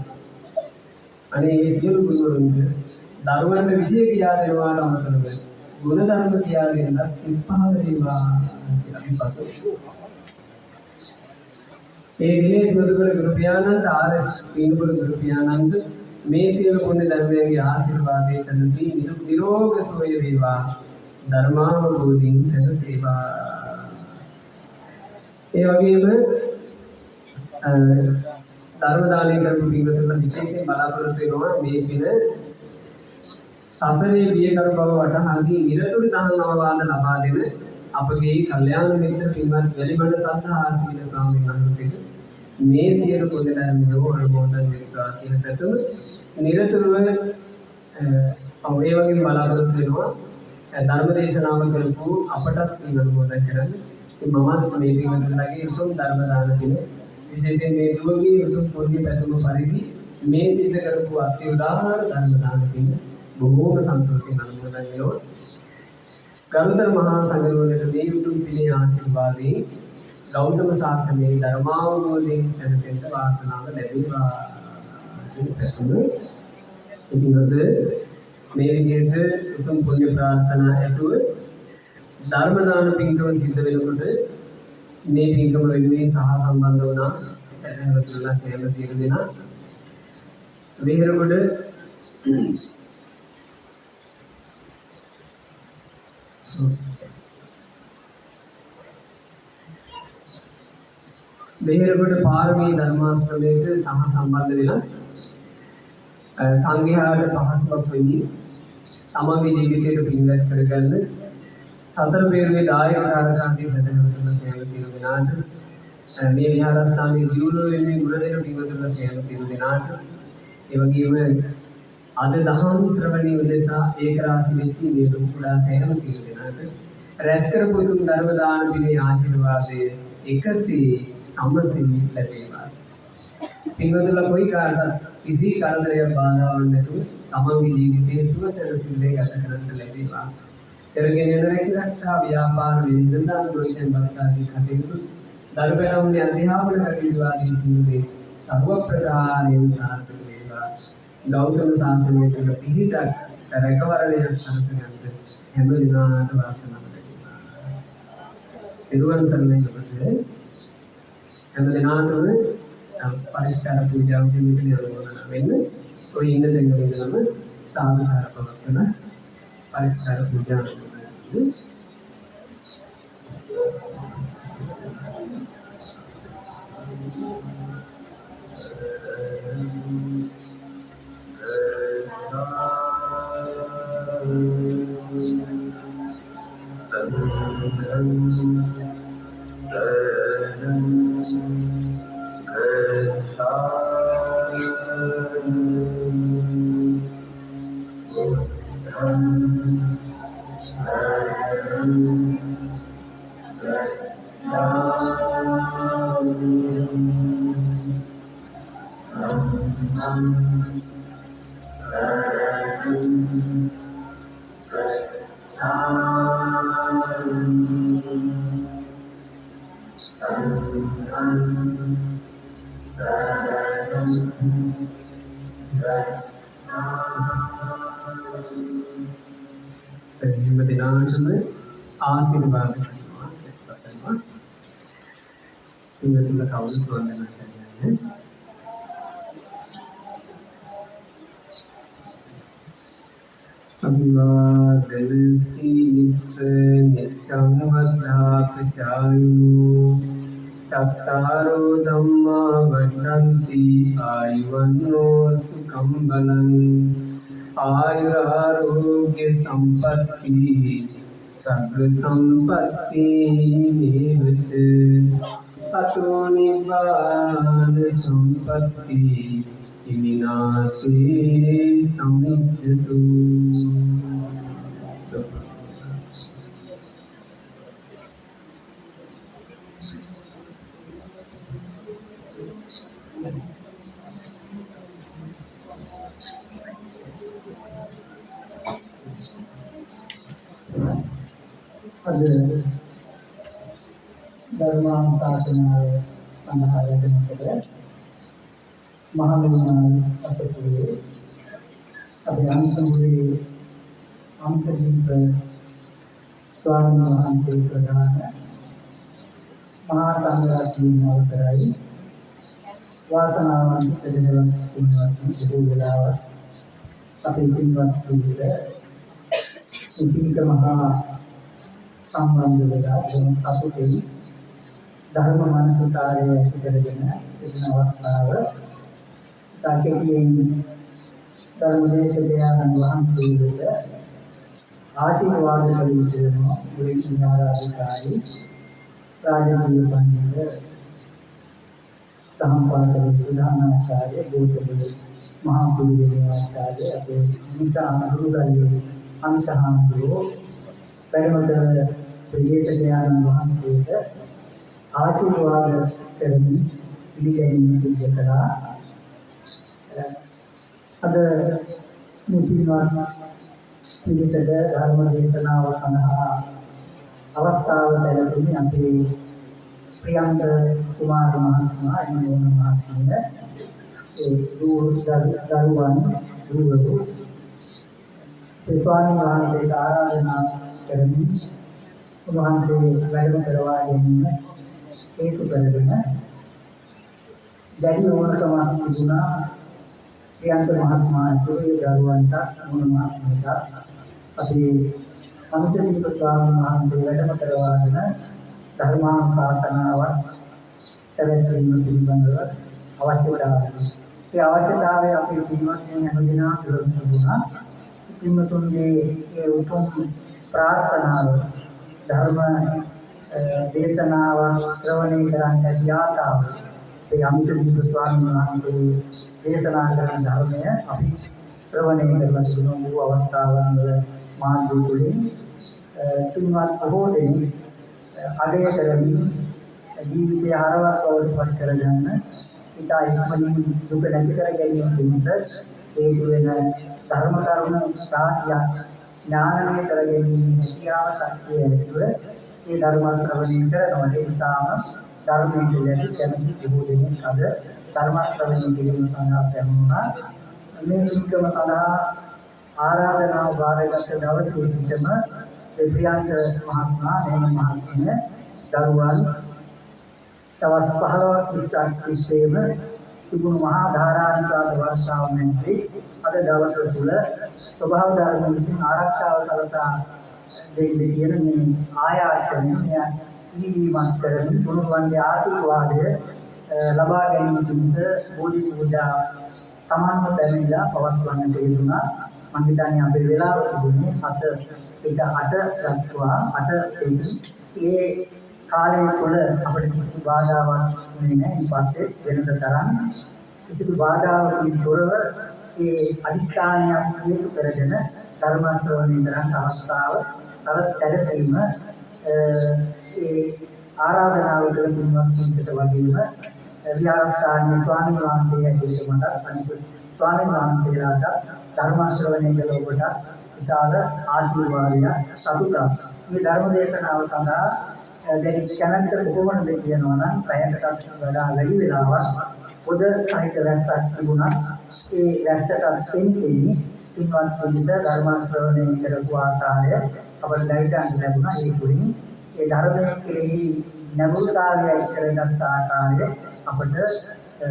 අනේ මේ සියලු ගුරුවරුන්ට දරුවන්ට විශේෂ කියා දෙනවාට අමතරව ගුණ ධර්ම කියා දෙන්නත් සිත්පහල වේවා කියලා අපි පතමු. ඒ දිනේශ් මදුකල ගුරු පියාණන්ට ආර්.එස්. පීනුගල ගුරු පියාණන්ට මේ සියලු පුණ්‍ය ධර්මයන්ගේ ආශිර්වාදයෙන් සැලසී නිරෝග සුවය වේවා ධර්මාවබෝධයෙන් සැලසේවා. ඒ වගේම ධර්ම දානය කරපු පින්වතුන්ලා විශේෂයෙන් බලාපොරොත්තු වෙනවා මේ දින සසරේ බියකරු බව වටහාදී නිරතුරු දහම් අවවාද ලබා දෙන අපගේ කල්යාණ මිත්‍ර පින්වත් වැලිබඩ සත්හාසීල ස්වාමීන් වහන්සේට මේ සියලු පොදු ධර්මයෝ අනුමෝදන් වෙත්වා කියන පැතුම නිරතුරුව ඒ වගේම බලාපොරොත්තු වෙනවා ධර්ම දේශනාව කරපු අපටත් පින් අනුමෝදන් කරන්න. මමත් මේ පින්වතුන්ලාගේ උතුම් ධර්ම දාන දින විශේෂයෙන් මේ දුවගේ උතුම් පොඩි පැතුම පරිදි මේ සිද්ධ කරපු අත්‍යවදාහාර ධර්ම දාන දින බොහෝම සන්තෝෂයෙන් අනුමෝදන් වෙනවා. ගරුතර මහා සංඝරත්නයට මේ උතුම් පිළේ ආශිර්වාදයෙන් ගෞතම ශාසනයේ ධර්මාවබෝධයෙන් සැනසෙන්න වාසනාව ලැබේවා කියන පැතුම. ඉතින්ද මේ විදිහට උතුම් පුණ්‍ය ප්‍රාර්ථනා ඇතුව ධර්ම දාන පින්කම සිද්ධ වෙනකොට මේ පින්කම වෙනුවෙන් සහ සම්බන්ධ වුණා සැනවතුන්ලා සෑම සියලු දෙනා වෙහෙරගොඩ වෙහෙරගොඩ පාරමී ධර්මාශ්‍රමයට සහ සම්බන්ධ වෙලා සංඝයාට පහසුවක් වෙන්නේ තමන්ගේ ජීවිතයට පින් රැස් කරගන්න සතර පෙරේ දායක කාර්යකාරී සැදැහැවතුන්ලා සෑම සියලු දෙනාට මේ විහාරස්ථානයේ ජීවන වෙන්නේ ගුණ දෙන පින්වතුන්ලා සෑම සියලු දෙනාට ඒ වගේම අද දහම් ශ්‍රවණී උදෙසා ඒක රාශි වෙච්ච මේ ලොකුඩා සෑම සියලු දෙනාට රැස් කරපු උතුම් ධර්ම දාන දිනේ ආශිර්වාදයේ එකසේ සම්මසින් ලැබේවා. පින්වතුන්ලා කොයි කාටත් කිසි කරදරයක් බාධාවක් නැතුව තමන්ගේ ජීවිතයේ සුවසැනසෙල්ලේ ගත කරන්න ලැබේවා. කරගෙන යන රැකිරක්ෂා ව්‍යාපාර විද්‍යාදාන ගොවිතැන් බස්තාදී කටයුතු දරුපැලවුනේ අධ්‍යාපන කටයුතු ආදී සියලු දේ සර්ව ප්‍රකාරයෙන් සාර්ථක වේවා. ගෞතම සාසනය තුළ පිහිටක් රැකවරණයක් සැලසෙන්නට හැම දිනාට වාසනාව ලැබේවා. ඊරුවන් සරණයි ඔබට හැම දිනාටම පරිස්කාර පූජාව දෙමින් යනවා වෙන්න ඔය ඉන්න දෙන්නේ ඉඳලම සාමකාර පවත්වන පරිස්කාර පූජාව ආශිර්වාද කරනවා. ඉතින් කවුරුත් වන්දනා කරන්නේ. අභිවාදන සීලිස්ස නිච්ඡං වද්ධාපචායු චත්තාරෝ ධම්මා වඩ්ඩන්ති ආයුවන්නෝ සුඛං බලං आयुरारोग्य संपत्ति सर्व संपत्ति निवृत्त अतो निब्बान संपत्ति इमिनाते समिद्धतु। අද ධර්මානුශාසනාව සඳහා වැඩමකට මහමෙලුනායි අසපුවේ අපේ අන්තමුවේ අන්තදීප ස්වාමීන් වහන්සේ ප්‍රධාන මහා සංඝරත්නයේ අවසරයි වාසනාවන්ත සදහවත් පුණ්‍යවන්ත බොහෝ වෙලාවක් අපේ පින්වත් පිරිස උපිනික මහා සම්බන්ධ වෙලා වෙන සතුටේ ධර්ම මානසිකාරය ඇති කරගෙන සිටින අවස්ථාව තාකේකින් ධර්මදේශකයන් වහන්සේට ආශිර්වාද කළ යුතු වෙනවා. ගුරුතුමන් ආරාධිකායි රාජකීය පඬිතුක සම්පාදක ප්‍රධානාචාර්ය ගෞතම මහා පුරුෂයාචාර්ය අපේ නිකා අනුගාමී අන්තහාමුදුරෝ පරිමතර ප්‍රදේශකයන් වහන්සේට ආශිර්වාද කරමින් පිළිගැනීම සිදු කළා. අද මුලින්ම පිළිසද ධර්ම දේශනාව සඳහා අවස්ථාව සැලසුණේ අපේ ප්‍රියංග කුමාර මහත්මයා එනෝන මහත්මිය ඒ දරුවන් දුවරු ස්වාමීන් වහන්සේට ආරාධනා කරමින් උන්වහන්සේ වැඩම කරවා ගැනීම හේතු කරගෙන දැඩි ඕනකමක් තිබුණා ප්‍රියංග මහත්මයාගේ දරුවන්ට මොන මහත්මයාට අපි අනුදීප ස්වාමීන් වහන්සේ වැඩම කරවාගෙන ධර්මානුශාසනාවක් පැවැත්වීම පිළිබඳව අවශ්‍යතාවය. ඒ අවශ්‍යතාවය අපේ පින්වත්නි හැමදෙනා තුළ තිබුණා. පින්වතුන්ගේ ඒ උතුම් ප්‍රාර්ථනාව ධර්ම දේශනාව ශ්‍රවණය කරන්න ආසාව ඒ අනුදීප ස්වාමීන් වහන්සේ දේශනා කරන ධර්මය අපි ශ්‍රවණය කරලා තිබුණු වූ අවස්ථාවන් වල මාර්ගය තුළින් පින්වත් බොහෝ දෙනෙක් අගය කරමින් ජීවිතය හරවත් බවට පත් කරගන්න ඉතා ඉක්මනින් දුක නැති කර ගැනීම පිණිස හේතු වෙන ධර්ම කරුණ රාශියක් ඥානමය කර ගැනීම හැකියාව ශක්තිය ඇතිව මේ ධර්ම ශ්‍රවණය කරනවා. ඒ නිසාම ධර්මයේ දෙලි කැමති බොහෝ දෙනෙක් අද ධර්ම ශ්‍රවණය කිරීම සඳහා පැමිණුණා. මේ නිකම සඳහා ආරාධනාව බාරගත් දවසේ සිටම ප්‍රියංග මහත්මයා එන මහත්මිය දරුවන් තවස් 15ක් 20ක් තිස්සේම තිබුණු මහා ධාරානිකාද වර්ෂාව නැති අද දවස තුල ස්වභාව ධර්ම විසින් ආරක්ෂාව සලසා දෙන්න කියන මේ ආයාචනය ඉහිමත් කරමින් තුනුරුවන්ගේ ආශිර්වාදය ලබා ගැනීම පිණිස බෝධි පූජා තමන්ම පැමිණලා පවත්වන්නට යෙදුණා. මම හිතන්නේ අපේ වෙලාව තිබුණේ 7 සිට 8 දක්වා 8 ඒ කාලය තුළ අපිට කිසිදු බාධාවක් වුණේ නැහැ. ඊපස්සේ වෙනද තරම් කිසිදු බාධාවකින් තොරව ඒ අදිෂ්ඨානයක් හේතු කරගෙන ධර්ම ශ්‍රවණය කරන්න අවස්ථාව සැලසීම ඒ ආරාධනාව කළ පින්වත් පිරිසට වගේම විහාරස්ථානයේ ස්වාමීන් වහන්සේ ඇතුළු මට අනිකුත් ස්වාමීන් වහන්සේලාට ධර්ම ශ්‍රවණය කළ ඔබට විශාල ආශිර්වාදයක් සතුටක්. මේ ධර්ම දේශනාව සඳහා දැන් කැමැත්ත කොහොමද කියනවා නම් පැයකටත් වඩා වැඩි වෙලාවක් පොද සහිත රැස්සක් තිබුණා. ඒ රැස්සට දෙන්නේ පින්වත් පිරිස ධර්ම ශ්‍රවණය කරපු ආකාරය අපට දැනගන්න ලැබුණා. ඒ තුලින් ඒ ධර්මයේ කෙරෙහි නැඹුරුතාවය කරගත් ආකාරය අපට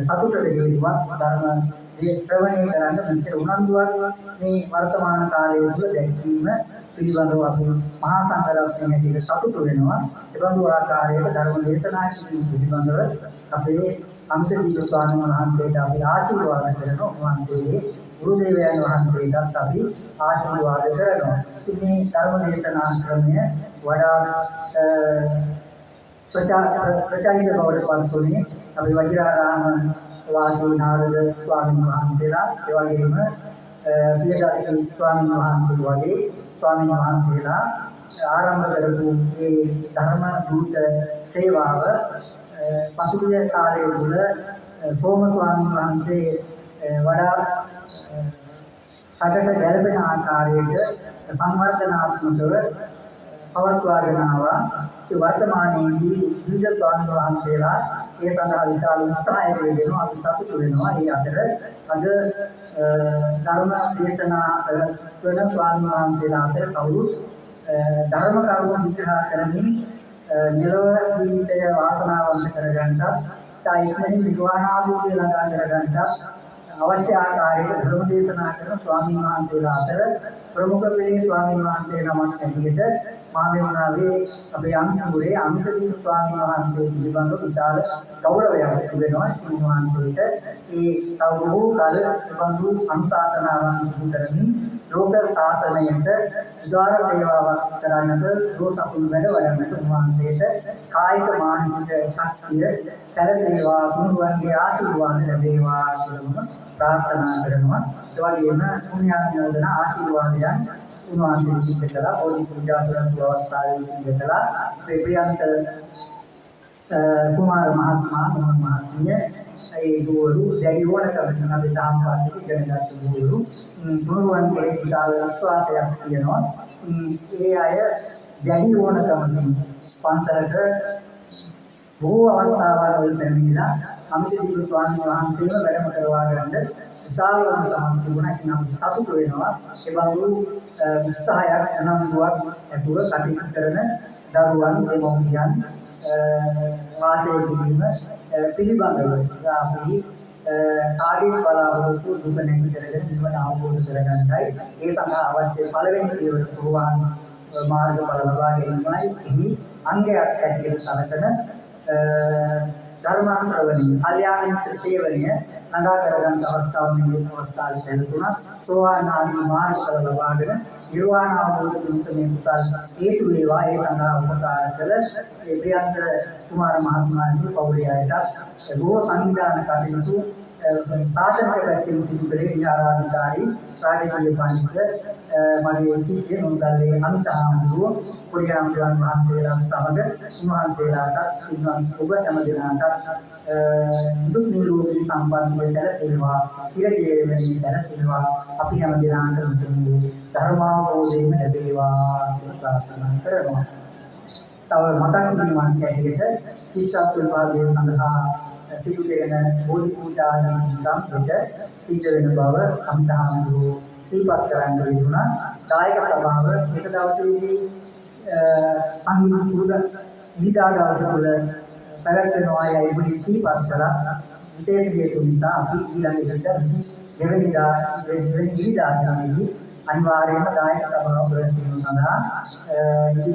සතුටට හේතුවක්. ධර්ම මේ ශ්‍රවණය කරන්න මෙච්චර උනන්දුවක් මේ වර්තමාන කාලයේ තුල දැක්වීම පිළිබඳව අපි මහා සංඝරත්නයේ හැටියට සතුටු වෙනවා. ඒ බඳු ආකාරයක ධර්ම දේශනා කිරීම පිළිබඳව අපේ අන්තදීප ස්වාමීන් වහන්සේට අපි ආශිර්වාද කරනවා. වහන්සේගේ ගුරුදේවයන් වහන්සේටත් අපි ආශිර්වාද කරනවා. ඉතින් මේ ධර්ම දේශනා ක්‍රමය වඩා ප්‍රචාරිත බවට පත් වුණේ අපි වජිරාරාම වාසී නාරද ස්වාමීන් වහන්සේලා, ඒ වගේම පියදාසී ස්වාමීන් වහන්සේ වගේ ස්වාමීන් වහන්සේලා ආරම්භ කරපු මේ ධර්ම දූත සේවාව පසුගිය කාලයේ තුල සෝම ස්වාමීන් වහන්සේ වඩා රටට ගැළපෙන ආකාරයට සංවර්ධනාත්මකව පවත්වාගෙන ආවා. ඒ වර්තමානයේදී විවිධ ස්වාමීන් වහන්සේලා ඒ සඳහා විශාල උත්සාහයක් දෙනවා. අපි සතුටු වෙනවා. ඒ අතර අද ධර්ම දේශනා කරන ස්වාමීන් වහන්සේලා අතර කවුරුත් ධර්ම කරුණු විග්‍රහ කරමින් නිරව ජීවිතය වාසනාවන්ත කරගන්නත්, තායිකෙන් විද්වානාභෝධය ළඟා කරගන්නත් අවශ්‍ය ආකාරයට ධර්ම දේශනා කරන ස්වාමීන් වහන්සේලා අතර ප්‍රමුඛ පෙළේ ස්වාමීන් වහන්සේ නමක් ඇටියට මාමෙවුනාවේ අපේ අන්තිමුරේ අමිතදීප ස්වාමීන් වහන්සේ පිළිබඳව විශාල ගෞරවයක් තිබෙනවා. උන්වහන්සේට ඒ තවබෝ කාල බඳු අනුශාසනාවන් සිදු කරමින් ලෝක ශාසනයට උදාර සේවාවක් කරන්නට දෝසකුල් වැඩ වඩන්නට උන්වහන්සේට කායික මානසික ශක්තිය සැලසේවා, ගුරුවන්ගේ ආශිර්වාද ලැබේවා කියලා ප්‍රාර්ථනා කරනවා. ඒ වගේම පුණ්‍යානුමෝදන ආශිර්වාදයන් උන්වහන්සේ සිද්ධ කළා. ඕනි පූජා කරපු අවස්ථාවේ සිද්ධ කළා. අපේ ප්‍රියන්ත කුමාර මහත්මයා මහත්මිය ඒ ගුරු දැඩි ඕනකමින් අපි තාම පාසලේ ඉගෙන ගන්න ගුරු ගුරුවන්ගේ විශාල විශ්වාසයක් තියෙනවා. ඒ අය දැඩි ඕනකමින් පන්සලට බොහෝ අවස්ථාවල් වලට පැමිණිලා අමිතදීප ස්වාමීන් වහන්සේව වැඩම කරවා ගන්න විශාල වන්තමක් තිබුණා. ඉතින් අපි සතුටු වෙනවා. ඒ බඳු උත්සාහයක් අනන්දුවක් ඇතුව කටයුතු කරන දරුවන් දෙමව්පියන් වාසය කිරීම පිළිබඳව අපි ආදී බලාපොරොත්තු දුක නැති කරගෙන නිවන අවබෝධ කරගන්නයි. ඒ සඳහා අවශ්‍ය පළවෙනි පියවර සෝවාන් මාර්ගඵල ලබා ගැනීමයි. එහි අංගයක් ඇටියට සැලකෙන ධර්ම ශ්‍රවණී කල්යාණ මිත්‍ර සේවනය නගා කරගන්න අවස්ථාව මේ අවස්ථාවේ සැලසුණා. සෝවාන් ආදී මාර්ගඵල ලබාගෙන නිර්වාණ අවබෝධ පිණිස මේ කුසල් හේතු වේවා. ඒ සඳහා උපකාර කළ ඒ ප්‍රියන්ත කුමාර මහත්මයාගේ පවුලේ අයට බොහෝ සංවිධාන කටයුතු ශාසනික පැත්තෙන් සිදු කළේ විහාරාධිකාරී රාජකීය පඬිතුක මගේ ශිෂ්‍ය නුගල්ලේ අමිතහාමුදුරුව පුරියාම්තුන් වහන්සේලා සමග උන්වහන්සේලාට ඔබ හැම දෙනාටත් දුක් නිරෝධී සම්පන්නව සැලසෙනවා. චිරජීවනයේ සැලසෙනවා. අපි හැම දෙනාටම ධර්මාවබෝධයෙන් ලැබේවා කියලා ප්‍රාර්ථනා කරනවා. තව මතක් කිරීමක් ඇටියට ශිෂ්‍යත්ව විභාගය සඳහා සිදු කෙරෙන බෝධි පූජාදී සම්පත සිද්ධ වෙන බව අමිතහාමුදුරුවෝ සිහිපත් කරන්න ලැබුණා. දායක සභාව එක දවසේදී සංගීත සුරුද විඩා දවස තුළ පැවැත්වෙනවා යයි බුදි සිහිපත් කළා. විශේෂ හේතු නිසා අපි ඊළඟ ඉරිදා දෙවෙනි අනිවාර්යයෙන්ම දායක සභාව ප්‍රතිනිධිතුන් සඳහා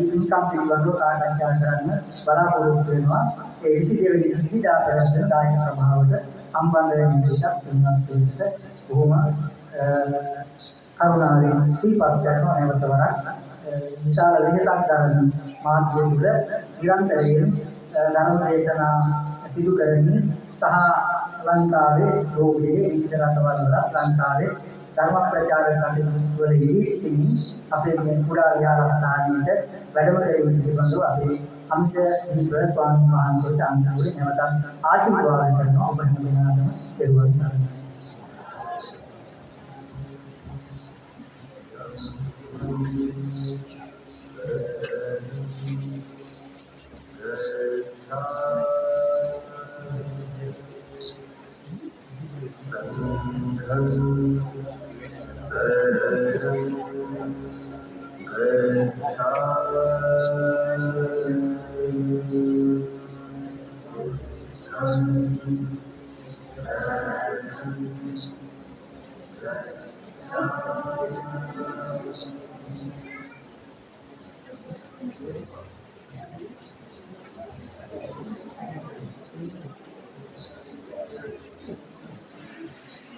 ඉන්කම් පිළිබඳව සාකච්ඡා කරන්න බලාපොරොත්තු වෙනවා. ඒ 22 වෙනි ඉරිදා පැවැත්වෙන දායක සභාවට සම්බන්ධ වෙන විදිහට තුන්වත් පිළිසෙට බොහොම කරුණාවෙන් සිහිපත් කරනවා. නැවත වරක් විශාල වෙනසක් දරන මාධ්‍ය තුළ නිරන්තරයෙන් ධර්ම දේශනා සිදු කරමින් සහ ලංකාවේ ලෝකයේ විවිධ රටවල් වල ලංකාවේ ධර්ම ප්‍රචාර කටයුතු වල යෙදී සිටින අපේ මේ කුඩා විහාරස්ථානයේ වැඩම කිරීම පිළිබඳව අපේ අමිතදීප ස්වාමීන් වහන්සේට අන්තිමට නැවත ආශිර්වාද කරනවා. ඔබ හැම දිනකටම පෙරවන් සරණයි.